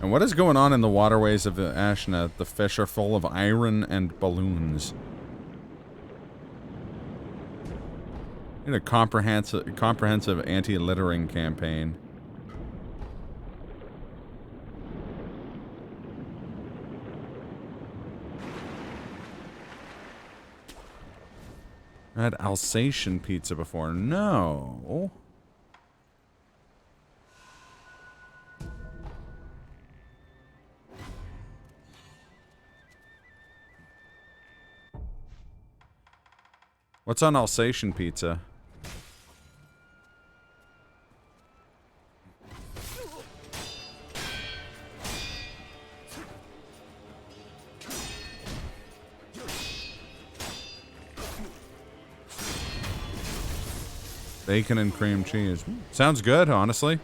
Speaker 3: And what is going on in the waterways of the Ashna? The fish are full of iron and balloons. Need a comprehensive anti-littering campaign. I had Alsatian pizza before. No. What's on Alsatian pizza? Bacon and cream cheese. Sounds good, honestly.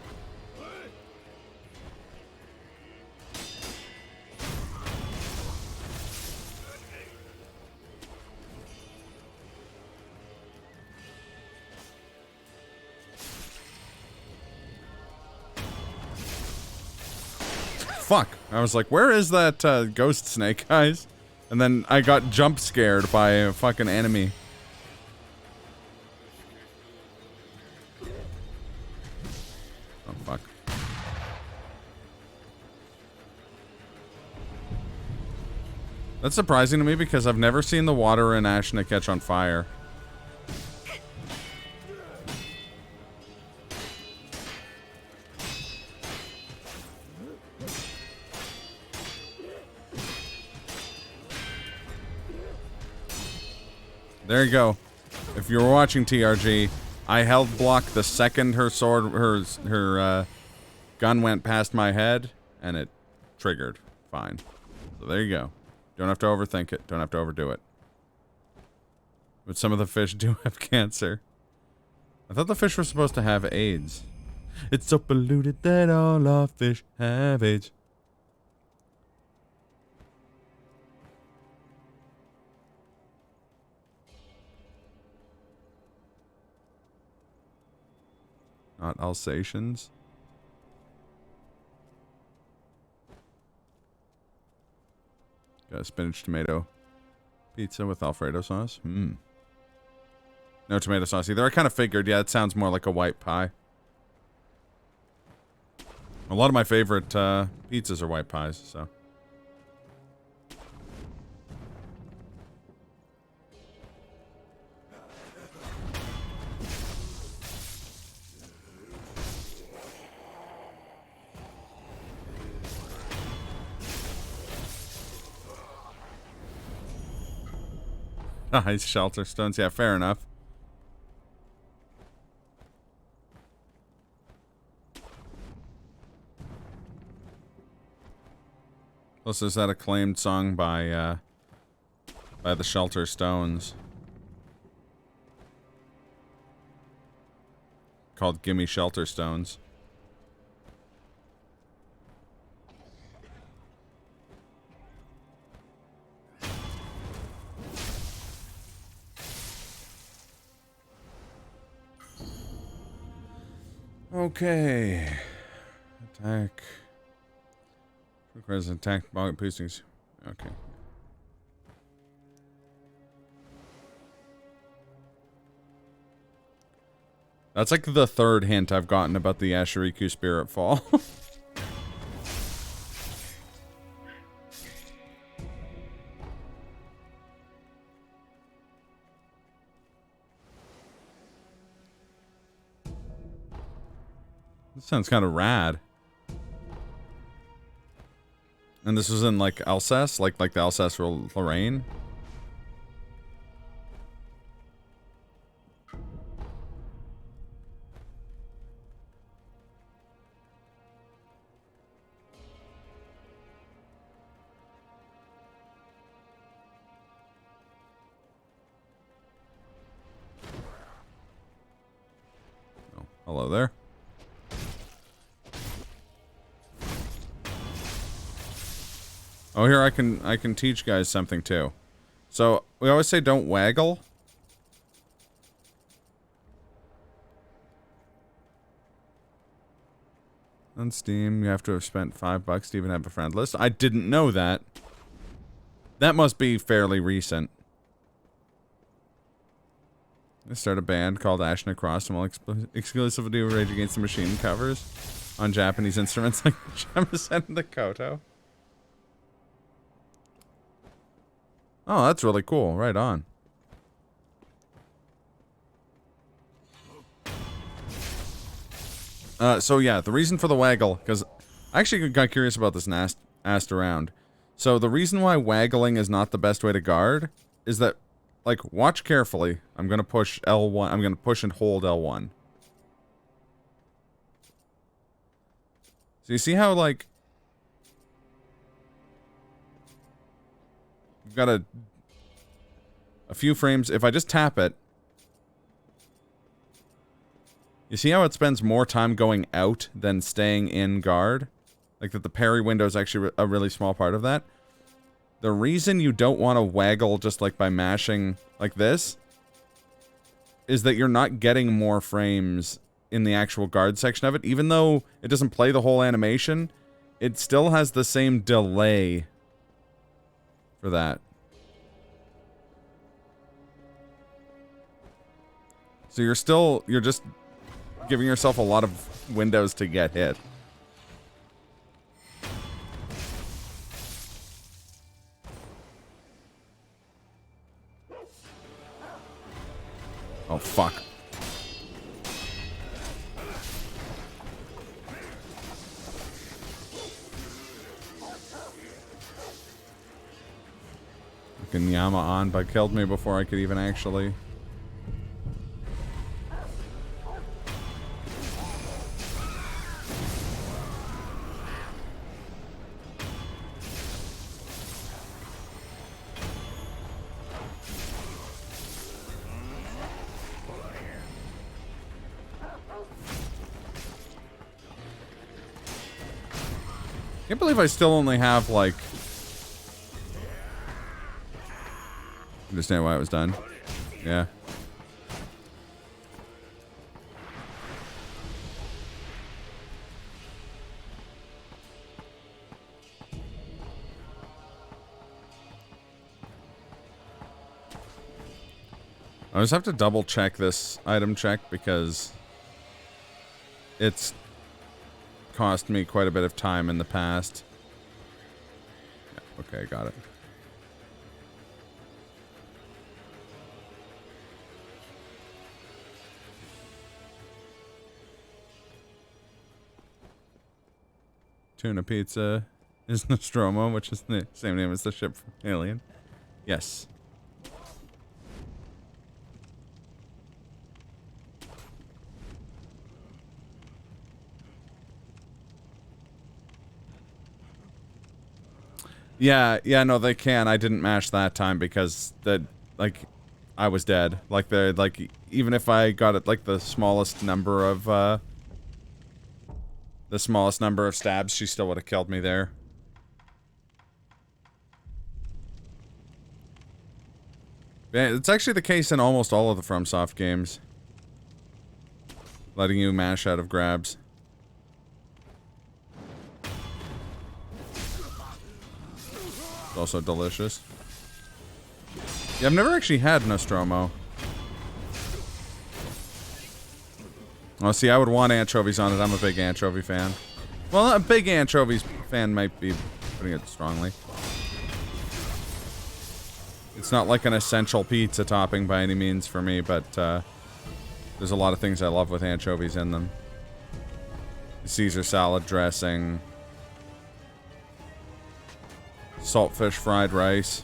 Speaker 3: Fuck. I was like, where is that ghost snake, guys? And then I got jump scared by a fucking enemy. Oh, fuck. That's surprising to me because I've never seen the water in Ashna catch on fire. There you go. If you were watching TRG, I held block the second her gun went past my head, and it triggered. Fine. So there you go. Don't have to overthink it. Don't have to overdo it. But some of the fish do have cancer. I thought the fish were supposed to have AIDS. It's so polluted that all our fish have AIDS. Not Alsatians. Got a spinach tomato pizza with Alfredo sauce. No tomato sauce either. I kind of figured, yeah, it sounds more like a white pie. A lot of my favorite pizzas are white pies, so. Nice shelter stones. Yeah, fair enough. Plus, there's that acclaimed song by the Shelter Stones called "Gimme Shelter Stones." Okay. Attack. Requires attack bog boostings. Okay. That's like the third hint I've gotten about the Ashiriku Spirit Fall. This sounds kind of rad. And this was in like Alsace, like the Alsace-Lorraine. Hello there. Oh, here I can teach guys something too. So we always say don't waggle. On Steam, you have to have spent $5 to even have a friend list. I didn't know that. That must be fairly recent. I start a band called Ashen Across and will exclusively do Rage Against the Machine covers on Japanese instruments like the shamisen and the koto. Oh, that's really cool. Right on. So yeah, the reason for the waggle, because I actually got curious about this and asked around. So the reason why waggling is not the best way to guard is that, like, watch carefully. I'm gonna push L1. I'm gonna push and hold L1. So you see how, like, you've got a few frames. If I just tap it, you see how it spends more time going out than staying in guard? Like that the parry window is actually a really small part of that. The reason you don't want to waggle just like by mashing like this is that you're not getting more frames in the actual guard section of it. Even though it doesn't play the whole animation, it still has the same delay for that. So you're just giving yourself a lot of windows to get hit. Oh, fuck. Fucking Yama on, but killed me before I could even actually... Can't believe I still only have, like... Understand why it was done. Yeah. I just have to double check this item check because it's cost me quite a bit of time in the past. Yeah, okay, got it. Tuna Pizza is Nostromo, which is the same name as the ship from Alien. Yes. Yeah, no, they can. I didn't mash that time because I was dead. Like, even if I got it, like, the smallest number of stabs, she still would have killed me there. Yeah, it's actually the case in almost all of the FromSoft games. Letting you mash out of grabs. Also delicious. Yeah, I've never actually had Nostromo. Oh, see, I would want anchovies on it. I'm a big anchovy fan. Well, a big anchovies fan might be putting it strongly. It's not like an essential pizza topping by any means for me, but there's a lot of things I love with anchovies in them. Caesar salad dressing. Saltfish fried rice.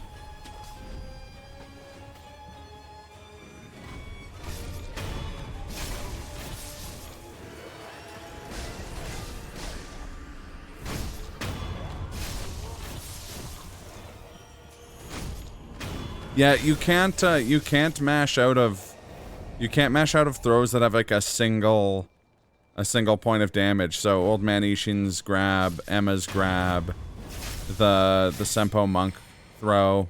Speaker 3: Yeah, you can't mash out of throws that have like a single a single point of damage. So Old Man Ishin's grab, Emma's grab, the Senpo Monk throw.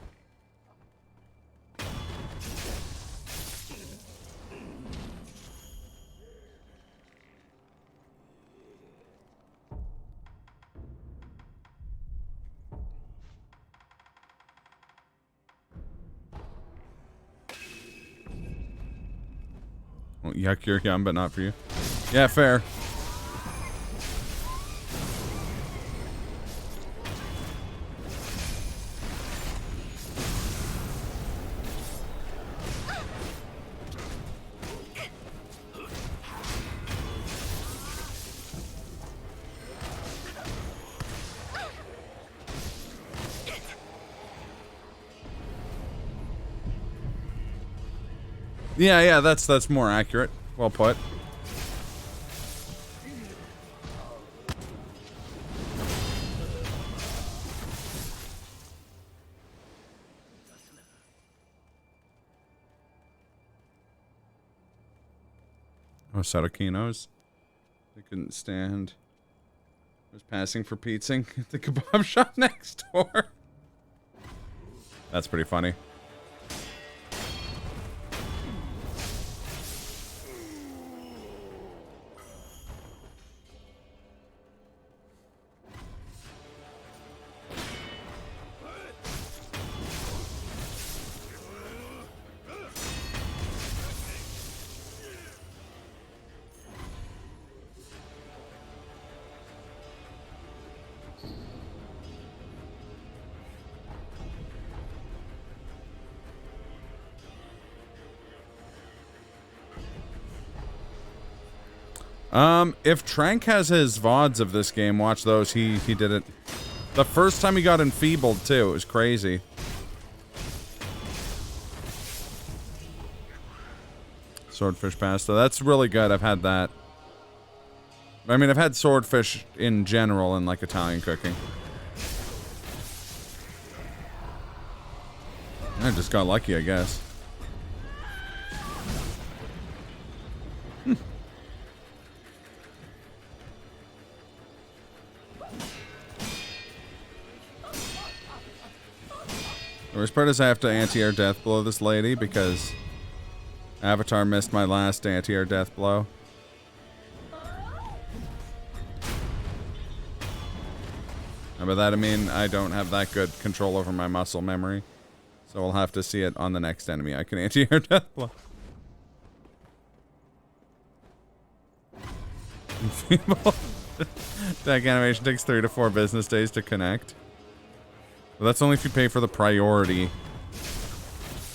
Speaker 3: Well, yuck, you're yum, but not for you. Yeah, fair. Yeah, that's more accurate. Well put. Oh, Sadakinos. They couldn't stand. Was passing for pizza at the kebab shop next door. That's pretty funny. If Trank has his VODs of this game, watch those. He did it. The first time he got enfeebled, too. It was crazy. Swordfish pasta. That's really good. I've had that. I mean, I've had swordfish in general in, like, Italian cooking. I just got lucky, I guess. The worst part is I have to anti-air death blow this lady because Avatar missed my last anti-air death blow. And by that I mean I don't have that good control over my muscle memory. So we'll have to see it on the next enemy I can anti-air death blow. Deck animation takes 3 to 4 business days to connect. But that's only if you pay for the priority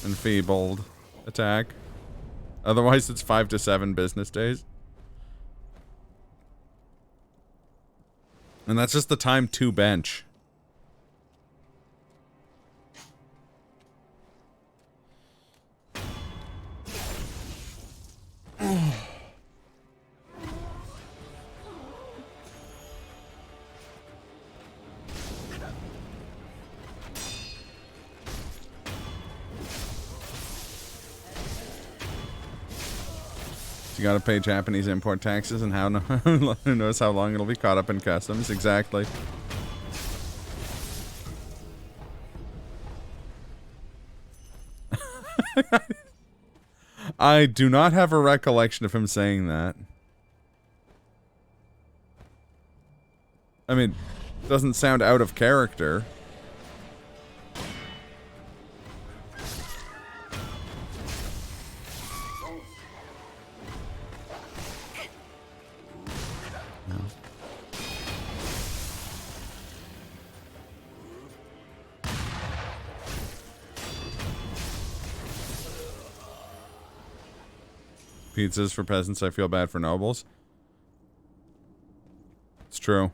Speaker 3: enfeebled attack. Otherwise, it's 5 to 7 business days. And that's just the time to bench. You gotta pay Japanese import taxes, and who knows how long it'll be caught up in customs. Exactly. I do not have a recollection of him saying that. I mean, it doesn't sound out of character. Pizzas for peasants, I feel bad for nobles. It's true.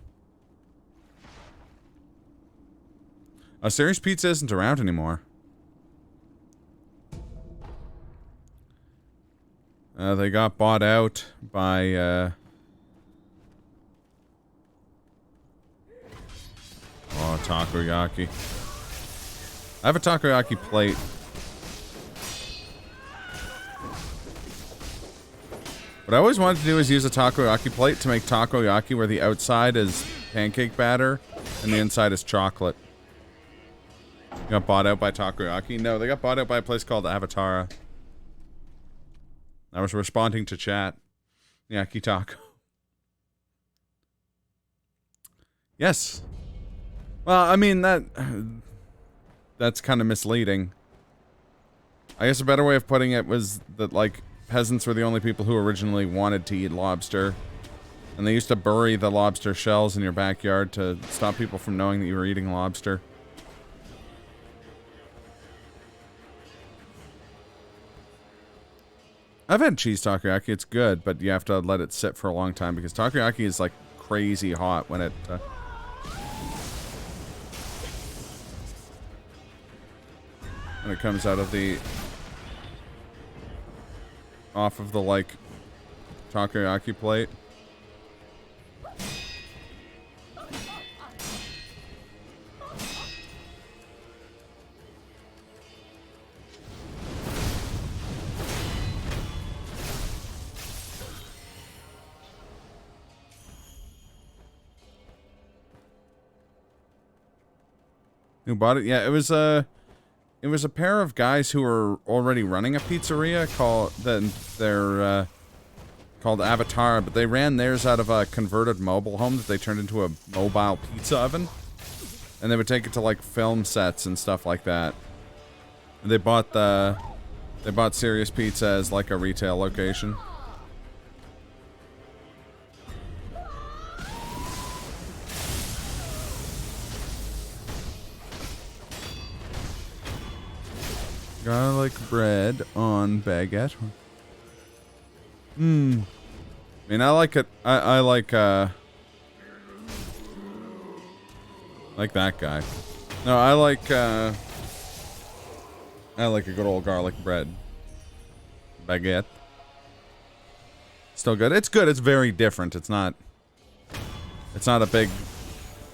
Speaker 3: Serious Pizza isn't around anymore. They got bought out by, oh, takoyaki. I have a takoyaki plate. But What I always wanted to do is use a takoyaki plate to make takoyaki where the outside is pancake batter and the inside is chocolate. Got bought out by takoyaki? No, they got bought out by a place called Avatara. I was responding to chat. Yaki taco. Yes. Well, I mean, that's kind of misleading. I guess a better way of putting it was that, like, peasants were the only people who originally wanted to eat lobster. And they used to bury the lobster shells in your backyard to stop people from knowing that you were eating lobster. I've had cheese takoyaki. It's good, but you have to let it sit for a long time because takoyaki is, like, crazy hot when it... when it comes out of the... off of the, like, takoyaki plate. Who bought it? Yeah, it was a pair of guys who were already running a pizzeria called called Avatar, but they ran theirs out of a converted mobile home that they turned into a mobile pizza oven, and they would take it to like film sets and stuff like that. And they bought Serious Pizza as like a retail location. Garlic bread on baguette. I mean, I like it. I like that guy. No, I like a good old garlic bread. Baguette. Still good. It's good. It's very different. It's not a big,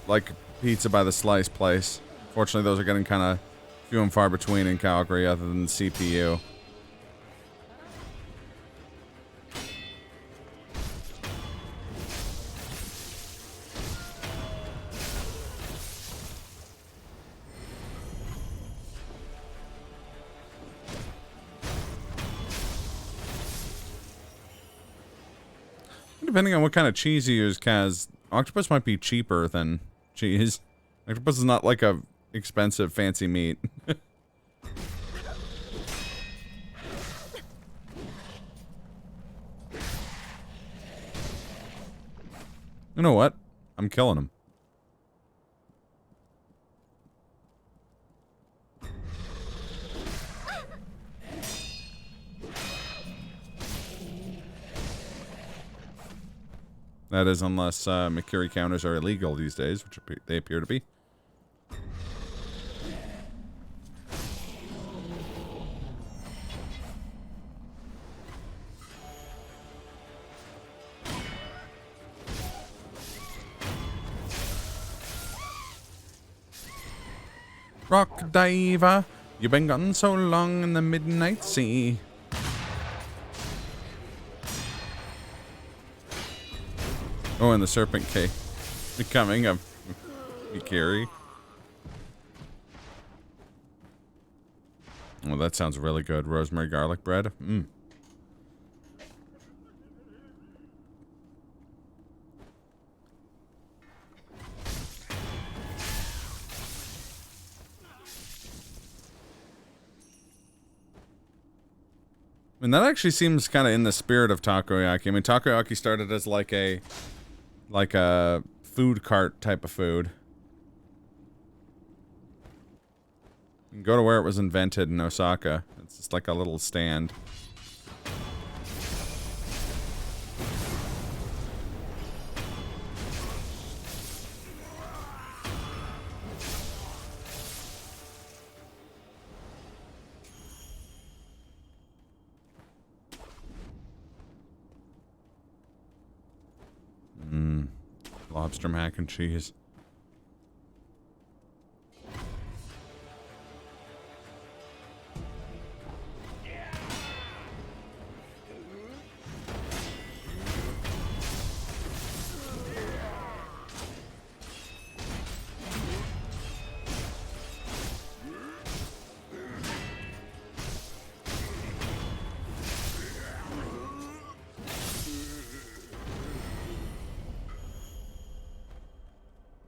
Speaker 3: like, pizza by the slice place. Fortunately, those are getting kind of few and far between in Calgary other than the CPU. Depending on what kind of cheese you use, Kaz, octopus might be cheaper than cheese. Octopus is not like a expensive fancy meat. You know what? I'm killing him. That is, unless Mikiri counters are illegal these days, which they appear to be. Rock diver, you've been gone so long in the midnight sea. Oh, and the serpent cake becoming a Mikiri. Well, that sounds really good. Rosemary garlic bread. Mmm. I mean, that actually seems kind of in the spirit of takoyaki. I mean, takoyaki started as like a food cart type of food. You can go to where it was invented in Osaka. It's just like a little stand. Lobster mac and cheese.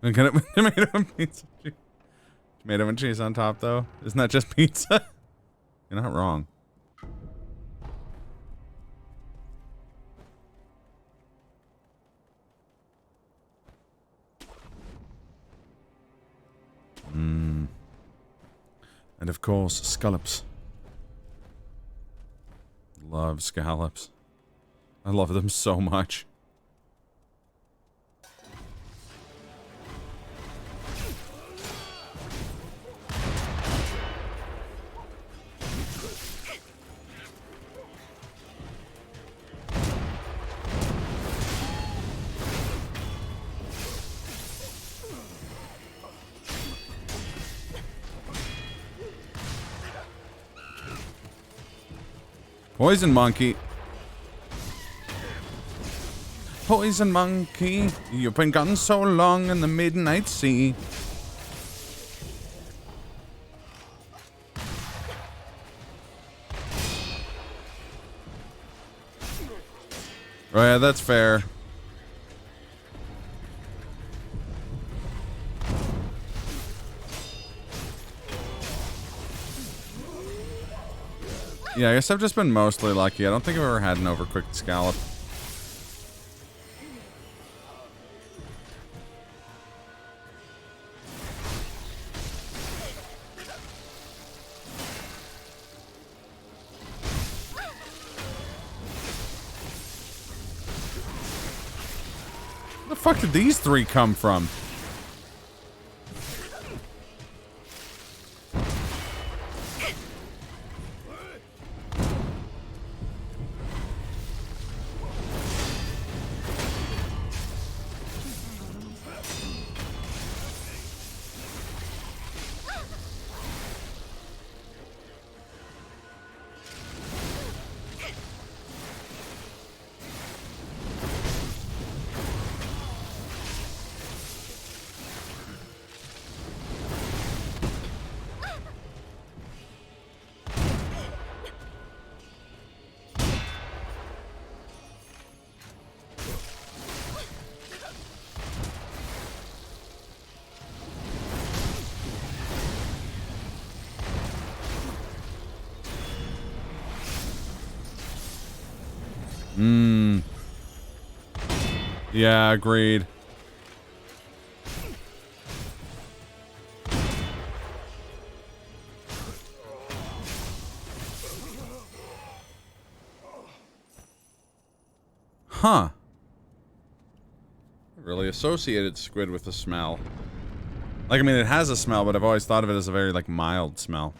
Speaker 3: And get it with tomato and pizza cheese. Tomato and cheese on top, though. Isn't that just pizza? You're not wrong. Mmm. And of course, scallops. Love scallops. I love them so much. Poison monkey. Poison monkey, you've been gone so long in the midnight sea. Oh yeah, that's fair. Yeah, I guess I've just been mostly lucky. I don't think I've ever had an overcooked scallop. Where the fuck did these three come from? Yeah, agreed. Huh. Really associated squid with the smell. Like, I mean, it has a smell, but I've always thought of it as a very, like, mild smell.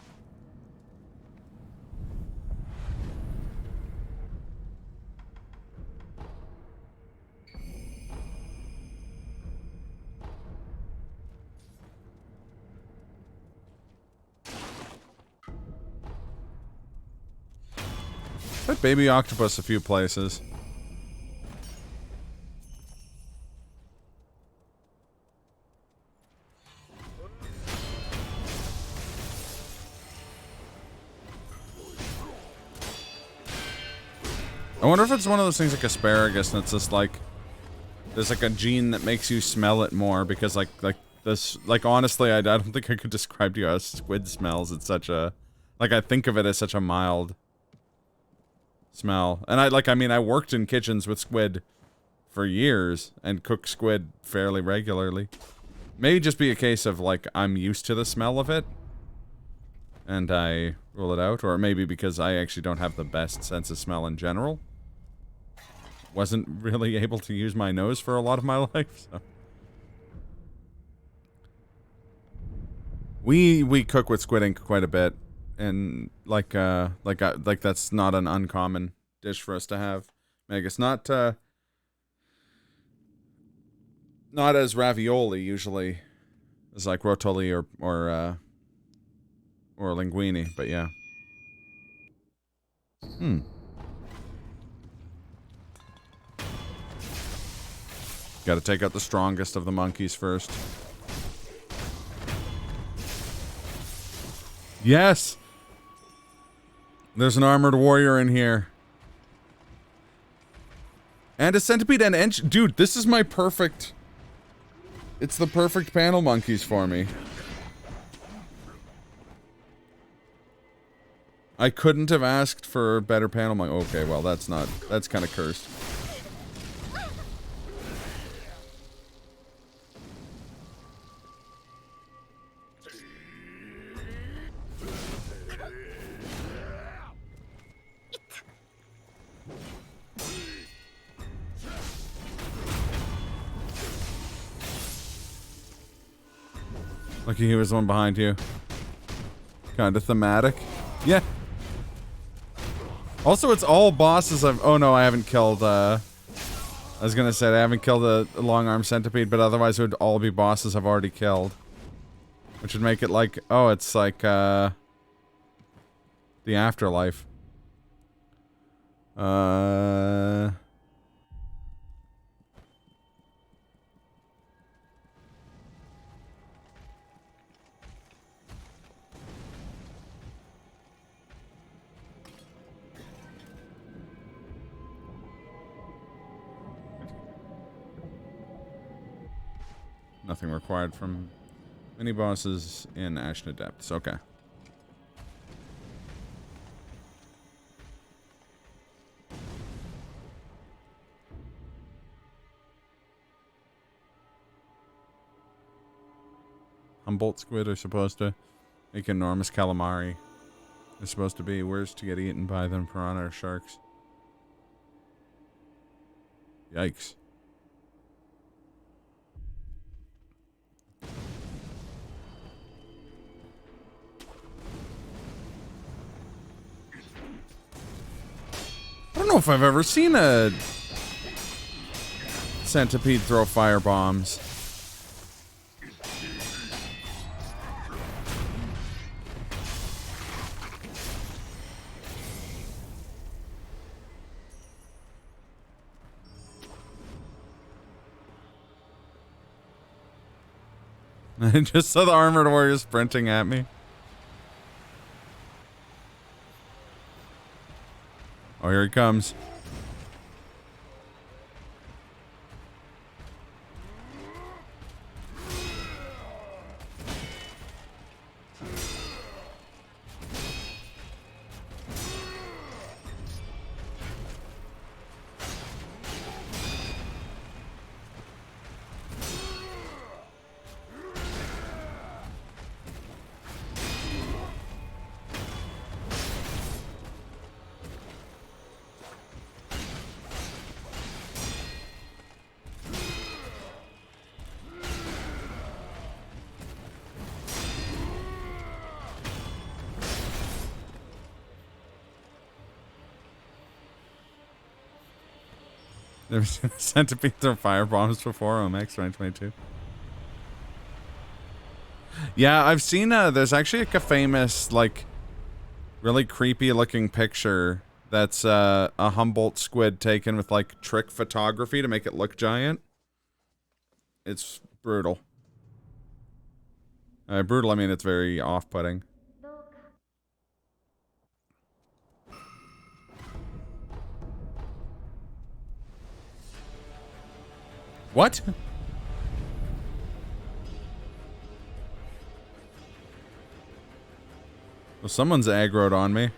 Speaker 3: Put baby octopus a few places. I wonder if it's one of those things like asparagus and it's just like there's like a gene that makes you smell it more because like this, like, honestly, I don't think I could describe to you how squid smells. It's such a, like, I think of it as such a mild smell. And I mean, I worked in kitchens with squid for years and cooked squid fairly regularly. May just be a case of, like, I'm used to the smell of it and I rule it out, or maybe because I actually don't have the best sense of smell in general. Wasn't really able to use my nose for a lot of my life, so. We cook with squid ink quite a bit, and like that's not an uncommon dish for us to have. I guess not as ravioli usually, as like rotoli or linguine, but yeah. Got to take out the strongest of the monkeys first. Yes! There's an armored warrior in here. And a centipede and dude, this is my perfect It's the perfect panel monkeys for me. I couldn't have asked for better panel monk. Okay, well, that's kind of cursed. Lucky he was the one behind you. Kind of thematic. Yeah. Also, it's all bosses I've... Oh, no, I haven't killed, I was gonna say, I haven't killed a long-arm centipede, but otherwise it would all be bosses I've already killed. Which would make it like... Oh, it's like, the afterlife. Nothing required from mini bosses in Ashen Depths. Okay. Humboldt squid are supposed to make enormous calamari. They're supposed to be worse to get eaten by than piranha or sharks. Yikes. I don't know if I've ever seen a centipede throw fire bombs. I just saw the armored warrior sprinting at me. Oh, here he comes. Never seen a centipede throw fire bombs before. Ohmacs 2022. Yeah, I've seen there's actually like a famous, like, really creepy looking picture that's a Humboldt squid taken with like trick photography to make it look giant. It's brutal. Brutal, I mean it's very off-putting. What? Well, someone's aggroed on me.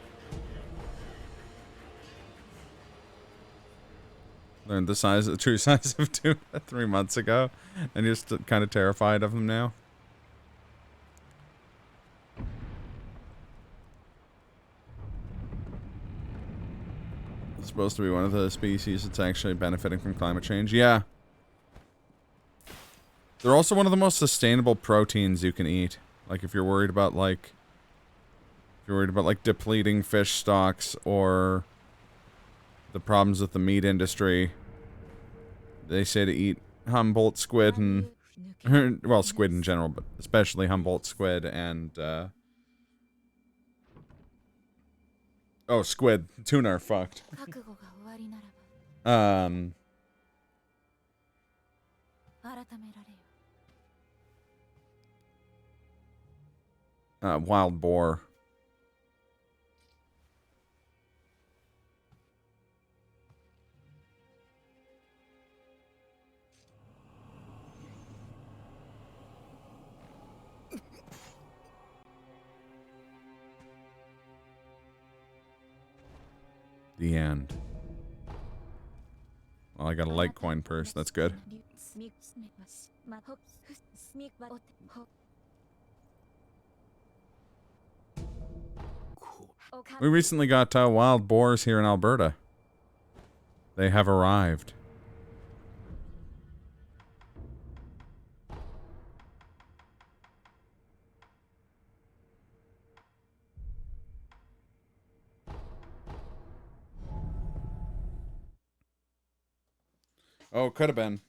Speaker 3: Learned the true size of 3 months ago, and you're just kind of terrified of them now. It's supposed to be one of the species that's actually benefiting from climate change. Yeah. They're also one of the most sustainable proteins you can eat. Like, if you're worried about, like... If you're worried about, like, depleting fish stocks or the problems with the meat industry, they say to eat Humboldt squid and... Well, squid in general, but especially Humboldt squid and, Oh, squid. Tuna are fucked. Wild boar. The end. Well, I got a Litecoin purse. That's good. We recently got wild boars here in Alberta. They have arrived. Oh, could have been.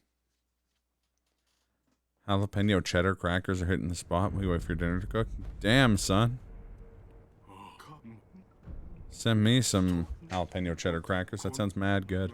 Speaker 3: Jalapeno cheddar crackers are hitting the spot. We wait for your dinner to cook. Damn, son. Send me some jalapeno cheddar crackers. That sounds mad good.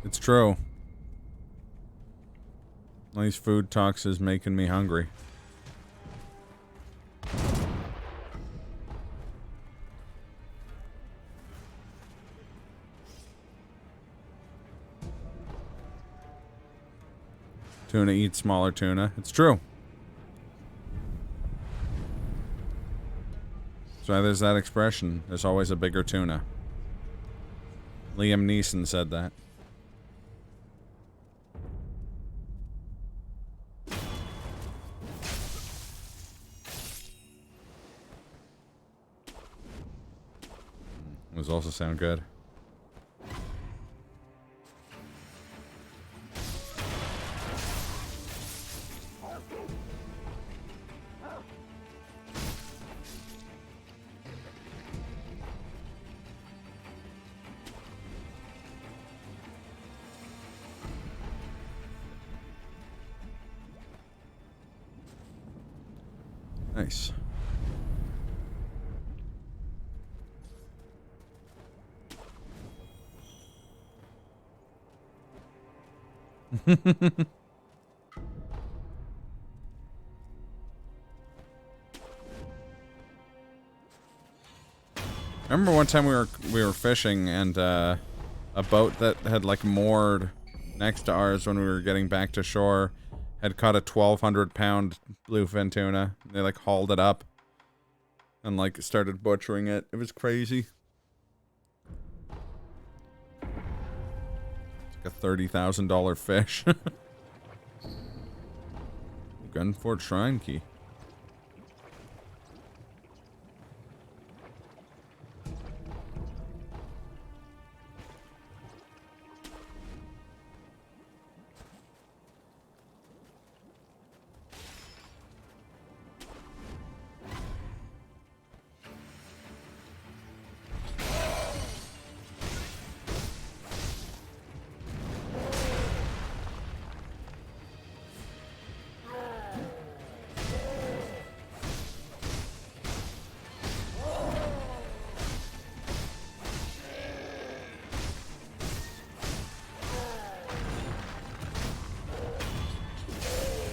Speaker 3: It's true. All these food talks is making me hungry. Tuna eats smaller tuna. It's true. That's why there's that expression. There's always a bigger tuna. Liam Neeson said that. Those also sound good. Nice. I remember one time we were fishing and a boat that had like moored next to ours when we were getting back to shore had caught a 1,200-pound bluefin tuna. They like hauled it up and like started butchering it. It was crazy. It's like a $30,000 fish. Gunfort Shrine Key.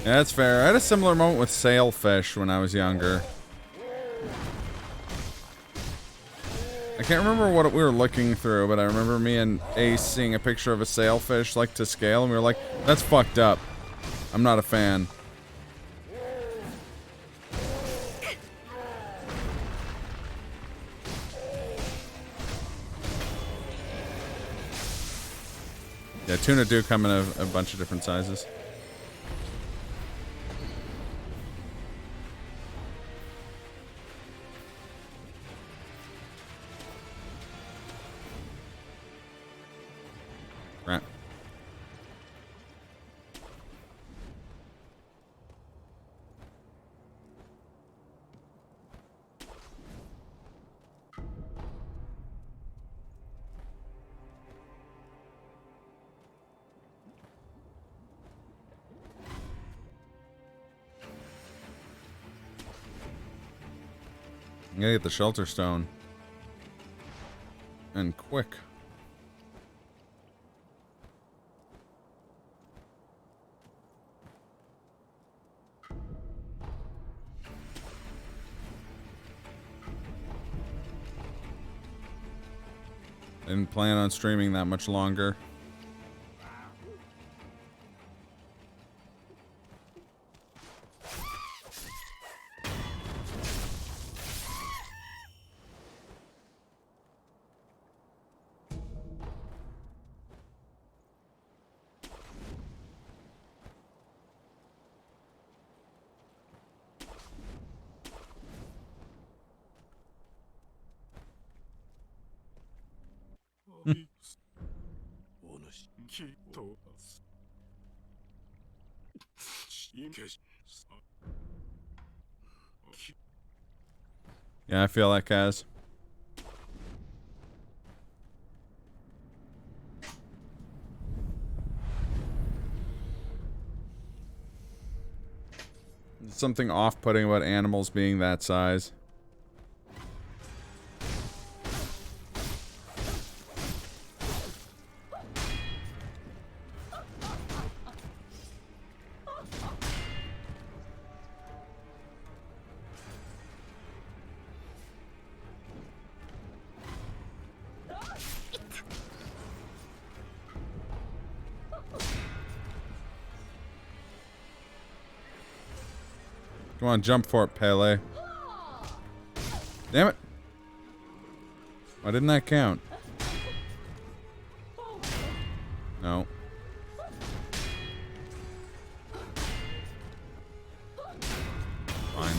Speaker 3: Yeah, that's fair. I had a similar moment with sailfish when I was younger. I can't remember what we were looking through, but I remember me and Ace seeing a picture of a sailfish like to scale, and we were like, that's fucked up. I'm not a fan. Yeah, tuna do come in a bunch of different sizes. Right. I'm gonna get the shelter stone. And quick. Didn't plan on streaming that much longer. Yeah, I feel like Kaz. There's something off-putting about animals being that size. Come on, jump for it, Pele. Damn it. Why didn't that count? No. Fine.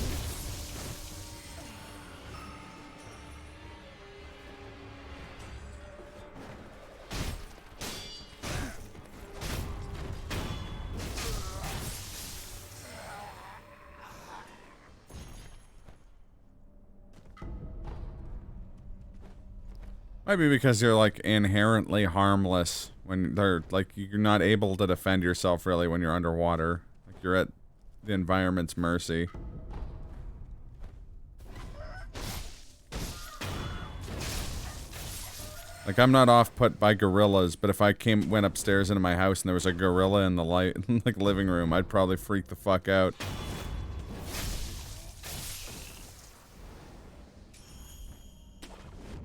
Speaker 3: Might be because you're like inherently harmless when they're like you're not able to defend yourself really when you're underwater. Like you're at the environment's mercy. Like I'm not off put by gorillas, but if I went upstairs into my house and there was a gorilla in the like living room, I'd probably freak the fuck out.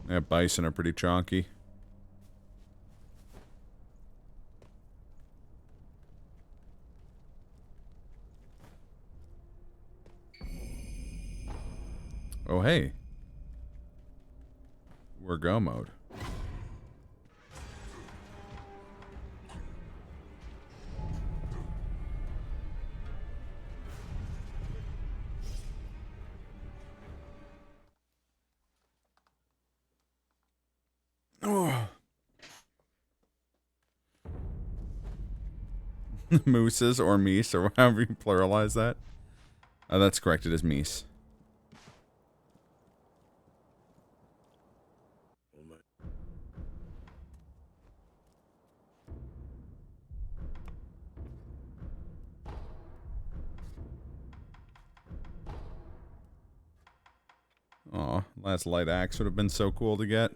Speaker 3: Yeah, bison are pretty chonky. Oh, hey. We're go mode. Oh. Mooses or meese or however you pluralize that. That's correct. It is meese. Aw, last light axe would have been so cool to get.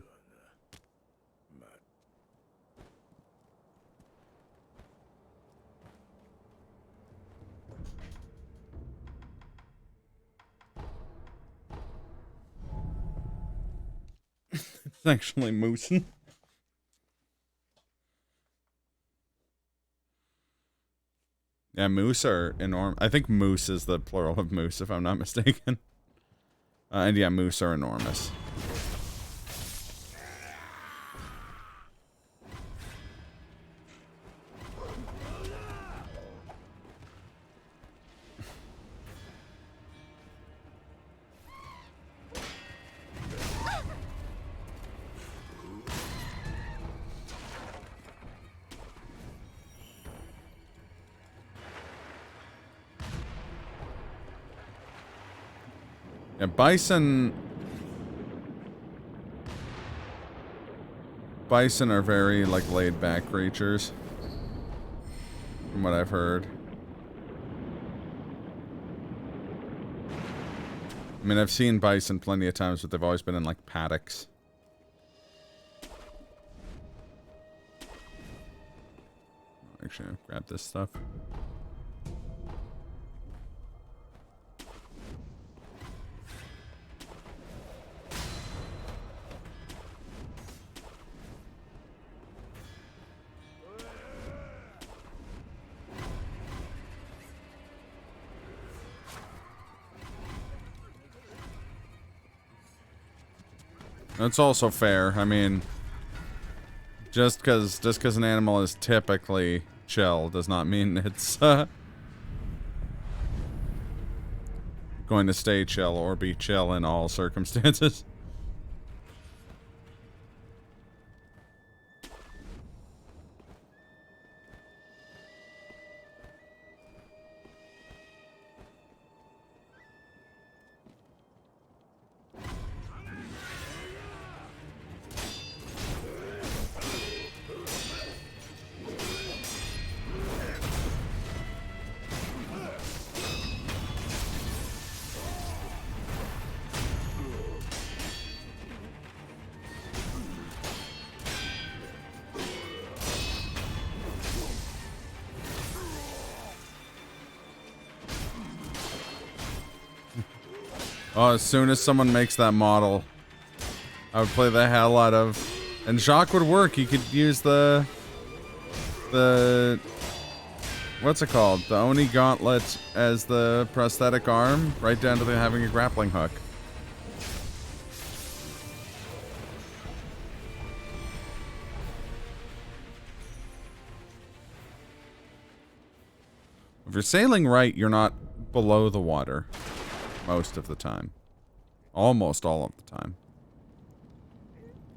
Speaker 3: It's actually moosing. Yeah, moose are enormous. I think moose is the plural of moose, if I'm not mistaken. And yeah, moose are enormous. Yeah, bison are very, like, laid-back creatures. From what I've heard. I mean, I've seen bison plenty of times, but they've always been in, like, paddocks. Actually, I'll grab this stuff. That's also fair. I mean, just because an animal is typically chill does not mean it's going to stay chill or be chill in all circumstances. Oh, as soon as someone makes that model, I would play the hell out of... And Jacques would work. He could use the... What's it called? The Oni Gauntlet as the prosthetic arm, right down to having a grappling hook. If you're sailing right, you're not below the water. Most of the time. Almost all of the time.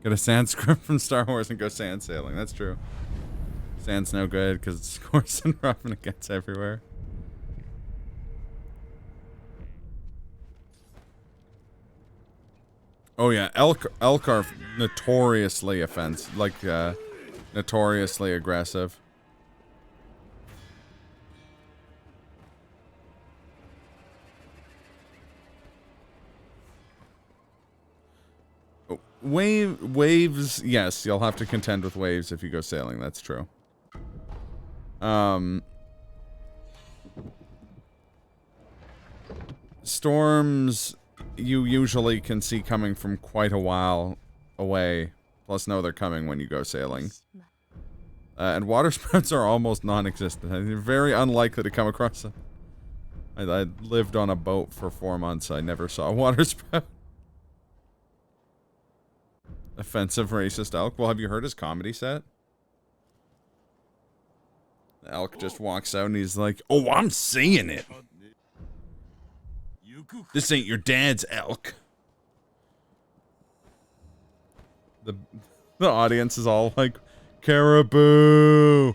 Speaker 3: Get a sand script from Star Wars and go sand sailing. That's true. Sand's no good because it's coarse and rough and it gets everywhere. Oh yeah, elk are notoriously offensive, like notoriously aggressive. Waves, yes, you'll have to contend with waves if you go sailing, that's true. Storms, you usually can see coming from quite a while away, plus know they're coming when you go sailing. And water spouts are almost non-existent. They're very unlikely to come across them. I lived on a boat for 4 months, I never saw a water spout. Offensive racist elk. Well, have you heard his comedy set? The elk just walks out and he's like, "Oh, I'm seeing it. This ain't your dad's elk." The audience is all like, "Caribou."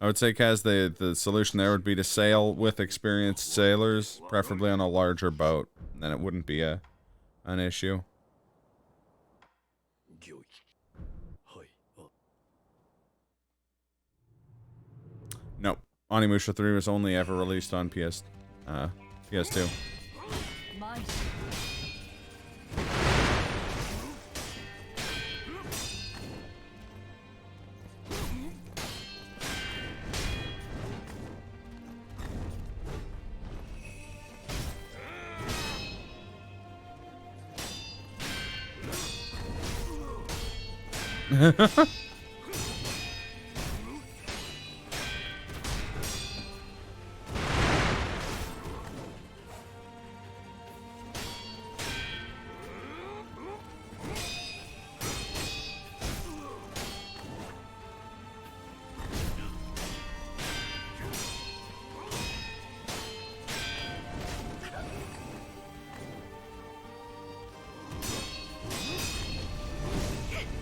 Speaker 3: I would say, Kaz, the solution there would be to sail with experienced sailors, preferably on a larger boat. Then it wouldn't be an issue. No, Onimusha 3 was only ever released on PS2.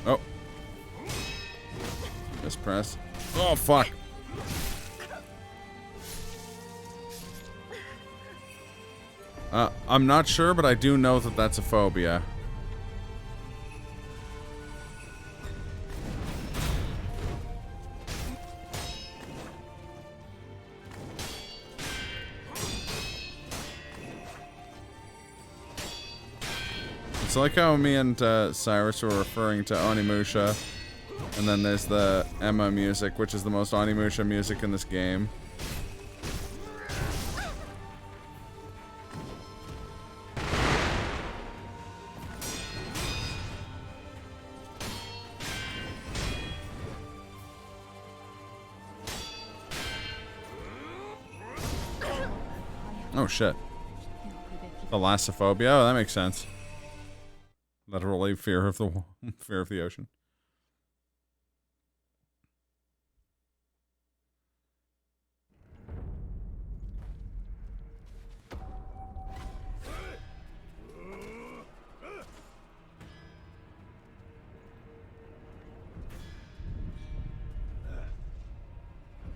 Speaker 3: Oh. Just press. Oh, fuck. I'm not sure, but I do know that that's a phobia. It's like how me and Cyrus were referring to Onimusha, and then there's the Emma music, which is the most Onimusha music in this game. Oh shit. Thalassophobia. Oh, that makes sense. Literally fear of the fear of the ocean.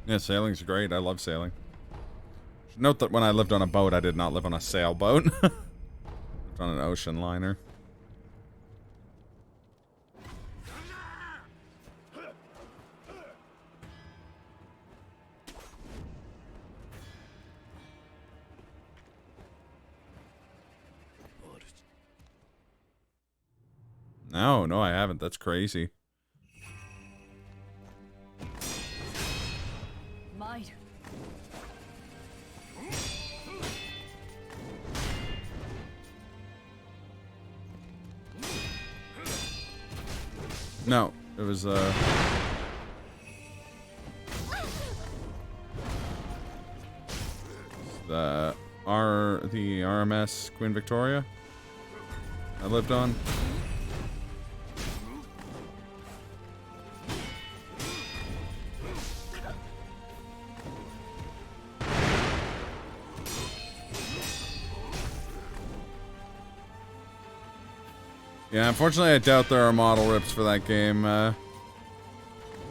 Speaker 3: Yeah, sailing's great. I love sailing. Should note that when I lived on a boat, I did not live on a sailboat. Lived on an ocean liner. No, I haven't. That's crazy. No, it was the RMS Queen Victoria I lived on. Yeah, unfortunately, I doubt there are model rips for that game,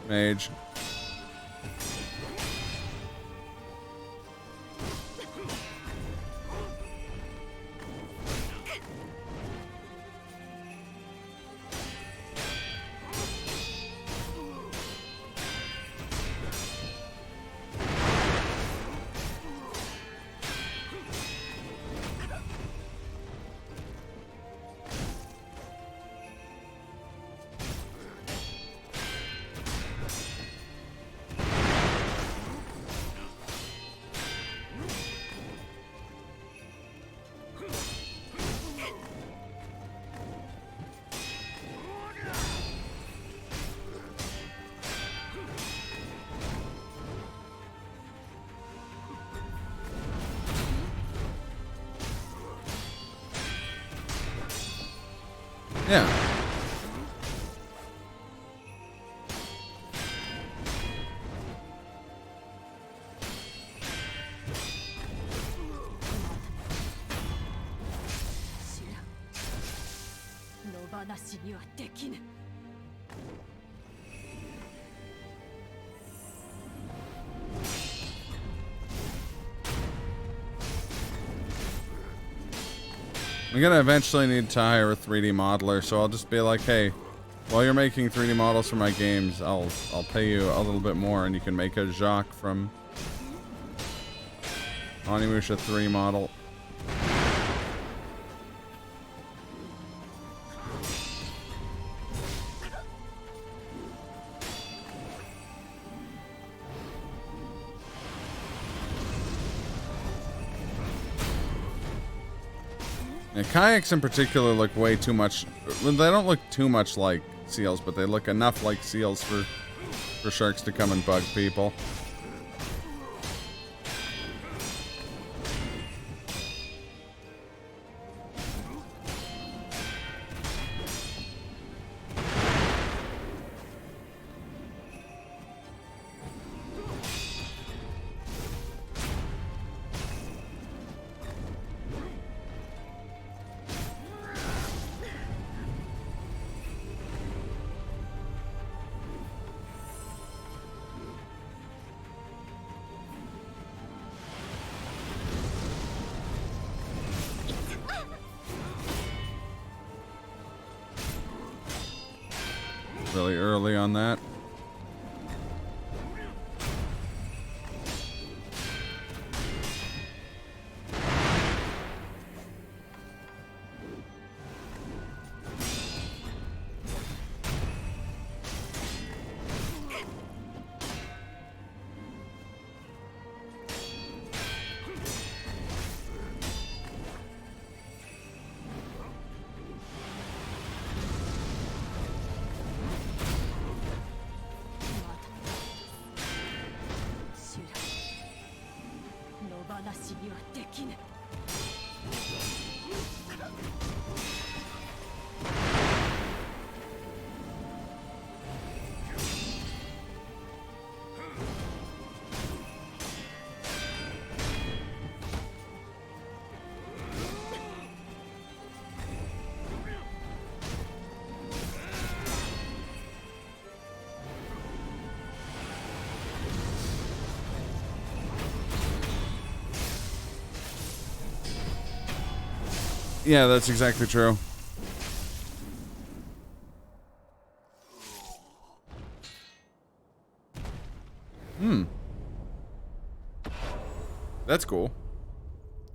Speaker 3: Mage. Yeah. I'm gonna eventually need to hire a 3D modeler, so I'll just be like, hey, while you're making 3D models for my games, I'll pay you a little bit more, and you can make a Jacques from Onimusha 3 model. Yeah, kayaks in particular look way too much. They don't look too much like seals, but they look enough like seals for sharks to come and bug people. Really early on that. Yeah, that's exactly true. That's cool.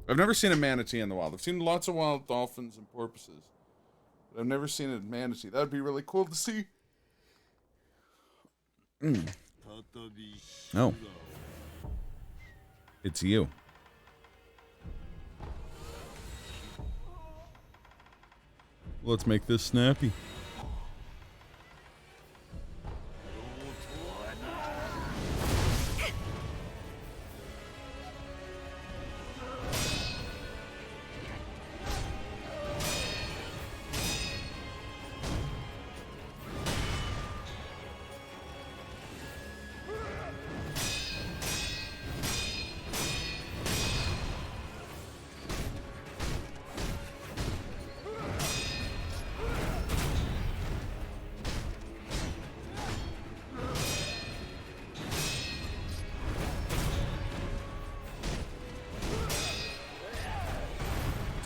Speaker 3: I've never seen a manatee in the wild. I've seen lots of wild dolphins and porpoises, but I've never seen a manatee. That would be really cool to see. Oh. It's you. Let's make this snappy.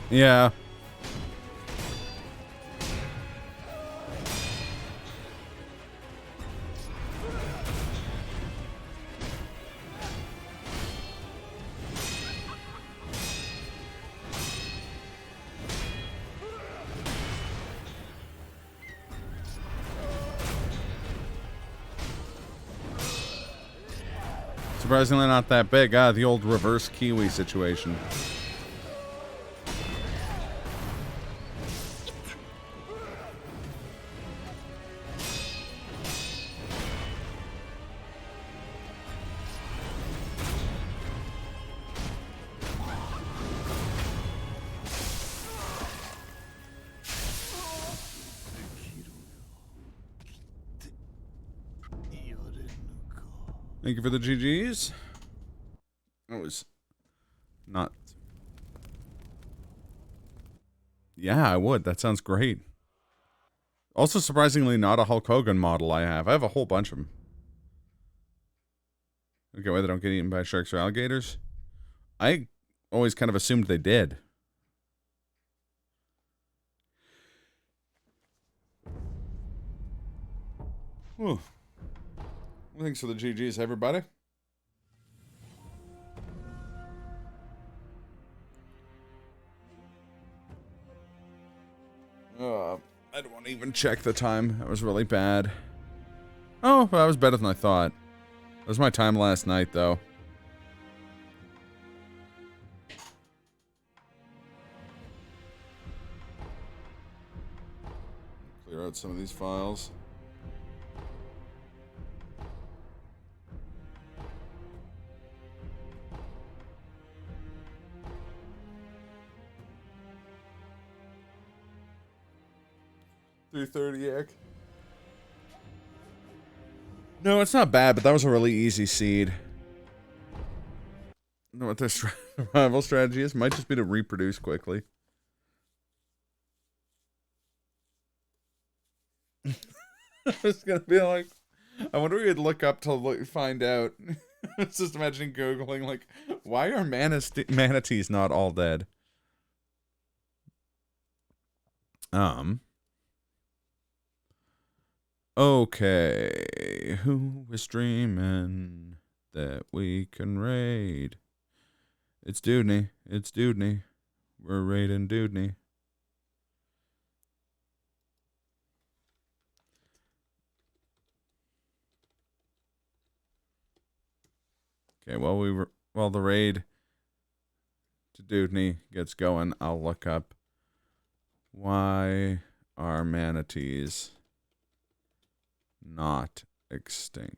Speaker 3: Yeah. Surprisingly not that big. Ah, the old reverse Kiwi situation. Thank you for the GGs. That was not... Yeah, I would. That sounds great. Also, surprisingly, not a Hulk Hogan model I have. I have a whole bunch of them. Okay, why they don't get eaten by sharks or alligators? I always kind of assumed they did. Whew. Thanks for the GGs, everybody. I don't want to even check the time. That was really bad. Oh, that was better than I thought. That was my time last night, though. Clear out some of these files. $330 No, it's not bad, but that was a really easy seed. I don't know what their survival strategy is. Might just be to reproduce quickly. I was gonna be like, I wonder what you'd look up to find out. I was just imagining Googling, like, why are manatees not all dead? Okay, who was dreaming that we can raid? It's Dudney. It's Dudney. We're raiding Dudney. Okay, while the raid to Dudney gets going, I'll look up why are manatees not extinct.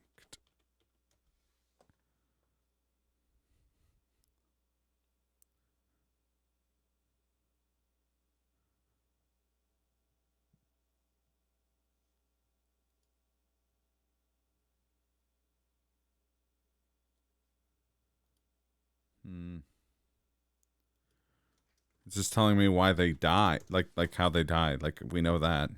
Speaker 3: It's just telling me why they die, like how they died. Like we know that.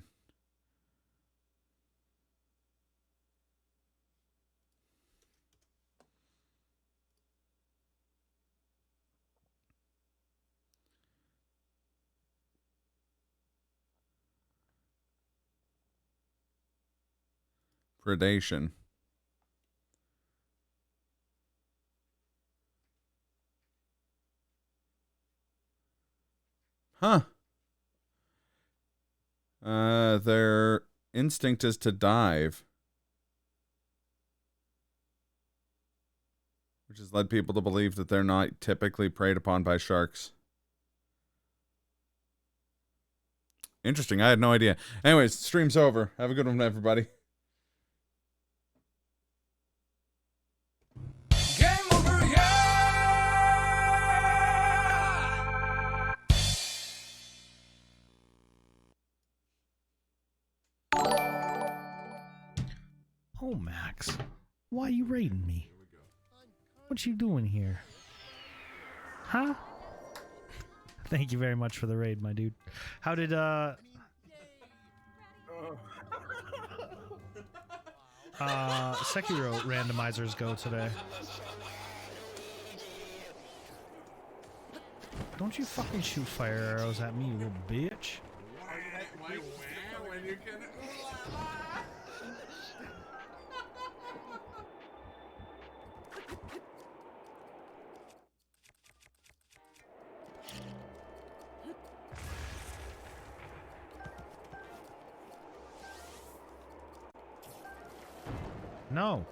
Speaker 3: Predation. Huh. Their instinct is to dive, which has led people to believe that they're not typically preyed upon by sharks. Interesting. I had no idea. Anyways, stream's over. Have a good one, everybody.
Speaker 1: Game over, yeah!
Speaker 7: Ohmacs, why you raiding me? What you doing here? Huh? Thank you very much for the raid, my dude. How did Sekiro randomizers go today? Don't you fucking shoot fire arrows at me, you little bitch. No.